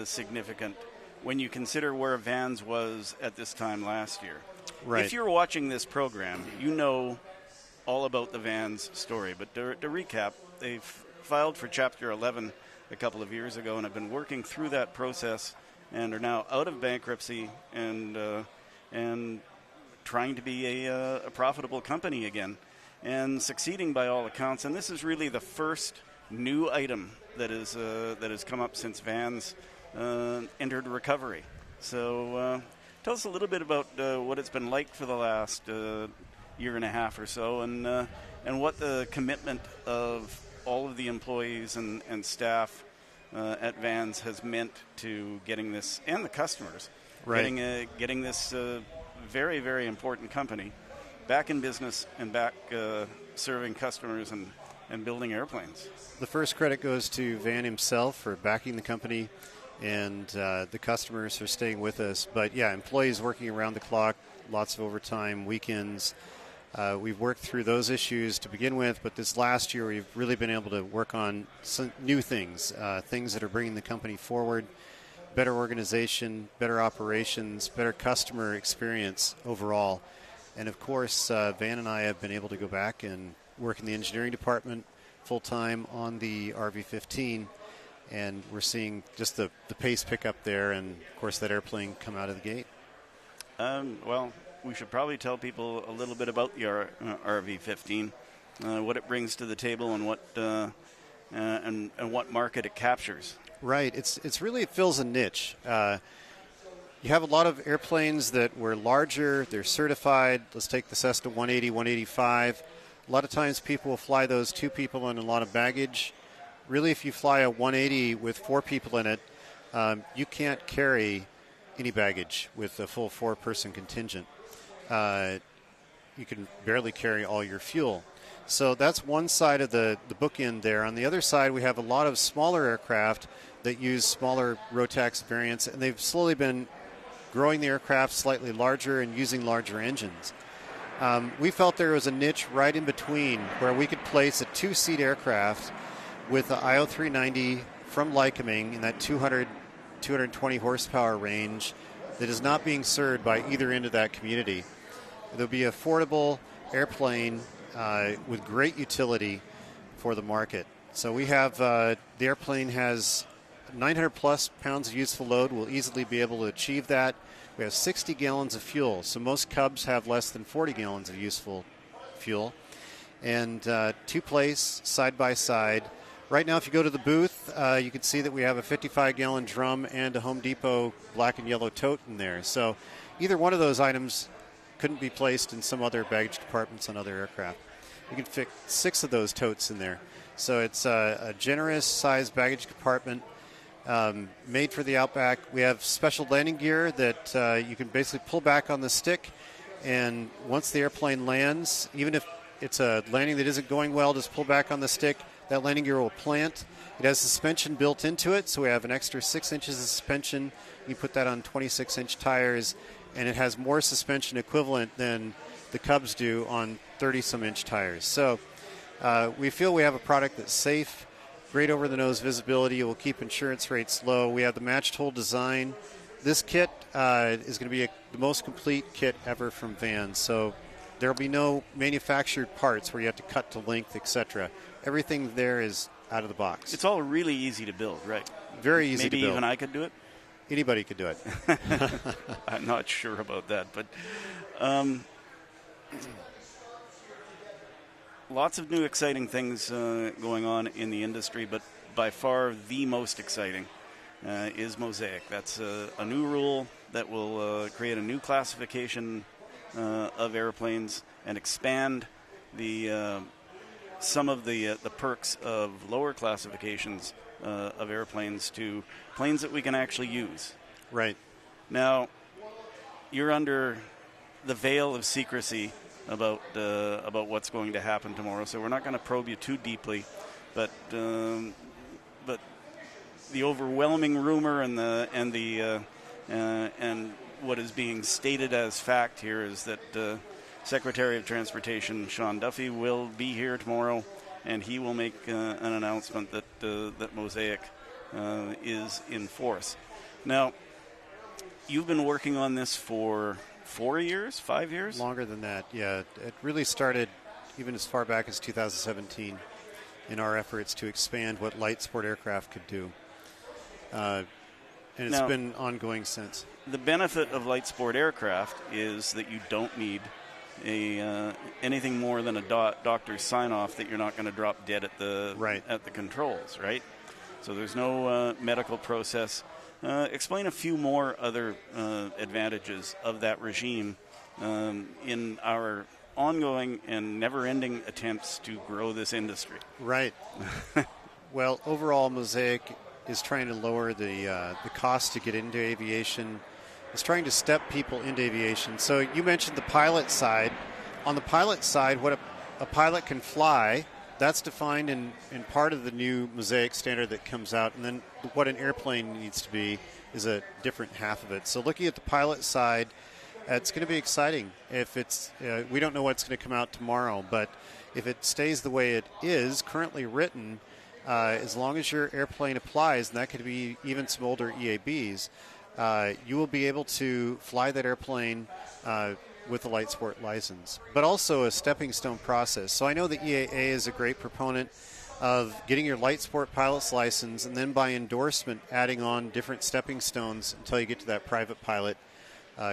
significant when you consider where Vans was at this time last year. Right. If you're watching this program, you know all about the Vans story. But to recap, they've filed for Chapter 11 a couple of years ago and have been working through that process and are now out of bankruptcy and trying to be a profitable company again and succeeding by all accounts. And this is really the first new item that has come up since Vans entered recovery. So tell us a little bit about what it's been like for the last year and a half or so, and what the commitment of all of the employees and staff at Vans has meant to getting this, and the customers, getting this very, very important company back in business and back serving customers and building airplanes. The first credit goes to Van himself for backing the company, and the customers for staying with us. But yeah, employees working around the clock, lots of overtime, weekends. We've worked through those issues to begin with, but this last year we've really been able to work on some new things, things that are bringing the company forward, better organization, better operations, better customer experience overall. And of course, Van and I have been able to go back and work in the engineering department full-time on the RV-15, and we're seeing just the pace pick up there, and of course that airplane come out of the gate. Well, we should probably tell people a little bit about the RV-15, what it brings to the table, and what market it captures. Right. It's really, it fills a niche. You have a lot of airplanes that were larger. They're certified. Let's take the Cessna 180, 185. A lot of times people will fly those 2 people and a lot of baggage. Really, if you fly a 180 with 4 people in it, you can't carry any baggage with a full 4-person contingent. You can barely carry all your fuel. So that's one side of the bookend there. On the other side, we have a lot of smaller aircraft that use smaller Rotax variants, and they've slowly been growing the aircraft slightly larger and using larger engines. We felt there was a niche right in between where we could place a 2-seat aircraft with the IO390 from Lycoming in that 220 horsepower range that is not being served by either end of that community. There'll be an affordable airplane with great utility for the market. So we have the airplane has 900 plus pounds of useful load. We'll easily be able to achieve that. We have 60 gallons of fuel, so most Cubs have less than 40 gallons of useful fuel. And two-place, side-by-side. Right now, if you go to the booth, you can see that we have a 55-gallon drum and a Home Depot black and yellow tote in there. So either one of those items couldn't be placed in some other baggage compartments on other aircraft. You can fit 6 of those totes in there. So it's a generous sized baggage compartment made for the Outback. We have special landing gear that you can basically pull back on the stick, and once the airplane lands, even if it's a landing that isn't going well, just pull back on the stick. That landing gear will plant. It has suspension built into it, so we have an extra 6 inches of suspension. You put that on 26-inch tires, and it has more suspension equivalent than the Cubs do on 30-some inch tires. So we feel we have a product that's safe, great over-the-nose visibility. It will keep insurance rates low. We have the matched hole design. This kit is going to be the most complete kit ever from Vans. So there will be no manufactured parts where you have to cut to length, etc. Everything there is out of the box. It's all really easy to build, right? Very easy to build. Maybe even I could do it? Anybody could do it. I'm not sure about that, but lots of new exciting things going on in the industry, but by far the most exciting is Mosaic. That's a new rule that will create a new classification of airplanes and expand some of the perks of lower classifications of airplanes to planes that we can actually use. Right. Now, you're under the veil of secrecy about what's going to happen tomorrow, so we're not going to probe you too deeply, but the overwhelming rumor and what is being stated as fact here is that Secretary of Transportation Sean Duffy will be here tomorrow, and he will make an announcement that Mosaic is in force. Now, you've been working on this for 4 years, 5 years? Longer than that, yeah. It really started even as far back as 2017 in our efforts to expand what light sport aircraft could do. And it's been ongoing since. The benefit of light sport aircraft is that you don't need anything more than a doctor's sign-off that you're not going to drop dead at the controls, right? So there's no medical process. Explain a few more other advantages of that regime in our ongoing and never-ending attempts to grow this industry. Right. Well, overall, Mosaic is trying to lower the cost to get into aviation. It's trying to step people into aviation. So you mentioned the pilot side. On the pilot side, what a pilot can fly, that's defined in part of the new Mosaic standard that comes out. And then what an airplane needs to be is a different half of it. So looking at the pilot side, it's going to be exciting. If it's, we don't know what's going to come out tomorrow, but if it stays the way it is currently written, as long as your airplane applies, and that could be even some older EABs, you will be able to fly that airplane with a light sport license, but also a stepping stone process. So I know the EAA is a great proponent of getting your light sport pilot's license and then by endorsement adding on different stepping stones until you get to that private pilot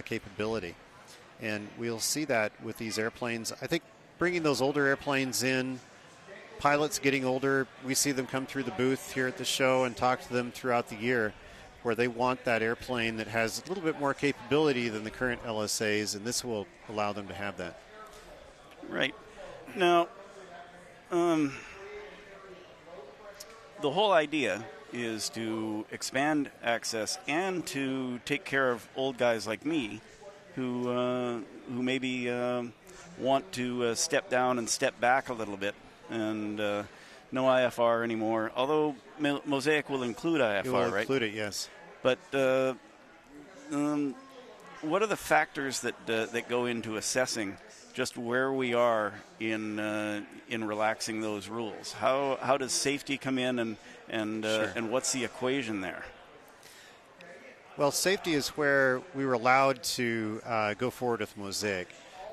capability. And we'll see that with these airplanes. I think bringing those older airplanes in, pilots getting older, we see them come through the booth here at the show and talk to them throughout the year, where they want that airplane that has a little bit more capability than the current LSAs, and this will allow them to have that. Right. Now, the whole idea is to expand access and to take care of old guys like me who maybe want to step down and step back a little bit, and no IFR anymore, although Mosaic will include IFR, it will right? Include it, yes. But what are the factors that go into assessing just where we are in relaxing those rules? How does safety come in, and what's the equation there? Well, safety is where we were allowed to go forward with Mosaic.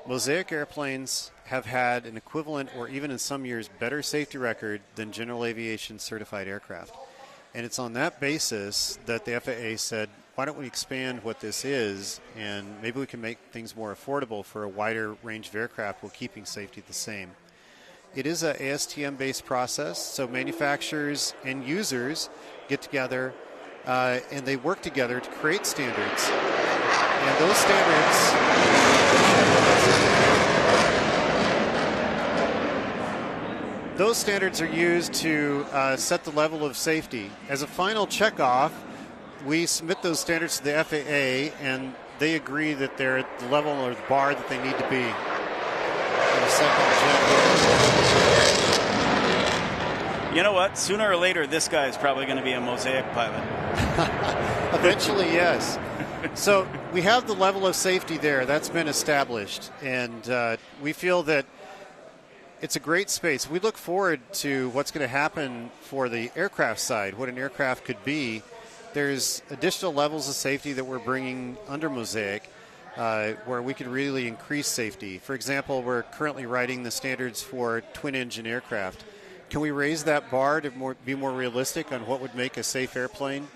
Mosaic airplanes have had an equivalent, or even in some years, better safety record than general aviation certified aircraft. And it's on that basis that the FAA said, why don't we expand what this is, and maybe we can make things more affordable for a wider range of aircraft while keeping safety the same. It is a ASTM-based process, so manufacturers and users get together and they work together to create standards. And those standards are used to set the level of safety. As a final checkoff, we submit those standards to the FAA, and they agree that they're at the level or the bar that they need to be. You know what? Sooner or later, this guy is probably going to be a Mosaic pilot. Eventually, yes. So we have the level of safety there. That's been established. And we feel that it's a great space. We look forward to what's going to happen for the aircraft side, what an aircraft could be. There's additional levels of safety that we're bringing under Mosaic where we can really increase safety. For example, we're currently writing the standards for twin-engine aircraft. Can we raise that bar to be more realistic on what would make a safe airplane?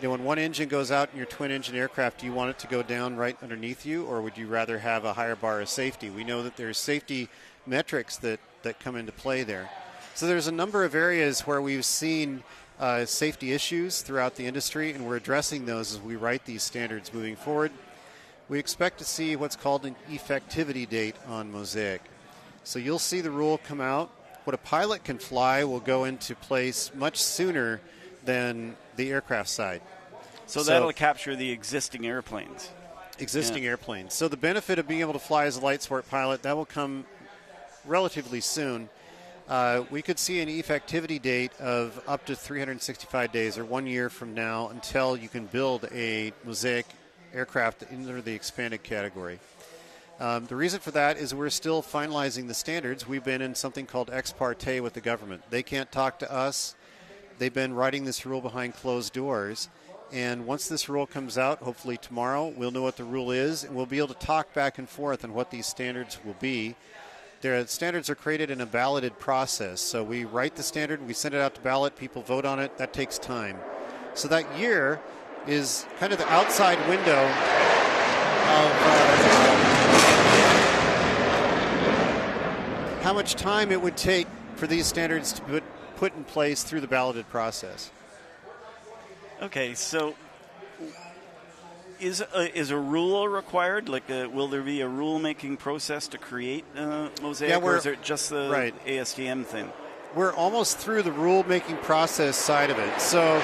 You know, when one engine goes out in your twin-engine aircraft, do you want it to go down right underneath you, or would you rather have a higher bar of safety? We know that there's safety metrics that come into play there. So there's a number of areas where we've seen safety issues throughout the industry, and we're addressing those as we write these standards moving forward. We expect to see what's called an effectivity date on Mosaic. So you'll see the rule come out. What a pilot can fly will go into place much sooner than the aircraft side. So that'll capture the existing airplanes. Airplanes. So the benefit of being able to fly as a light sport pilot, that will come relatively soon. We could see an effectivity date of up to 365 days or 1 year from now until you can build a Mosaic aircraft under the expanded category. The reason for that is we're still finalizing the standards. We've been in something called ex parte with the government. They can't talk to us. They've been writing this rule behind closed doors. And once this rule comes out, hopefully tomorrow, we'll know what the rule is, and we'll be able to talk back and forth on what these standards will be. Their standards are created in a balloted process. So we write the standard, we send it out to ballot, people vote on it. That takes time. So that year is kind of the outside window of how much time it would take for these standards to be put in place through the balloted process. Okay, so is a rule required? Like, will there be a rule-making process to create Mosaic, or is it just the ASTM thing? We're almost through the rule-making process side of it. So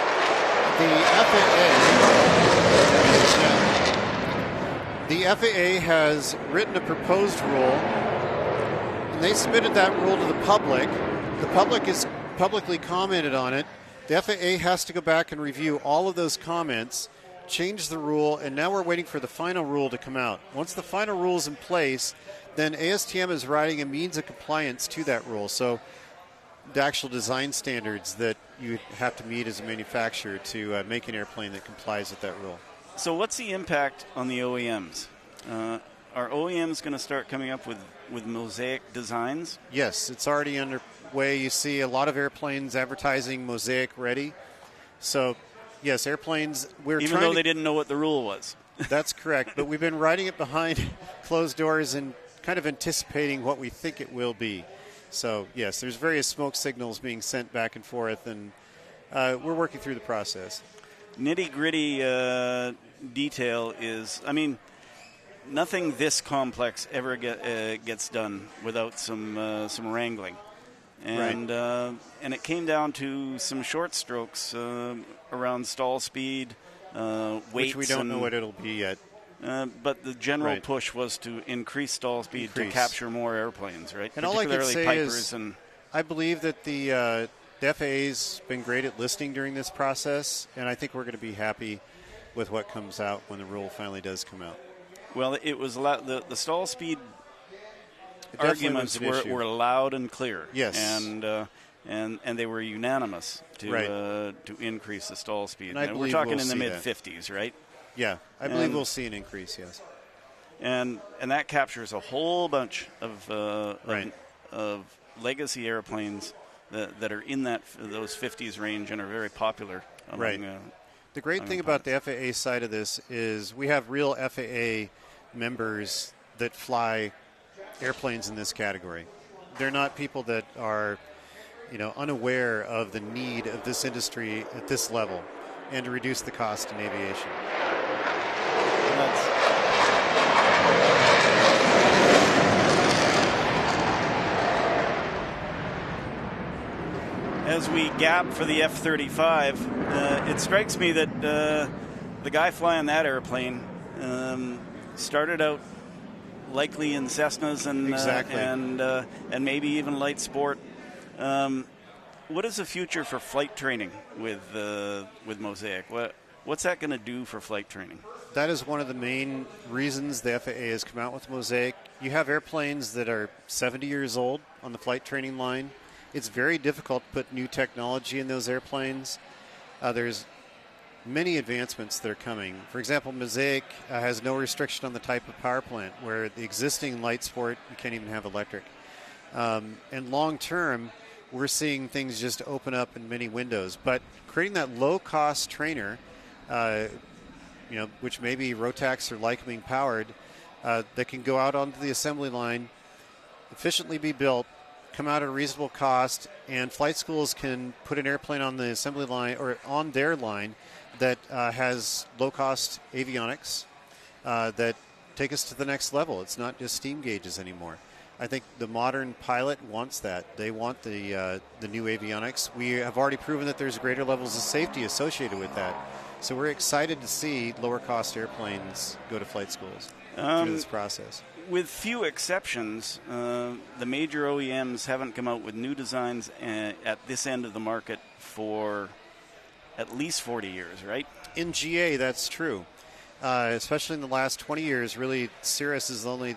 the FAA has written a proposed rule, and they submitted that rule to the public. The public has publicly commented on it. The FAA has to go back and review all of those comments, change the rule, and now we're waiting for the final rule to come out. Once the final rule is in place, then ASTM is writing a means of compliance to that rule. So the actual design standards that you have to meet as a manufacturer to make an airplane that complies with that rule. So what's the impact on the OEMs? Are OEMs going to start coming up with Mosaic designs? Yes, it's already underway. You see a lot of airplanes advertising Mosaic ready. So, yes, airplanes. Even though they didn't know what the rule was. That's correct. But we've been writing it behind closed doors and kind of anticipating what we think it will be. So, yes, there's various smoke signals being sent back and forth, and we're working through the process. Nitty-gritty detail is, I mean, nothing this complex ever gets done without some wrangling. And and it came down to some short strokes around stall speed, weights. Which we don't know what it'll be yet. But the general push was to increase stall speed to capture more airplanes, right? And all I can say is I believe that the FAA's been great at listening during this process, and I think we're going to be happy with what comes out when the rule finally does come out. Well, it was the stall speed arguments were loud and clear. Yes, and they were unanimous to increase the stall speed. And we're talking in the mid-50s, right? Yeah, I believe we'll see an increase. Yes, and that captures a whole bunch of legacy airplanes that are in those 50s range and are very popular. among, right. The great among thing about the FAA side of this is we have real FAA members that fly airplanes in this category. They're not people that are, unaware of the need of this industry at this level and to reduce the cost in aviation. As we gap for the F-35, it strikes me that the guy flying that airplane started out likely in Cessnas and exactly. And maybe even light sport. What is the future for flight training with Mosaic? What's that going to do for flight training? That is one of the main reasons the FAA has come out with Mosaic. You have airplanes that are 70 years old on the flight training line. It's very difficult to put new technology in those airplanes. There's many advancements that are coming. For example, Mosaic has no restriction on the type of power plant, where the existing light sport, you can't even have electric. And long term, we're seeing things just open up in many windows. But creating that low-cost trainer, which may be Rotax or Lycoming powered, that can go out onto the assembly line, efficiently be built, come out at a reasonable cost, and flight schools can put an airplane on the assembly line or on their line that has low-cost avionics that take us to the next level. It's not just steam gauges anymore. I think the modern pilot wants that. They want the new avionics. We have already proven that there's greater levels of safety associated with that. So we're excited to see lower-cost airplanes go to flight schools through this process. With few exceptions, the major OEMs haven't come out with new designs at this end of the market for at least 40 years, right? In GA, that's true. Especially in the last 20 years, really, Cirrus is the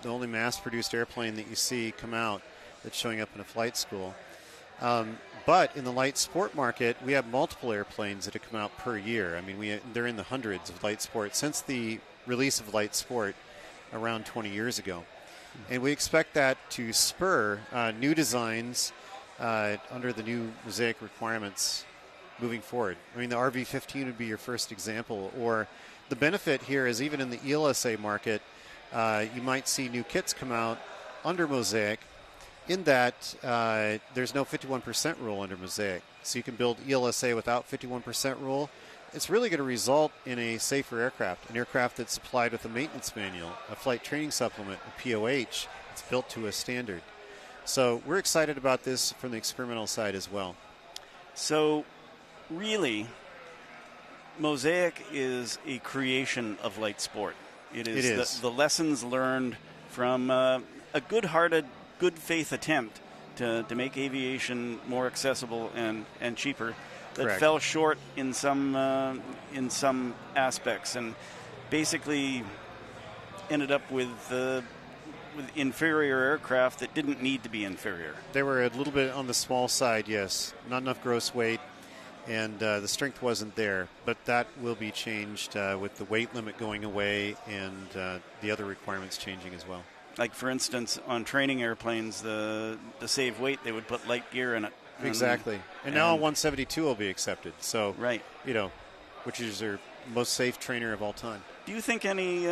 only mass-produced airplane that you see come out that's showing up in a flight school. But in the light sport market, we have multiple airplanes that have come out per year. I mean, they're in the hundreds of light sport since the release of light sport around 20 years ago. And we expect that to spur new designs under the new Mosaic requirements moving forward. I mean, the RV-15 would be your first example. Or the benefit here is even in the ELSA market, you might see new kits come out under Mosaic in that there's no 51% rule under Mosaic. So you can build ELSA without 51% rule. It's really going to result in a safer aircraft, an aircraft that's supplied with a maintenance manual, a flight training supplement, a POH. It's built to a standard. So we're excited about this from the experimental side as well. So really, Mosaic is a creation of light sport. It is. The lessons learned from a good-hearted, good faith attempt to make aviation more accessible and cheaper that Correct. Fell short in some aspects and basically ended up with inferior aircraft that didn't need to be inferior. They were a little bit on the small side, yes. Not enough gross weight, and the strength wasn't there. But that will be changed with the weight limit going away and the other requirements changing as well. Like, for instance, on training airplanes, to save weight, they would put light gear in it. Exactly. And now 172 will be accepted. So, right. Which is their most safe trainer of all time. Do you think any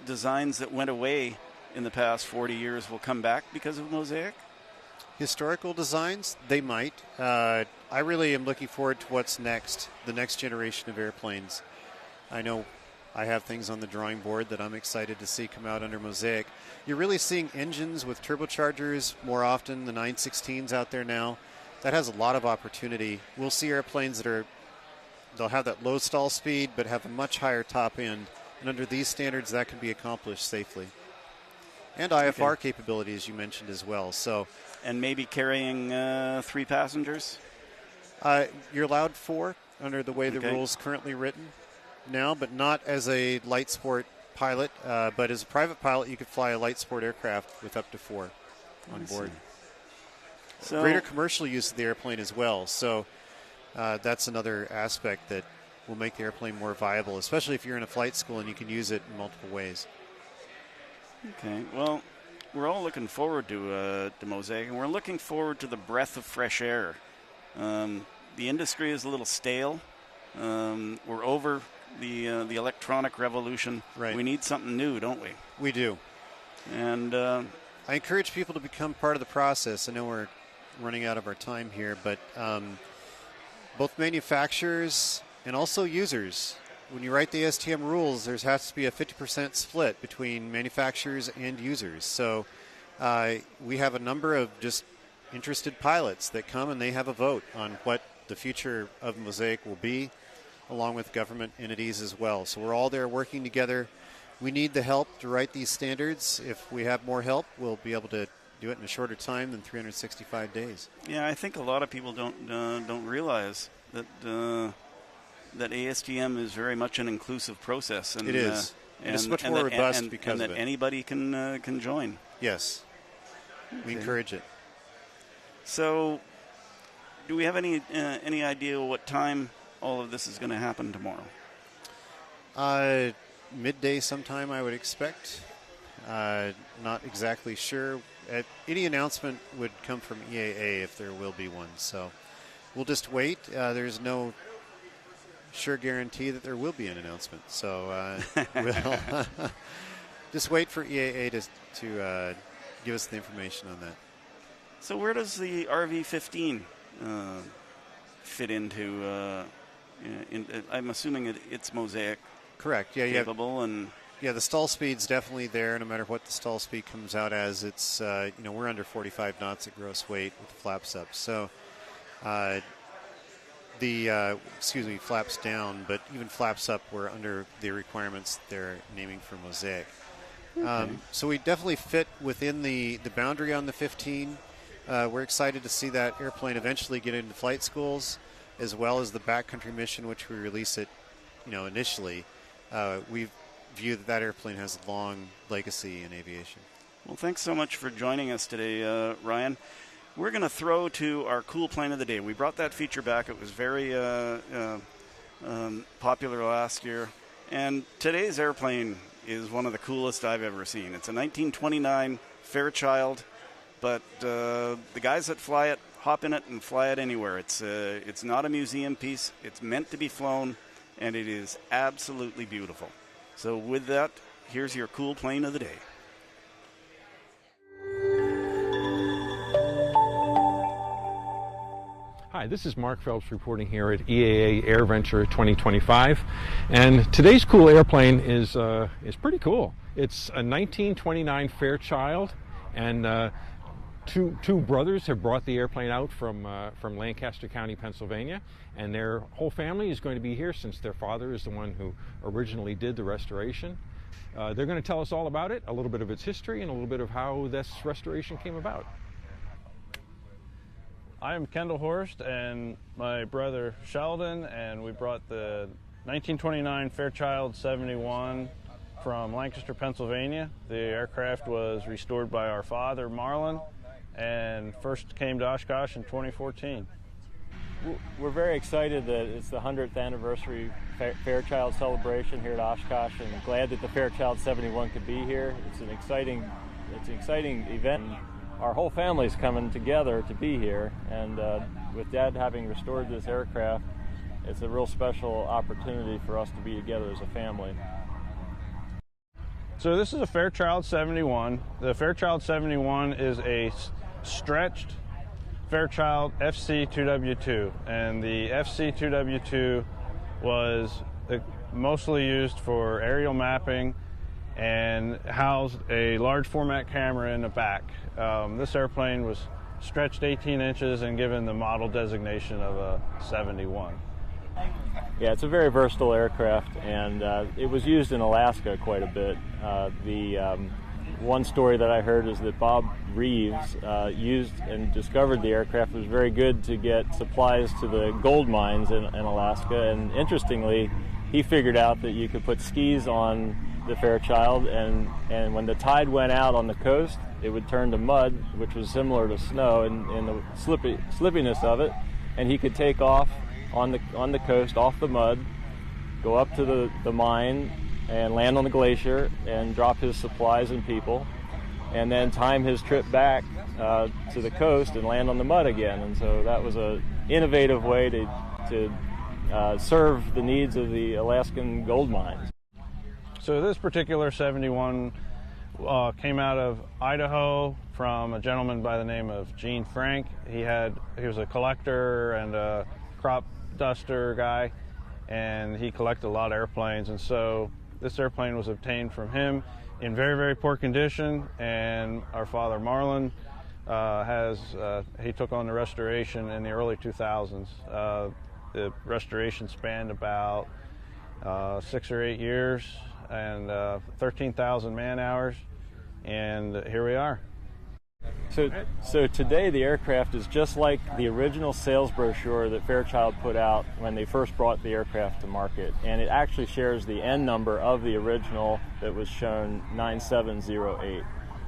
designs that went away in the past 40 years will come back because of Mosaic? Historical designs, they might. I really am looking forward to what's next, the next generation of airplanes. I know I have things on the drawing board that I'm excited to see come out under Mosaic. You're really seeing engines with turbochargers more often, the 916s out there now. That has a lot of opportunity. We'll see airplanes they'll have that low stall speed but have a much higher top end. And under these standards, that can be accomplished safely. And IFR capability, as you mentioned as well. And maybe carrying 3 passengers? You're allowed 4 under the way the rule's currently written now, but not as a light sport pilot. But as a private pilot, you could fly a light sport aircraft with up to 4 on board. So greater commercial use of the airplane as well. So that's another aspect that will make the airplane more viable, especially if you're in a flight school and you can use it in multiple ways. Okay, well, we're all looking forward to Mosaic, and we're looking forward to the breath of fresh air The industry is a little stale. We're over the electronic revolution. Right. We need something new, don't we? We do. And I encourage people to become part of the process. I know we're running out of our time here, but both manufacturers and also users, when you write the ASTM rules, there has to be a 50% split between manufacturers and users. So we have a number of just interested pilots that come and they have a vote on what the future of Mosaic will be, along with government entities as well. So we're all there working together. We need the help to write these standards. If we have more help, we'll be able to do it in a shorter time than 365 days. Yeah, I think a lot of people don't realize that that ASTM is very much an inclusive process. And, it is. And it's much more robust because of it. And that anybody can join. Yes. Okay. We encourage it. So, do we have any idea what time all of this is going to happen tomorrow? Midday sometime, I would expect. Not exactly sure. Any announcement would come from EAA if there will be one. So we'll just wait. There's no sure guarantee that there will be an announcement. So we'll just wait for EAA to give us the information on that. So where does the RV-15 fit into? I'm assuming it's Mosaic. Correct. Yeah, capable and. Yeah, the stall speed's definitely there. No matter what the stall speed comes out as, it's we're under 45 knots at gross weight with the flaps up. So flaps down, but even flaps up, we're under the requirements they're naming for Mosaic. Okay. So we definitely fit within the boundary on the 15. We're excited to see that airplane eventually get into flight schools, as well as the backcountry mission, which we release it, initially. We've view that airplane has a long legacy in aviation. Well, thanks so much for joining us today, Ryan. We're going to throw to our cool plane of the day. We brought that feature back. It was very popular last year. And today's airplane is one of the coolest I've ever seen. It's a 1929 Fairchild, but the guys that fly it hop in it and fly it anywhere. It's not a museum piece. It's meant to be flown, and it is absolutely beautiful. So with that, here's your cool plane of the day. Hi, this is Mark Phelps reporting here at EAA AirVenture 2025, and today's cool airplane is pretty cool. It's a 1929 Fairchild, and two brothers have brought the airplane out from Lancaster County, Pennsylvania, and their whole family is going to be here since their father is the one who originally did the restoration. They're going to tell us all about it, a little bit of its history, and a little bit of how this restoration came about. I'm Kendall Horst and my brother Sheldon, and we brought the 1929 Fairchild 71 from Lancaster, Pennsylvania. The aircraft was restored by our father, Marlon, and first came to Oshkosh in 2014. We're very excited that it's the 100th anniversary Fairchild celebration here at Oshkosh, and glad that the Fairchild 71 could be here. It's an exciting event. Our whole family's coming together to be here, and with Dad having restored this aircraft, it's a real special opportunity for us to be together as a family. So this is a Fairchild 71. The Fairchild 71 is a stretched Fairchild FC2W2, and the FC2W2 was mostly used for aerial mapping and housed a large format camera in the back. This airplane was stretched 18 inches and given the model designation of a 71. Yeah, it's a very versatile aircraft, and it was used in Alaska quite a bit. One story that I heard is that Bob Reeves used and discovered the aircraft. It was very good to get supplies to the gold mines in Alaska, and interestingly, he figured out that you could put skis on the Fairchild, and when the tide went out on the coast, it would turn to mud, which was similar to snow and the slippiness of it, and he could take off on the coast, off the mud, go up to the mine and land on the glacier and drop his supplies and people, and then time his trip back to the coast and land on the mud again. And so that was a innovative way to serve the needs of the Alaskan gold mines. So this particular 71 came out of Idaho from a gentleman by the name of Gene Frank. He was a collector and a crop duster guy, and he collected a lot of airplanes, and so this airplane was obtained from him in very, very poor condition, and our father Marlon he took on the restoration in the early 2000s. The restoration spanned about 6 or 8 years and 13,000 man hours, and here we are. So today the aircraft is just like the original sales brochure that Fairchild put out when they first brought the aircraft to market, and it actually shares the N number of the original that was shown 9708.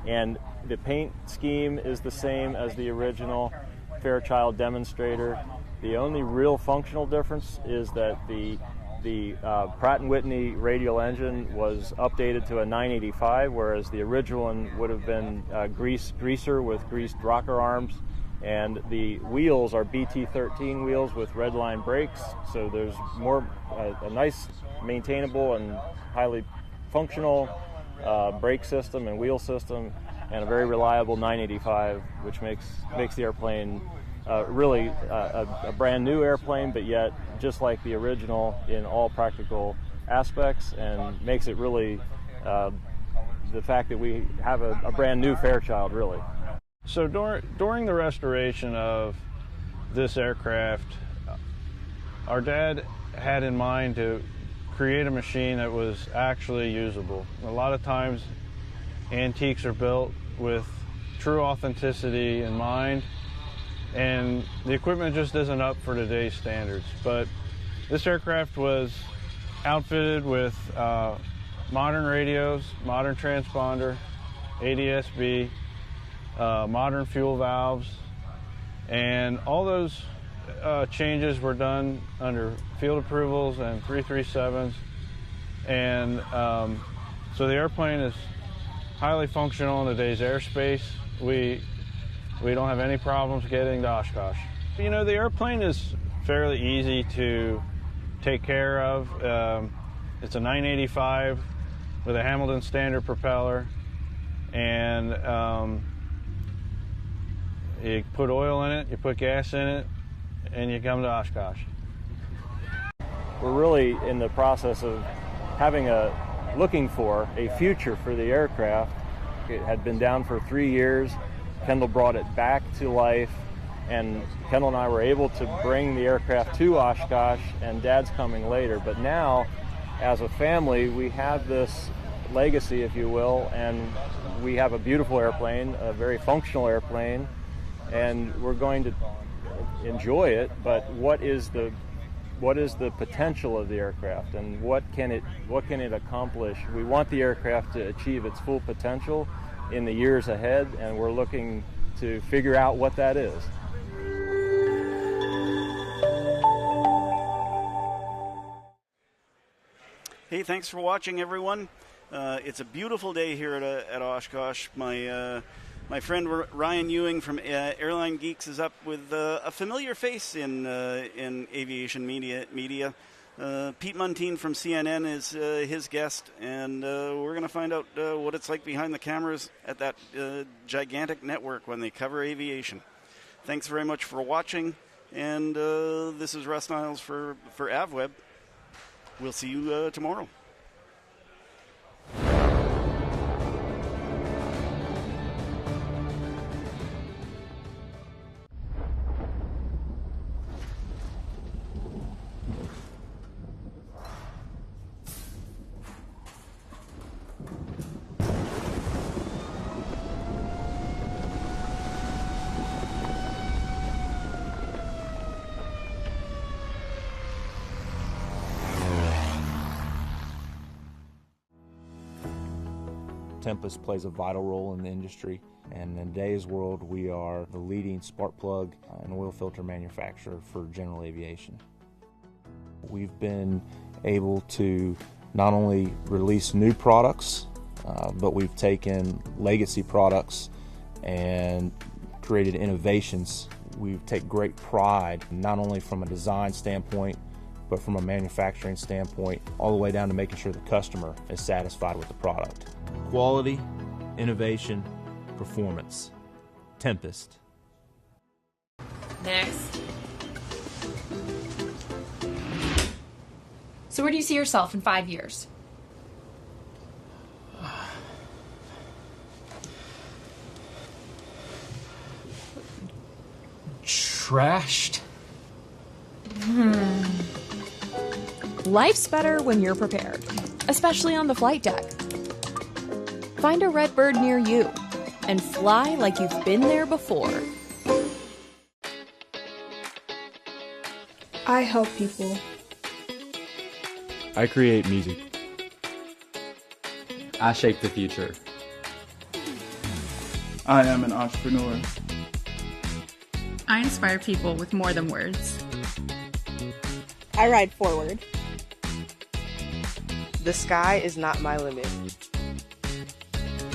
And the paint scheme is the same as the original Fairchild demonstrator. The only real functional difference is that the Pratt & Whitney radial engine was updated to a 985, whereas the original one would have been greaser with greased rocker arms, and the wheels are BT13 wheels with red line brakes, so there's more a nice maintainable and highly functional brake system and wheel system, and a very reliable 985, which makes the airplane really a brand new airplane, but yet just like the original in all practical aspects, and makes it really the fact that we have a brand new Fairchild, really. So during the restoration of this aircraft, our dad had in mind to create a machine that was actually usable. A lot of times antiques are built with true authenticity in mind, and the equipment just isn't up for today's standards. But this aircraft was outfitted with modern radios, modern transponder, ADS-B, modern fuel valves, and all those changes were done under field approvals and 337s, and so the airplane is highly functional in today's airspace. We don't have any problems getting to Oshkosh. You know, the airplane is fairly easy to take care of. It's a 985 with a Hamilton standard propeller, and you put oil in it, you put gas in it, and you come to Oshkosh. We're really in the process of looking for a future for the aircraft. It had been down for 3 years. Kendall brought it back to life, and Kendall and I were able to bring the aircraft to Oshkosh, and Dad's coming later. But now, as a family, we have this legacy, if you will, and we have a beautiful airplane, a very functional airplane, and we're going to enjoy it. But what is the potential of the aircraft, and what can it accomplish? We want the aircraft to achieve its full potential in the years ahead, and we're looking to figure out what that is. Hey, thanks for watching, everyone. It's a beautiful day here at Oshkosh. My friend Ryan Ewing from Airline Geeks is up with a familiar face in aviation media. Pete Muntean from CNN is his guest, and we're going to find out what it's like behind the cameras at that gigantic network when they cover aviation. Thanks very much for watching, and this is Russ Niles for AvWeb. We'll see you tomorrow. Tempest plays a vital role in the industry, and in today's world we are the leading spark plug and oil filter manufacturer for general aviation. We've been able to not only release new products, but we've taken legacy products and created innovations We take great pride, not only from a design standpoint, but from a manufacturing standpoint, all the way down to making sure the customer is satisfied with the product. Quality, innovation, performance. Tempest. Next. So where do you see yourself in 5 years? Trashed. Life's better when you're prepared, especially on the flight deck. Find a red bird near you and fly like you've been there before. I help people. I create music. I shape the future. I am an entrepreneur. I inspire people with more than words. I ride forward. The sky is not my limit.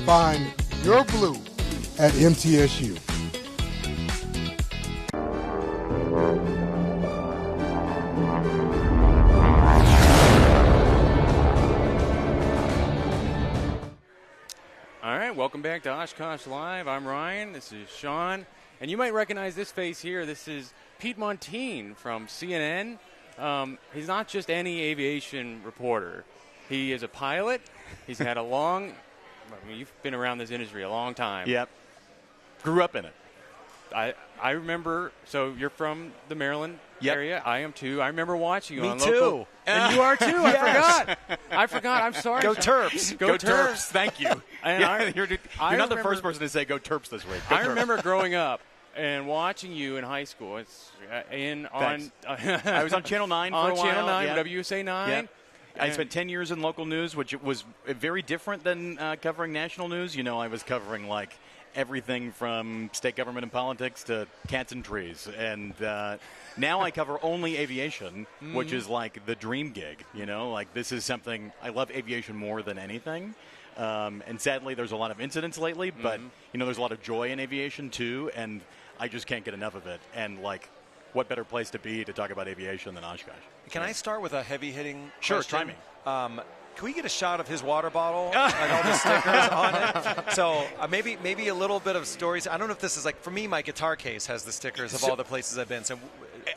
Find your blue at MTSU. All right, welcome back to Oshkosh Live. I'm Ryan. This is Sean. And you might recognize this face here. This is Pete Montine from CNN. He's not just any aviation reporter. He is a pilot. He's had you've been around this industry a long time. Yep. Grew up in it. I remember, so you're from the Maryland area. I am too. I remember watching you Me on too. local. And you are too. Yes. I forgot. I'm sorry. Go Sean. Terps. Go Terps. Thank you. And you're not the first person to say go Terps this week. Go I Terps. remember growing up and watching you in high school. It's I was on Channel 9 for a while. On Channel 9, yeah. WSA 9. Yeah. I spent 10 years in local news, which was very different than covering national news. You know, I was covering like everything from state government and politics to cats and trees. And now I cover only aviation, which is like the dream gig. You know, like this is something I love aviation more than anything. And sadly, there's a lot of incidents lately, but you know, there's a lot of joy in aviation too, and I just can't get enough of it. And like, what better place to be to talk about aviation than Oshkosh? Can I start with a heavy-hitting Sure, question? try me. Can we get a shot of his water bottle and all the stickers on it? So maybe a little bit of stories. I don't know if this is like, for me, my guitar case has the stickers of all the places I've been.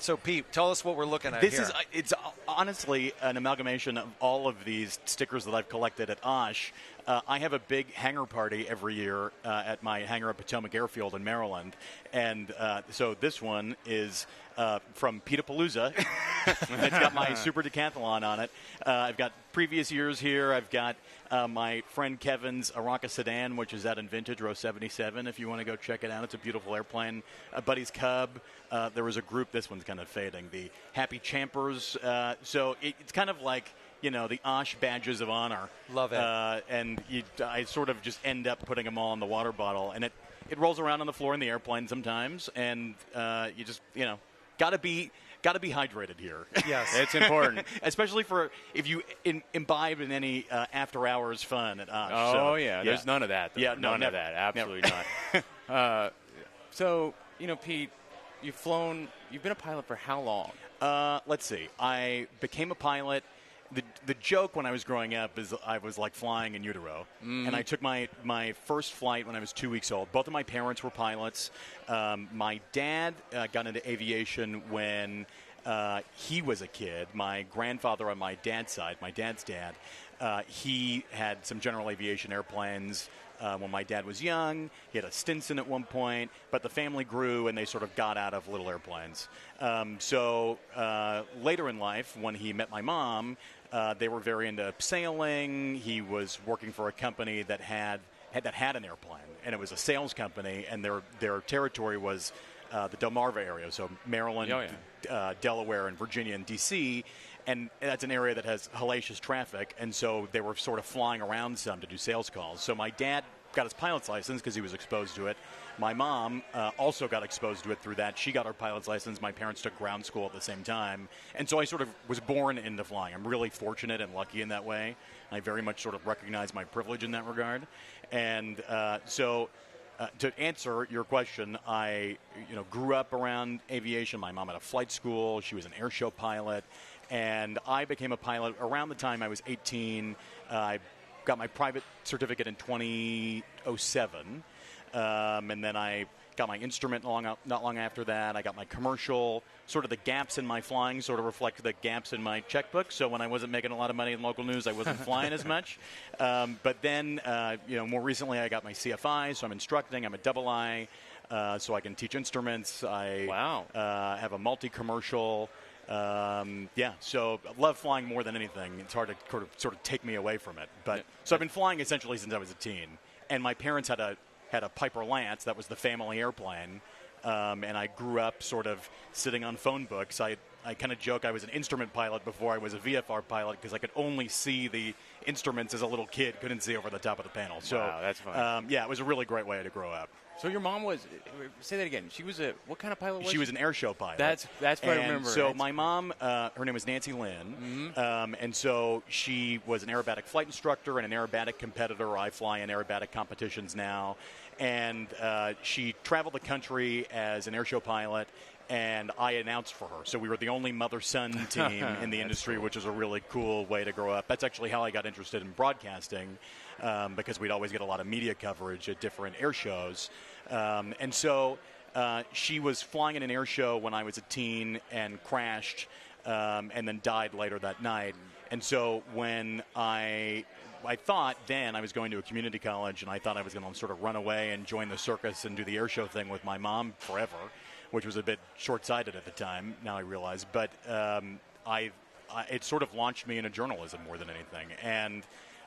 So Pete, tell us what we're looking at here. It's honestly an amalgamation of all of these stickers that I've collected at Osh. I have a big hangar party every year at my hangar at Potomac Airfield in Maryland. And so this one is from Petapalooza. It's got my Super Decathlon on it. I've got previous years here. I've got my friend Kevin's Aranca sedan, which is out in Vintage Row 77, if you want to go check it out. It's a beautiful airplane. Buddy's Cub. There was a group, this one's kind of fading, the Happy Champers. So it's kind of like, you know, the Osh badges of honor. Love it. And I sort of just end up putting them all in the water bottle. And it rolls around on the floor in the airplane sometimes. And you just, you know, got to be hydrated here. Yes. It's important, especially for if you imbibe in any after-hours fun at Osh. Oh, yeah. There's none of that. None of that. Absolutely not. So, you know, Pete, you've been a pilot for how long? Let's see. I became a pilot. The joke when I was growing up is I was like flying in utero, and I took my first flight when I was 2 weeks old. Both of my parents were pilots. My dad got into aviation when he was a kid. My grandfather on my dad's side, my dad's dad, he had some general aviation airplanes. When my dad was young, he had a Stinson at one point, but the family grew and they sort of got out of little airplanes. So later in life, when he met my mom, they were very into sailing. He was working for a company that had an airplane, and it was a sales company, and their territory was the Delmarva area, so Maryland, Delaware, and Virginia, and D.C., and that's an area that has hellacious traffic, and so they were sort of flying around some to do sales calls. So my dad got his pilot's license because he was exposed to it. My mom also got exposed to it through that. She got her pilot's license. My parents took ground school at the same time. And so I sort of was born into flying. I'm really fortunate and lucky in that way. I very much sort of recognize my privilege in that regard. And so to answer your question, I grew up around aviation. My mom had a flight school. She was an air show pilot. And I became a pilot around the time I was 18. I got my private certificate in 2007. And then I got my instrument not long after that. I got my commercial. Sort of the gaps in my flying sort of reflect the gaps in my checkbook. So when I wasn't making a lot of money in local news, I wasn't flying as much. But then, more recently, I got my CFI, so I'm instructing. I'm a double I, so I can teach instruments. I have a multi-commercial. So I love flying more than anything. It's hard to sort of take me away from it. But so I've been flying essentially since I was a teen. And my parents had a Piper Lance. That was the family airplane. And I grew up sort of sitting on phone books. I kind of joke I was an instrument pilot before I was a VFR pilot because I could only see the instruments as a little kid, couldn't see over the top of the panel. So, wow, that's fun. It was a really great way to grow up. So your mom was, say that again, she was what kind of pilot was she? She was an air show pilot. That's what I remember. So my mom, her name was Nancy Lynn, and so she was an aerobatic flight instructor and an aerobatic competitor. I fly in aerobatic competitions now. And she traveled the country as an airshow pilot, and I announced for her. So we were the only mother-son team in the industry, cool. Which is a really cool way to grow up. That's actually how I got interested in broadcasting, because we'd always get a lot of media coverage at different air shows. And so she was flying in an air show when I was a teen and crashed and then died later that night. And so when I thought then I was going to a community college, and I thought I was going to sort of run away and join the circus and do the air show thing with my mom forever, which was a bit short-sighted at the time, now I realize. But it sort of launched me into journalism more than anything. And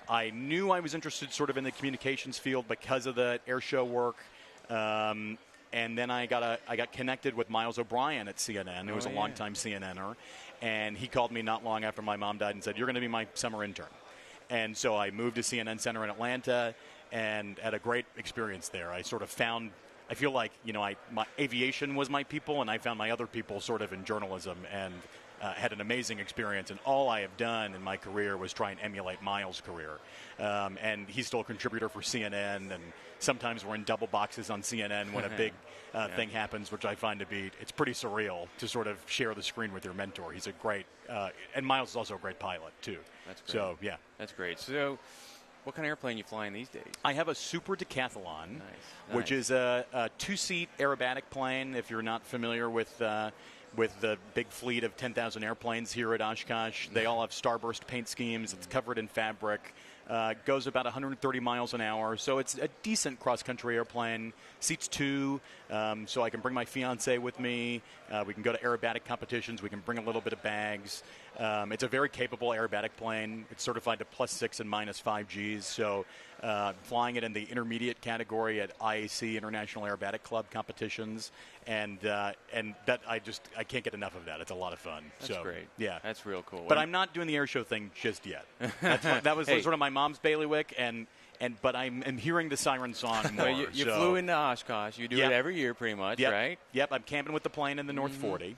I knew I was interested sort of in the communications field because of the air show work. And then I got connected with Miles O'Brien at CNN, who was a longtime CNNer. And he called me not long after my mom died and said, "You're going to be my summer intern." And so I moved to CNN Center in Atlanta and had a great experience there. I sort of found, I feel like, my aviation was my people, and I found my other people sort of in journalism, and had an amazing experience. And all I have done in my career was try and emulate Miles' career. And he's still a contributor for CNN, and sometimes we're in double boxes on CNN when a big thing happens, which I find to be, it's pretty surreal to sort of share the screen with your mentor. He's a great, and Miles is also a great pilot, too. That's great. So, yeah. That's great. So, what kind of airplane are you flying these days? I have a Super Decathlon, which is a two-seat aerobatic plane. If you're not familiar with the big fleet of 10,000 airplanes here at Oshkosh, they all have starburst paint schemes. It's covered in fabric. Goes about 130 miles an hour, so it's a decent cross-country airplane. Seats two, so I can bring my fiance with me. We can go to aerobatic competitions. We can bring a little bit of bags. It's a very capable aerobatic plane. It's certified to +6 and -5 Gs, so flying it in the intermediate category at IAC, International Aerobatic Club competitions, and that I can't get enough of that. It's a lot of fun. That's great. Yeah, that's real cool. But I'm not doing the air show thing just yet. That was sort of my mom's bailiwick, but I'm hearing the siren song more. Well, you flew into Oshkosh. You do it every year, pretty much, right? Yep. I'm camping with the plane in the North 40.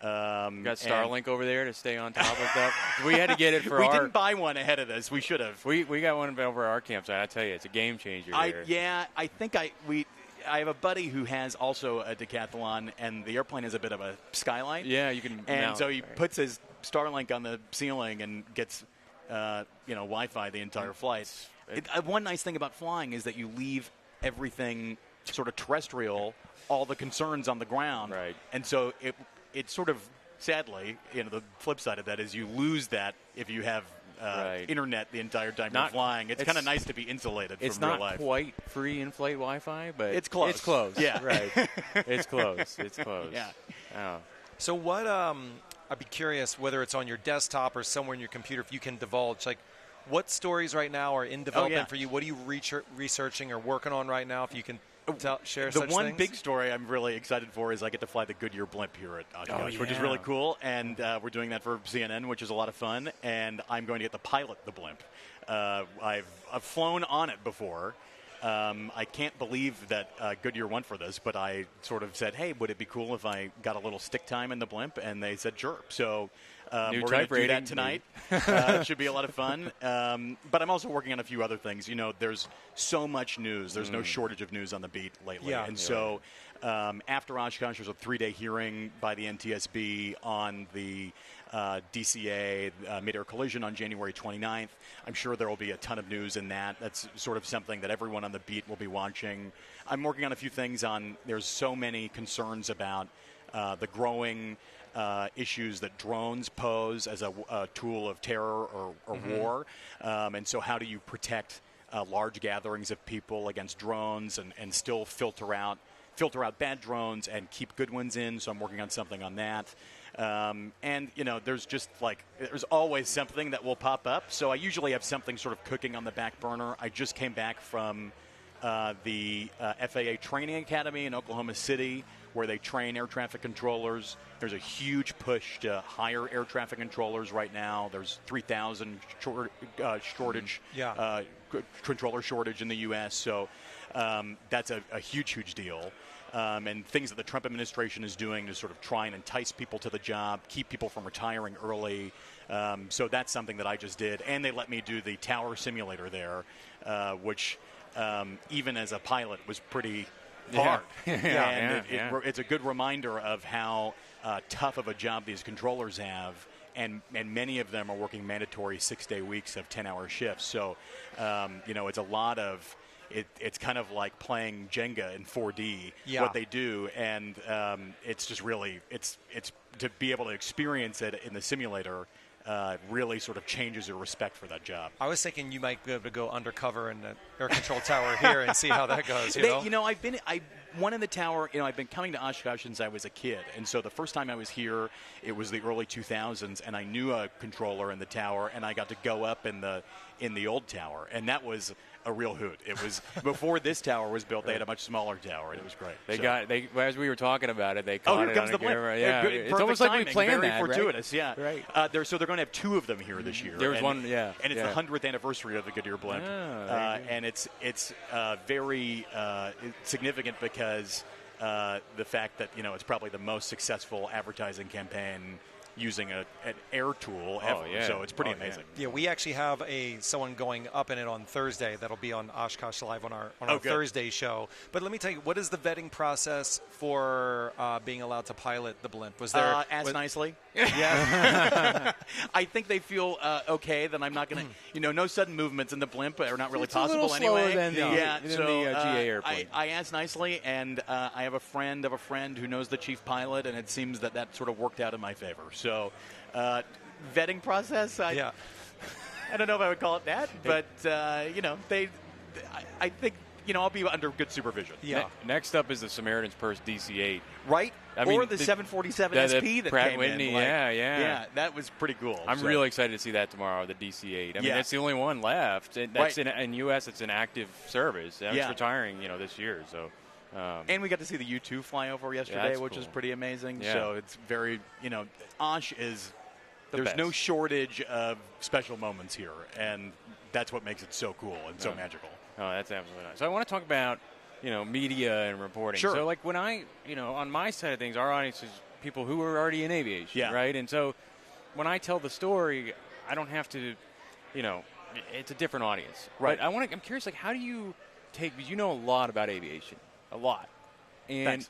Got Starlink over there to stay on top of stuff. We had to get it for we didn't buy one ahead of this. We should have. We got one over our campsite. I tell you, it's a game changer here. I think I have a buddy who has also a Decathlon, and the airplane has a bit of a skylight. Yeah, you can. And so he puts his Starlink on the ceiling and gets Wi-Fi the entire flight. One nice thing about flying is that you leave everything sort of terrestrial, all the concerns on the ground. Right. And so it sort of, sadly, the flip side of that is you lose that if you have internet the entire time you're flying. It's kind of nice to be insulated from real life. It's not quite free in-flight Wi-Fi, but it's close. It's close. Yeah. Right. It's close. It's close. Yeah. Oh. So what, I'd be curious whether it's on your desktop or somewhere in your computer, if you can divulge, like, what stories right now are in development for you? What are you researching or working on right now, if you can share such things? The one big story I'm really excited for is I get to fly the Goodyear blimp here at Oshkosh, which is really cool. And we're doing that for CNN, which is a lot of fun. And I'm going to get to pilot the blimp. I've flown on it before. I can't believe that Goodyear went for this, but I sort of said, hey, would it be cool if I got a little stick time in the blimp? And they said, sure. So we're going to do that tonight. It should be a lot of fun. But I'm also working on a few other things. You know, there's so much news. There's no shortage of news on the beat lately. Yeah. And so after Oshkosh, there's a 3-day hearing by the NTSB on the DCA mid-air collision on January 29th. I'm sure there will be a ton of news in that. That's sort of something that everyone on the beat will be watching. I'm working on a few things on, there's so many concerns about the growing issues that drones pose as a tool of terror or war. And so how do you protect large gatherings of people against drones and still filter out bad drones and keep good ones in? So I'm working on something on that. And, you know, there's always something that will pop up. So I usually have something sort of cooking on the back burner. I just came back from the FAA Training Academy in Oklahoma City, where they train air traffic controllers. There's a huge push to hire air traffic controllers right now. There's 3,000 controller shortage in the U.S., so that's a huge deal. And things that the Trump administration is doing to sort of try and entice people to the job, keep people from retiring early. So that's something that I just did. And they let me do the tower simulator there, which even as a pilot was pretty hard. It's a good reminder of how tough of a job these controllers have. And many of them are working mandatory 6-day weeks of 10-hour shifts. So, you know, it's a lot of... It's kind of like playing Jenga in 4D, what they do, and it's just really, it's to be able to experience it in the simulator really sort of changes your respect for that job. I was thinking you might be able to go undercover in the air control tower here and see how that goes. You know, I won in the tower. You know, I've been coming to Oshkosh since I was a kid, and so the first time I was here, it was the early 2000s, and I knew a controller in the tower, and I got to go up in the old tower, and that was a real hoot. It was before this tower was built. They had a much smaller tower, and it was great. As we were talking about it, they caught it on the camera. Yeah, it's almost like we planned very that. Fortuitous, right? Yeah. Right. So they're going to have 2 of them here this year. There's one, yeah, and it's the 100th anniversary of the Goodyear blimp, and it's very significant because the fact that it's probably the most successful advertising campaign using an air tool ever. So it's pretty amazing. Yeah, we actually have someone going up in it on Thursday. That'll be on Oshkosh Live on our Thursday show. But let me tell you, what is the vetting process for being allowed to pilot the blimp? Was there nicely? Yeah. I think they feel okay that I'm not going to, no sudden movements in the blimp are not really it's possible a little slower anyway. Than the GA airplane. I asked nicely, and I have a friend of a friend who knows the chief pilot, and it seems that sort of worked out in my favor. So, vetting process, I don't know if I would call it that, but, I think, I'll be under good supervision. Yeah. Next up is the Samaritan's Purse DC-8. Right? Or the 747 SP that Pratt came Whitney, in. Yeah, that was pretty cool. I'm really excited to see that tomorrow, the DC-8. I mean, that's the only one left. That's in U.S., it's an active service. It's retiring, this year, so... and we got to see the U-2 fly over yesterday, which is pretty amazing. Yeah. So it's very, Osh is, there's no shortage of special moments here, and that's what makes it so cool and so magical. Oh, that's absolutely nice. So I want to talk about, media and reporting. Sure. So, like, when I, on my side of things, our audience is people who are already in aviation, right? And so when I tell the story, I don't have to, it's a different audience. Right. But I'm curious, like, how do you take, because you know a lot about aviation. A lot. And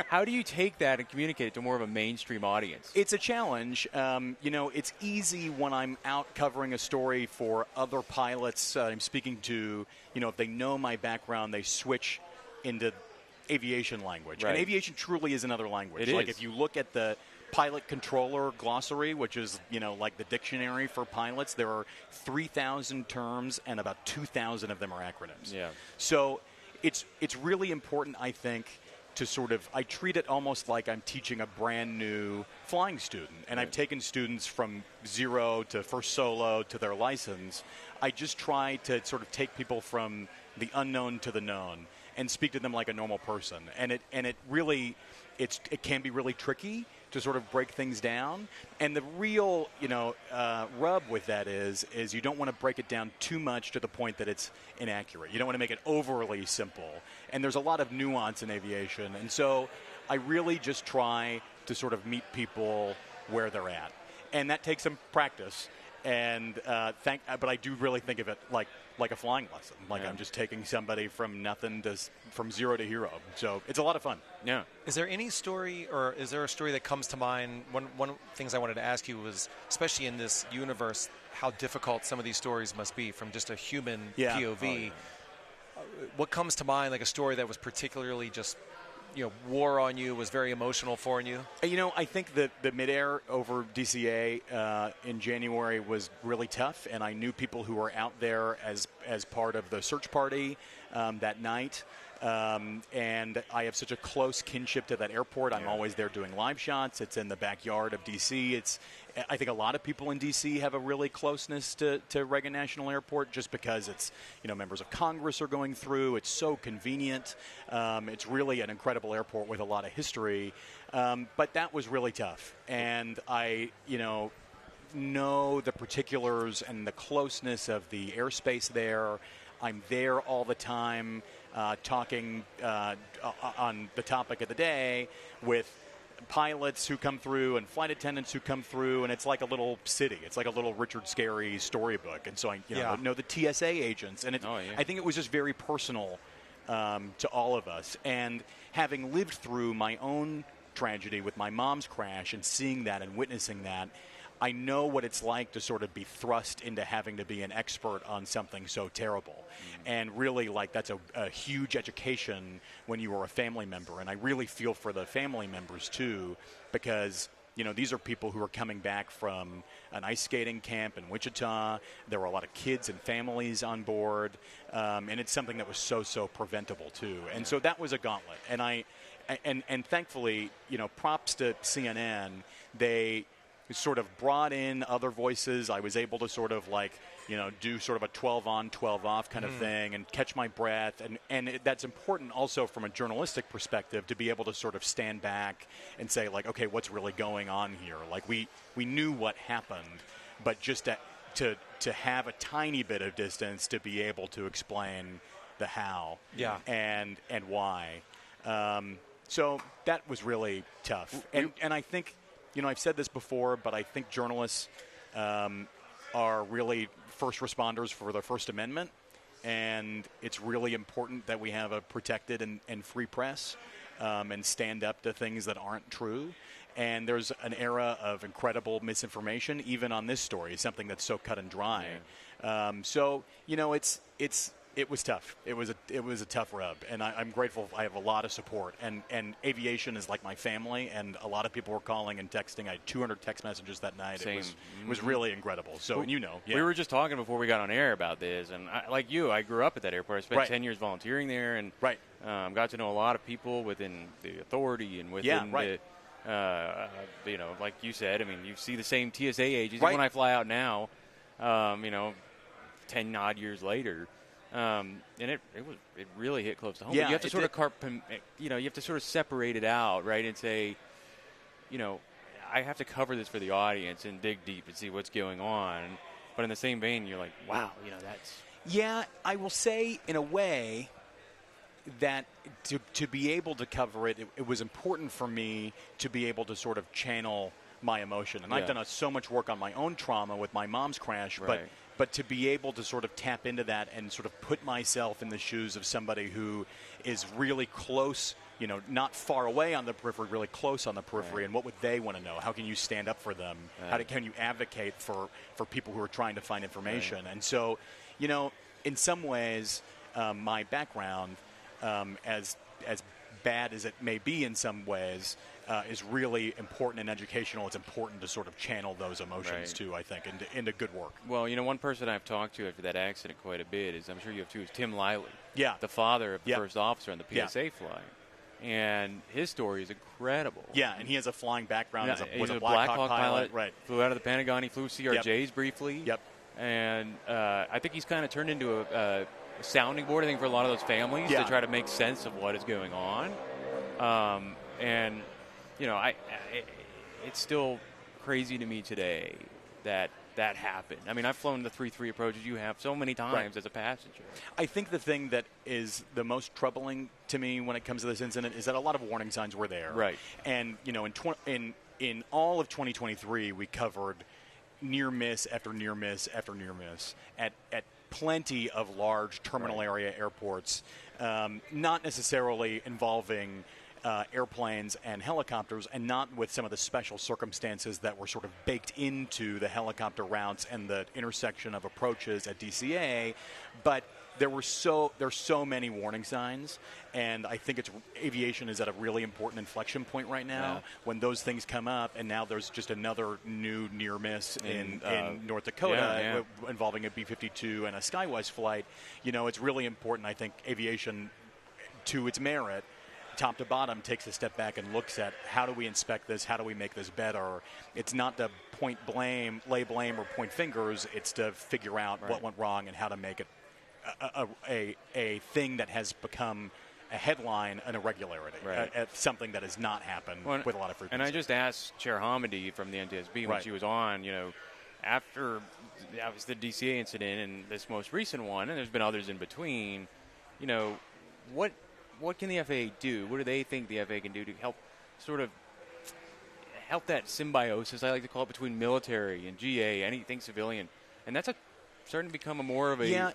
how do you take that and communicate it to more of a mainstream audience? It's a challenge. It's easy when I'm out covering a story for other pilots I'm speaking to. If they know my background, they switch into aviation language. Right. And aviation truly is another language. It like is. if you look at the pilot controller glossary, which is, like the dictionary for pilots, there are 3,000 terms and about 2,000 of them are acronyms. Yeah. So it's really important, I think, to I treat it almost like I'm teaching a brand new flying student. And I've taken students from 0 to first solo to their license. I just try to sort of take people from the unknown to the known and speak to them like a normal person. And it really, it can be really tricky to sort of break things down. And the real, rub with that is you don't want to break it down too much to the point that it's inaccurate. You don't want to make it overly simple. And there's a lot of nuance in aviation. And so I really just try to sort of meet people where they're at. And that takes some practice. And but I do really think of it like a flying lesson. Like I'm just taking somebody from from zero to hero. So it's a lot of fun. Yeah. Is there any story, or is there a story that comes to mind? One of the things I wanted to ask you was, especially in this universe, how difficult some of these stories must be from just a human POV. Oh, yeah. What comes to mind, like a story that was particularly just, wore on you, was very emotional for you? I think that the midair over DCA in January was really tough, and I knew people who were out there as part of the search party that night. And I have such a close kinship to that airport. I'm always there doing live shots. It's in the backyard of D.C. I think a lot of people in D.C. have a really closeness to Reagan National Airport just because it's, members of Congress are going through. It's so convenient. It's really an incredible airport with a lot of history. But that was really tough. And I, know the particulars and the closeness of the airspace there. I'm there all the time talking on the topic of the day with pilots who come through and flight attendants who come through, and it's like a little city. It's like a little Richard Scarry storybook. And so I know the TSA agents, and I think it was just very personal to all of us. And having lived through my own tragedy with my mom's crash and seeing that and witnessing that, I know what it's like to sort of be thrust into having to be an expert on something so terrible. And really, that's a huge education when you are a family member. And I really feel for the family members, too, because, these are people who are coming back from an ice skating camp in Wichita. There were a lot of kids and families on board. And it's something that was so preventable, too. And so that was a gauntlet. And thankfully, props to CNN, they sort of brought in other voices. I was able to sort of do sort of a 12 on, 12 off kind of thing and catch my breath. And that's important also from a journalistic perspective to be able to sort of stand back and say, okay, what's really going on here? We knew what happened, but just to have a tiny bit of distance to be able to explain the how and why. So that was really tough. And I think, I've said this before, but I think journalists are really first responders for the First Amendment, and it's really important that we have a protected and free press and stand up to things that aren't true. And there's an era of incredible misinformation, even on this story, something that's so cut and dry. So, it was tough. It was a tough rub, and I'm grateful. I have a lot of support, and aviation is like my family, and a lot of people were calling and texting. I had 200 text messages that night. Same. It was really incredible. So, we were just talking before we got on air about this, and I grew up at that airport. I spent 10 years volunteering there, and got to know a lot of people within the authority and within the, like you said. I mean, you see the same TSA agents when I fly out now. 10 odd years later. And it really hit close to home. Yeah, you have to sort of you have to sort of separate it out, right, and say, I have to cover this for the audience and dig deep and see what's going on. But in the same vein, you're like, wow, that's. Yeah, I will say in a way that to be able to cover it, it was important for me to be able to sort of channel my emotion. And I've done so much work on my own trauma with my mom's crash, but to be able to sort of tap into that and sort of put myself in the shoes of somebody who is really close, not far away on the periphery, really close on the periphery, and what would they want to know? How can you stand up for them? Can you advocate for people who are trying to find information? And so, in some ways, my background, as bad as it may be in some ways, is really important and educational. It's important to sort of channel those emotions too, I think, into good work. Well, one person I've talked to after that accident quite a bit is, I'm sure you have too, is Tim Liley. Yeah. The father of the first officer on the PSA flight. And his story is incredible. Yeah, and he has a flying background. He's a Black Hawk pilot. Right. Flew out of the Pentagon. He flew CRJs briefly. Yep. And I think he's kind of turned into a sounding board, I think, for a lot of those families to try to make sense of what is going on. it's still crazy to me today that happened. I mean, I've flown the 3-3 approaches you have so many times as a passenger. I think the thing that is the most troubling to me when it comes to this incident is that a lot of warning signs were there. Right. And, in all of 2023, we covered near miss after near miss after near miss at plenty of large terminal area airports, not necessarily involving airplanes and helicopters, and not with some of the special circumstances that were sort of baked into the helicopter routes and the intersection of approaches at DCA, but there's so many warning signs, and I think aviation is at a really important inflection point right now when those things come up, and now there's just another new near miss in North Dakota involving a B-52 and a Skywest flight. It's really important. I think aviation, to its merit, top to bottom, takes a step back and looks at how do we inspect this, how do we make this better. It's not to lay blame or point fingers. It's to figure out what went wrong and how to make it a thing that has become a headline, an irregularity, something that has not happened with a lot of frequency. And I just asked Chair Hamidi from the NTSB when she was on, after that was the DCA incident and this most recent one, and there's been others in between, what can the FAA do? What do they think the FAA can do to help that symbiosis, I like to call it, between military and GA, anything civilian? And that's starting to become more of a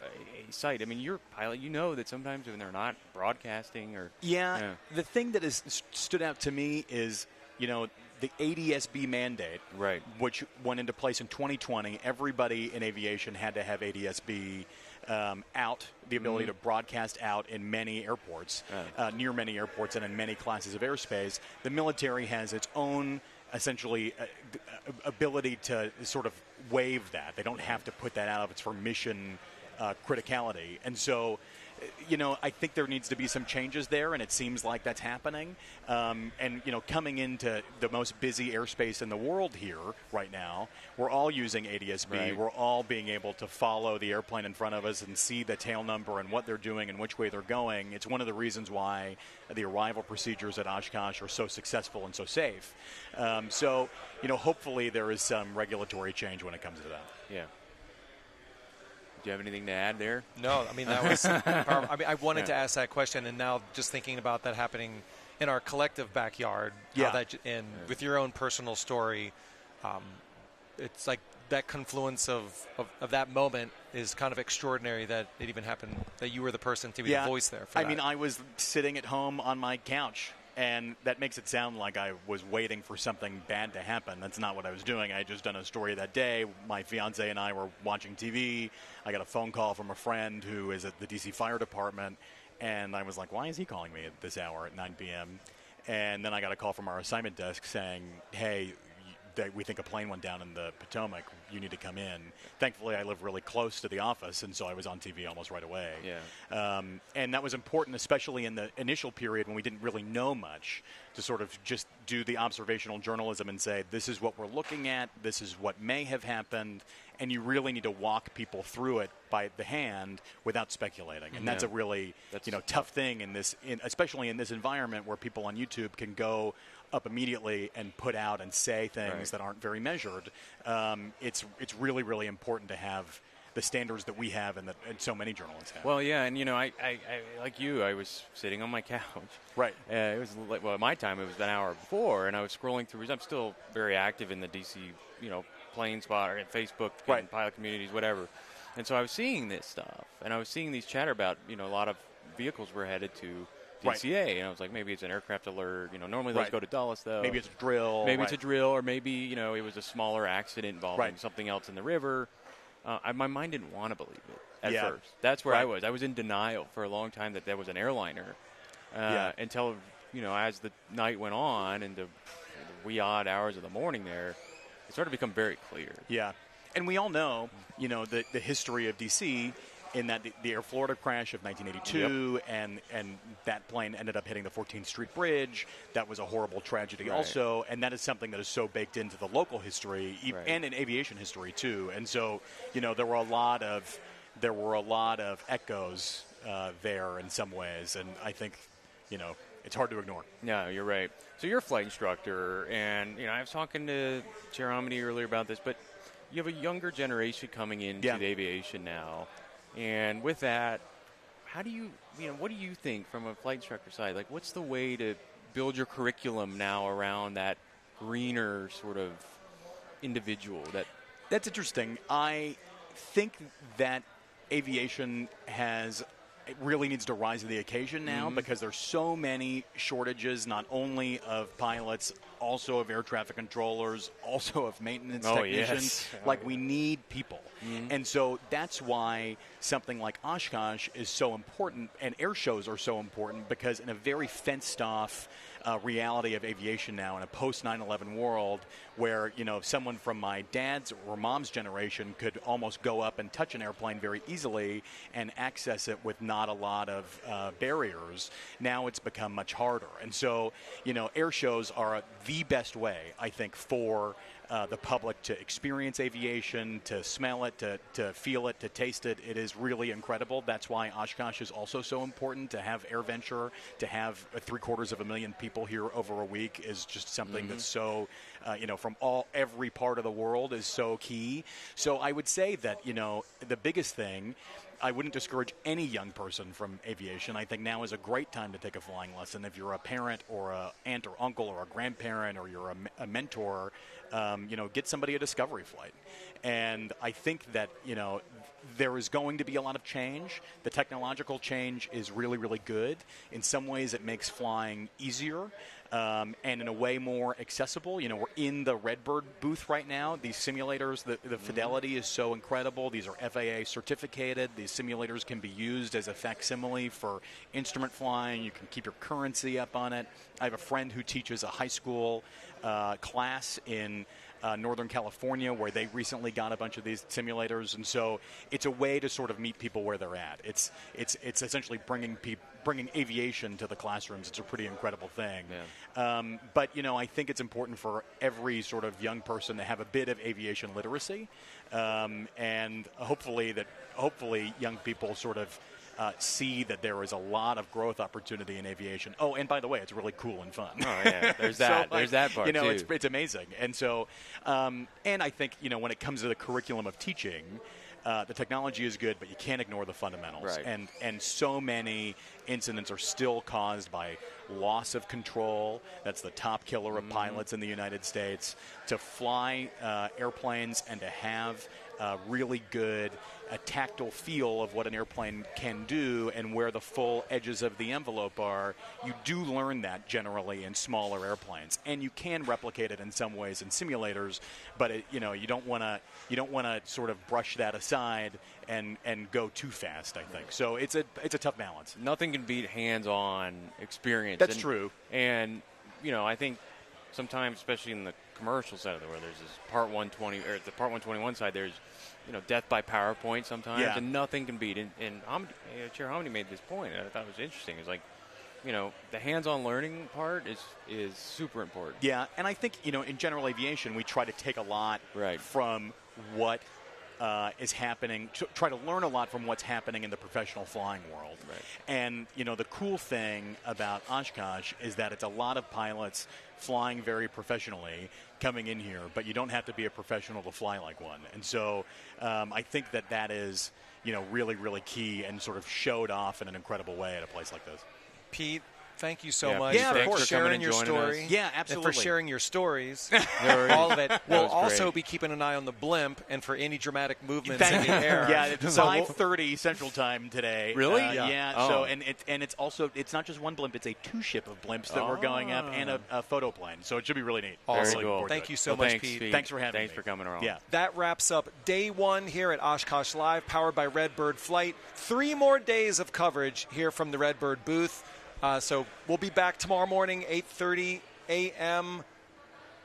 site. I mean, you're a pilot. You know that sometimes when they're not broadcasting or... Yeah. The thing that has stood out to me is, the ADSB mandate, which went into place in 2020. Everybody in aviation had to have ADSB out, the ability to broadcast out in many airports, near many airports and in many classes of airspace. The military has its own, essentially, ability to sort of waive that. They don't have to put that out if it's for mission criticality. And so, I think there needs to be some changes there, and it seems like that's happening. And, coming into the most busy airspace in the world here right now, we're all using ADSB. We're all being able to follow the airplane in front of us and see the tail number and what they're doing and which way they're going. It's one of the reasons why the arrival procedures at Oshkosh are so successful and so safe. So, hopefully there is some regulatory change when it comes to that. Yeah. Do you have anything to add there? No, I mean, that was powerful. I mean, I wanted to ask that question, and now just thinking about that happening in our collective backyard, with your own personal story, it's like that confluence of that moment is kind of extraordinary that it even happened, that you were the person to be the voice there for that. I mean, I was sitting at home on my couch, and that makes it sound like I was waiting for something bad to happen. That's not what I was doing. I had just done a story that day. My fiance and I were watching TV. I got a phone call from a friend who is at the D.C. Fire Department, and I was like, why is he calling me at this hour at 9 p.m.? And then I got a call from our assignment desk saying, hey, we think a plane went down in the Potomac. You need to come in. Thankfully, I live really close to the office, and so I was on TV almost right away. And that was important, especially in the initial period when we didn't really know much, to sort of just do the observational journalism and say, this is what we're looking at, this is what may have happened, and you really need to walk people through it by the hand without speculating. And that's a really tough thing especially in this environment where people on YouTube can go up immediately and put out and say things that aren't very measured. It's really, really important to have the standards that we have and that so many journalists have. Well, yeah, and I like you, I was sitting on my couch. Right. It was at my time it was an hour before, and I was scrolling through. I'm still very active in the DC, plane spot or Facebook, and pilot communities, whatever. And so I was seeing this stuff, and I was seeing these chatter about a lot of vehicles were headed to DCA, and I was like, maybe it's an aircraft alert. Normally those go to Dulles, though. Maybe it's a drill. Maybe it's a drill, or maybe it was a smaller accident involving something else in the river. My mind didn't want to believe it at first. That's where I was. I was in denial for a long time that was an airliner until as the night went on and the wee odd hours of the morning there, it started to become very clear. Yeah, and we all know the history of DC. In that the Air Florida crash of 1982, and that plane ended up hitting the 14th Street Bridge. That was a horrible tragedy also, and that is something that is so baked into the local history and in aviation history too. And so, there were a lot of echoes there in some ways, and I think, it's hard to ignore. No, you're right. So you're a flight instructor, and I was talking to Chair Hamidi earlier about this, but you have a younger generation coming into the aviation now, and with that, how do you, what do you think from a flight instructor side? Like, what's the way to build your curriculum now around that greener sort of individual? That's interesting. I think that aviation it really needs to rise to the occasion now because there's so many shortages, not only of pilots, also of air traffic controllers, also of maintenance technicians. Yes. We need people. And so that's why something like Oshkosh is so important, and air shows are so important, because in a very fenced-off reality of aviation now, in a post-9/11 world where, someone from my dad's or mom's generation could almost go up and touch an airplane very easily and access it with not a lot of barriers, now it's become much harder. And so, air shows are the best way, I think, for the public to experience aviation, to smell it, to feel it, to taste it. It is really incredible. That's why Oshkosh is also so important. To have AirVenture, to have 750,000 people here over a week is just something that's so, from every part of the world is so key. So I would say that, the biggest thing, I wouldn't discourage any young person from aviation. I think now is a great time to take a flying lesson. If you're a parent or an aunt or uncle or a grandparent, or you're a mentor, get somebody a discovery flight. And I think that, there is going to be a lot of change. The technological change is really, really good. In some ways, it makes flying easier. And in a way more accessible. We're in the Redbird booth right now. These simulators, the fidelity is so incredible. These are FAA certificated. These simulators can be used as a facsimile for instrument flying. You can keep your currency up on it. I have a friend who teaches a high school class in Northern California, where they recently got a bunch of these simulators, and so it's a way to sort of meet people where they're at. It's essentially bringing aviation to the classrooms. It's a pretty incredible thing. Yeah. But I think it's important for every sort of young person to have a bit of aviation literacy, and hopefully young people sort of see that there is a lot of growth opportunity in aviation. Oh, and by the way, it's really cool and fun. Oh, yeah. There's that. There's that part, too. It's amazing. And so, and I think, when it comes to the curriculum of teaching, the technology is good, but you can't ignore the fundamentals. Right. And so many incidents are still caused by loss of control. That's the top killer of pilots in the United States. To fly airplanes and to have really good tactile feel of what an airplane can do and where the full edges of the envelope are, you do learn that generally in smaller airplanes, and you can replicate it in some ways in simulators. But you don't want to sort of brush that aside and go too fast, I think. So it's a tough balance. Nothing can beat hands-on experience. That's true. And I think sometimes, especially in the commercial side of the world, there's this Part 120 or the Part 121 side. There's death by PowerPoint sometimes, and nothing can beat. And Chair Hamidi made this point, and I thought it was interesting. It's like, the hands-on learning part is super important. Yeah, and I think in general aviation, we try to take a lot from what is happening, try to learn a lot from what's happening in the professional flying world. Right. And the cool thing about Oshkosh is that it's a lot of pilots flying very professionally coming in here, but you don't have to be a professional to fly like one. And so I think that is really, really key, and sort of showed off in an incredible way at a place like this. Pete, thank you so much for sharing your story. Us. Yeah, absolutely. And for sharing your stories. All of it. We'll also be keeping an eye on the blimp and for any dramatic movements in the air. Yeah, it's 5:30 Central Time today. Really? Yeah. Oh. So it's not just one blimp; it's a two-ship of blimps that we're going up, and a photo plane. So it should be really neat. Awesome. Very cool. Thank you so much, Pete. Thanks for having me. Thanks for coming around. Yeah. That wraps up day one here at Oshkosh Live, powered by Redbird Flight. 3 more days of coverage here from the Redbird booth. So we'll be back tomorrow morning, 8:30 a.m.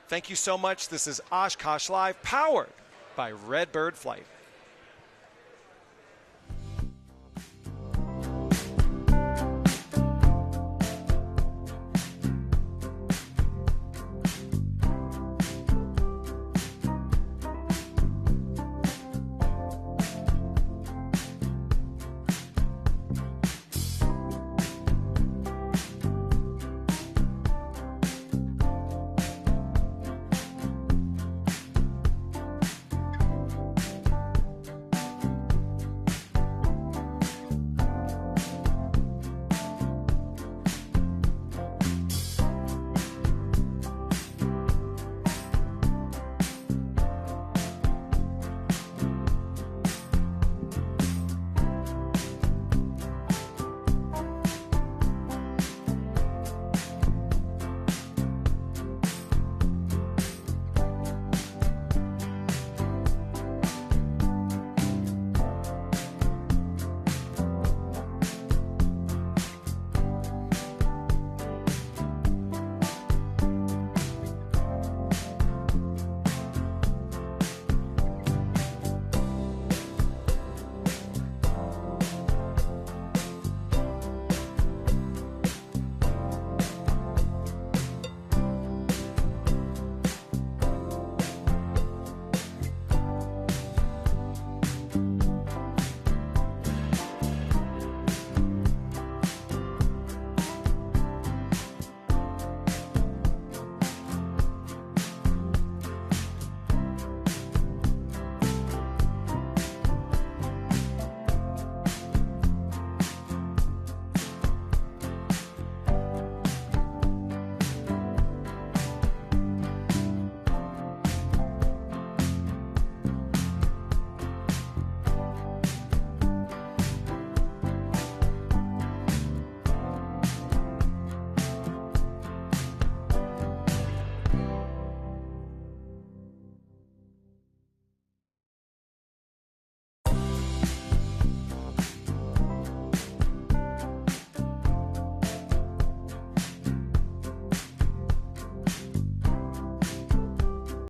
Thank you so much. This is Oshkosh Live, powered by Redbird Flight.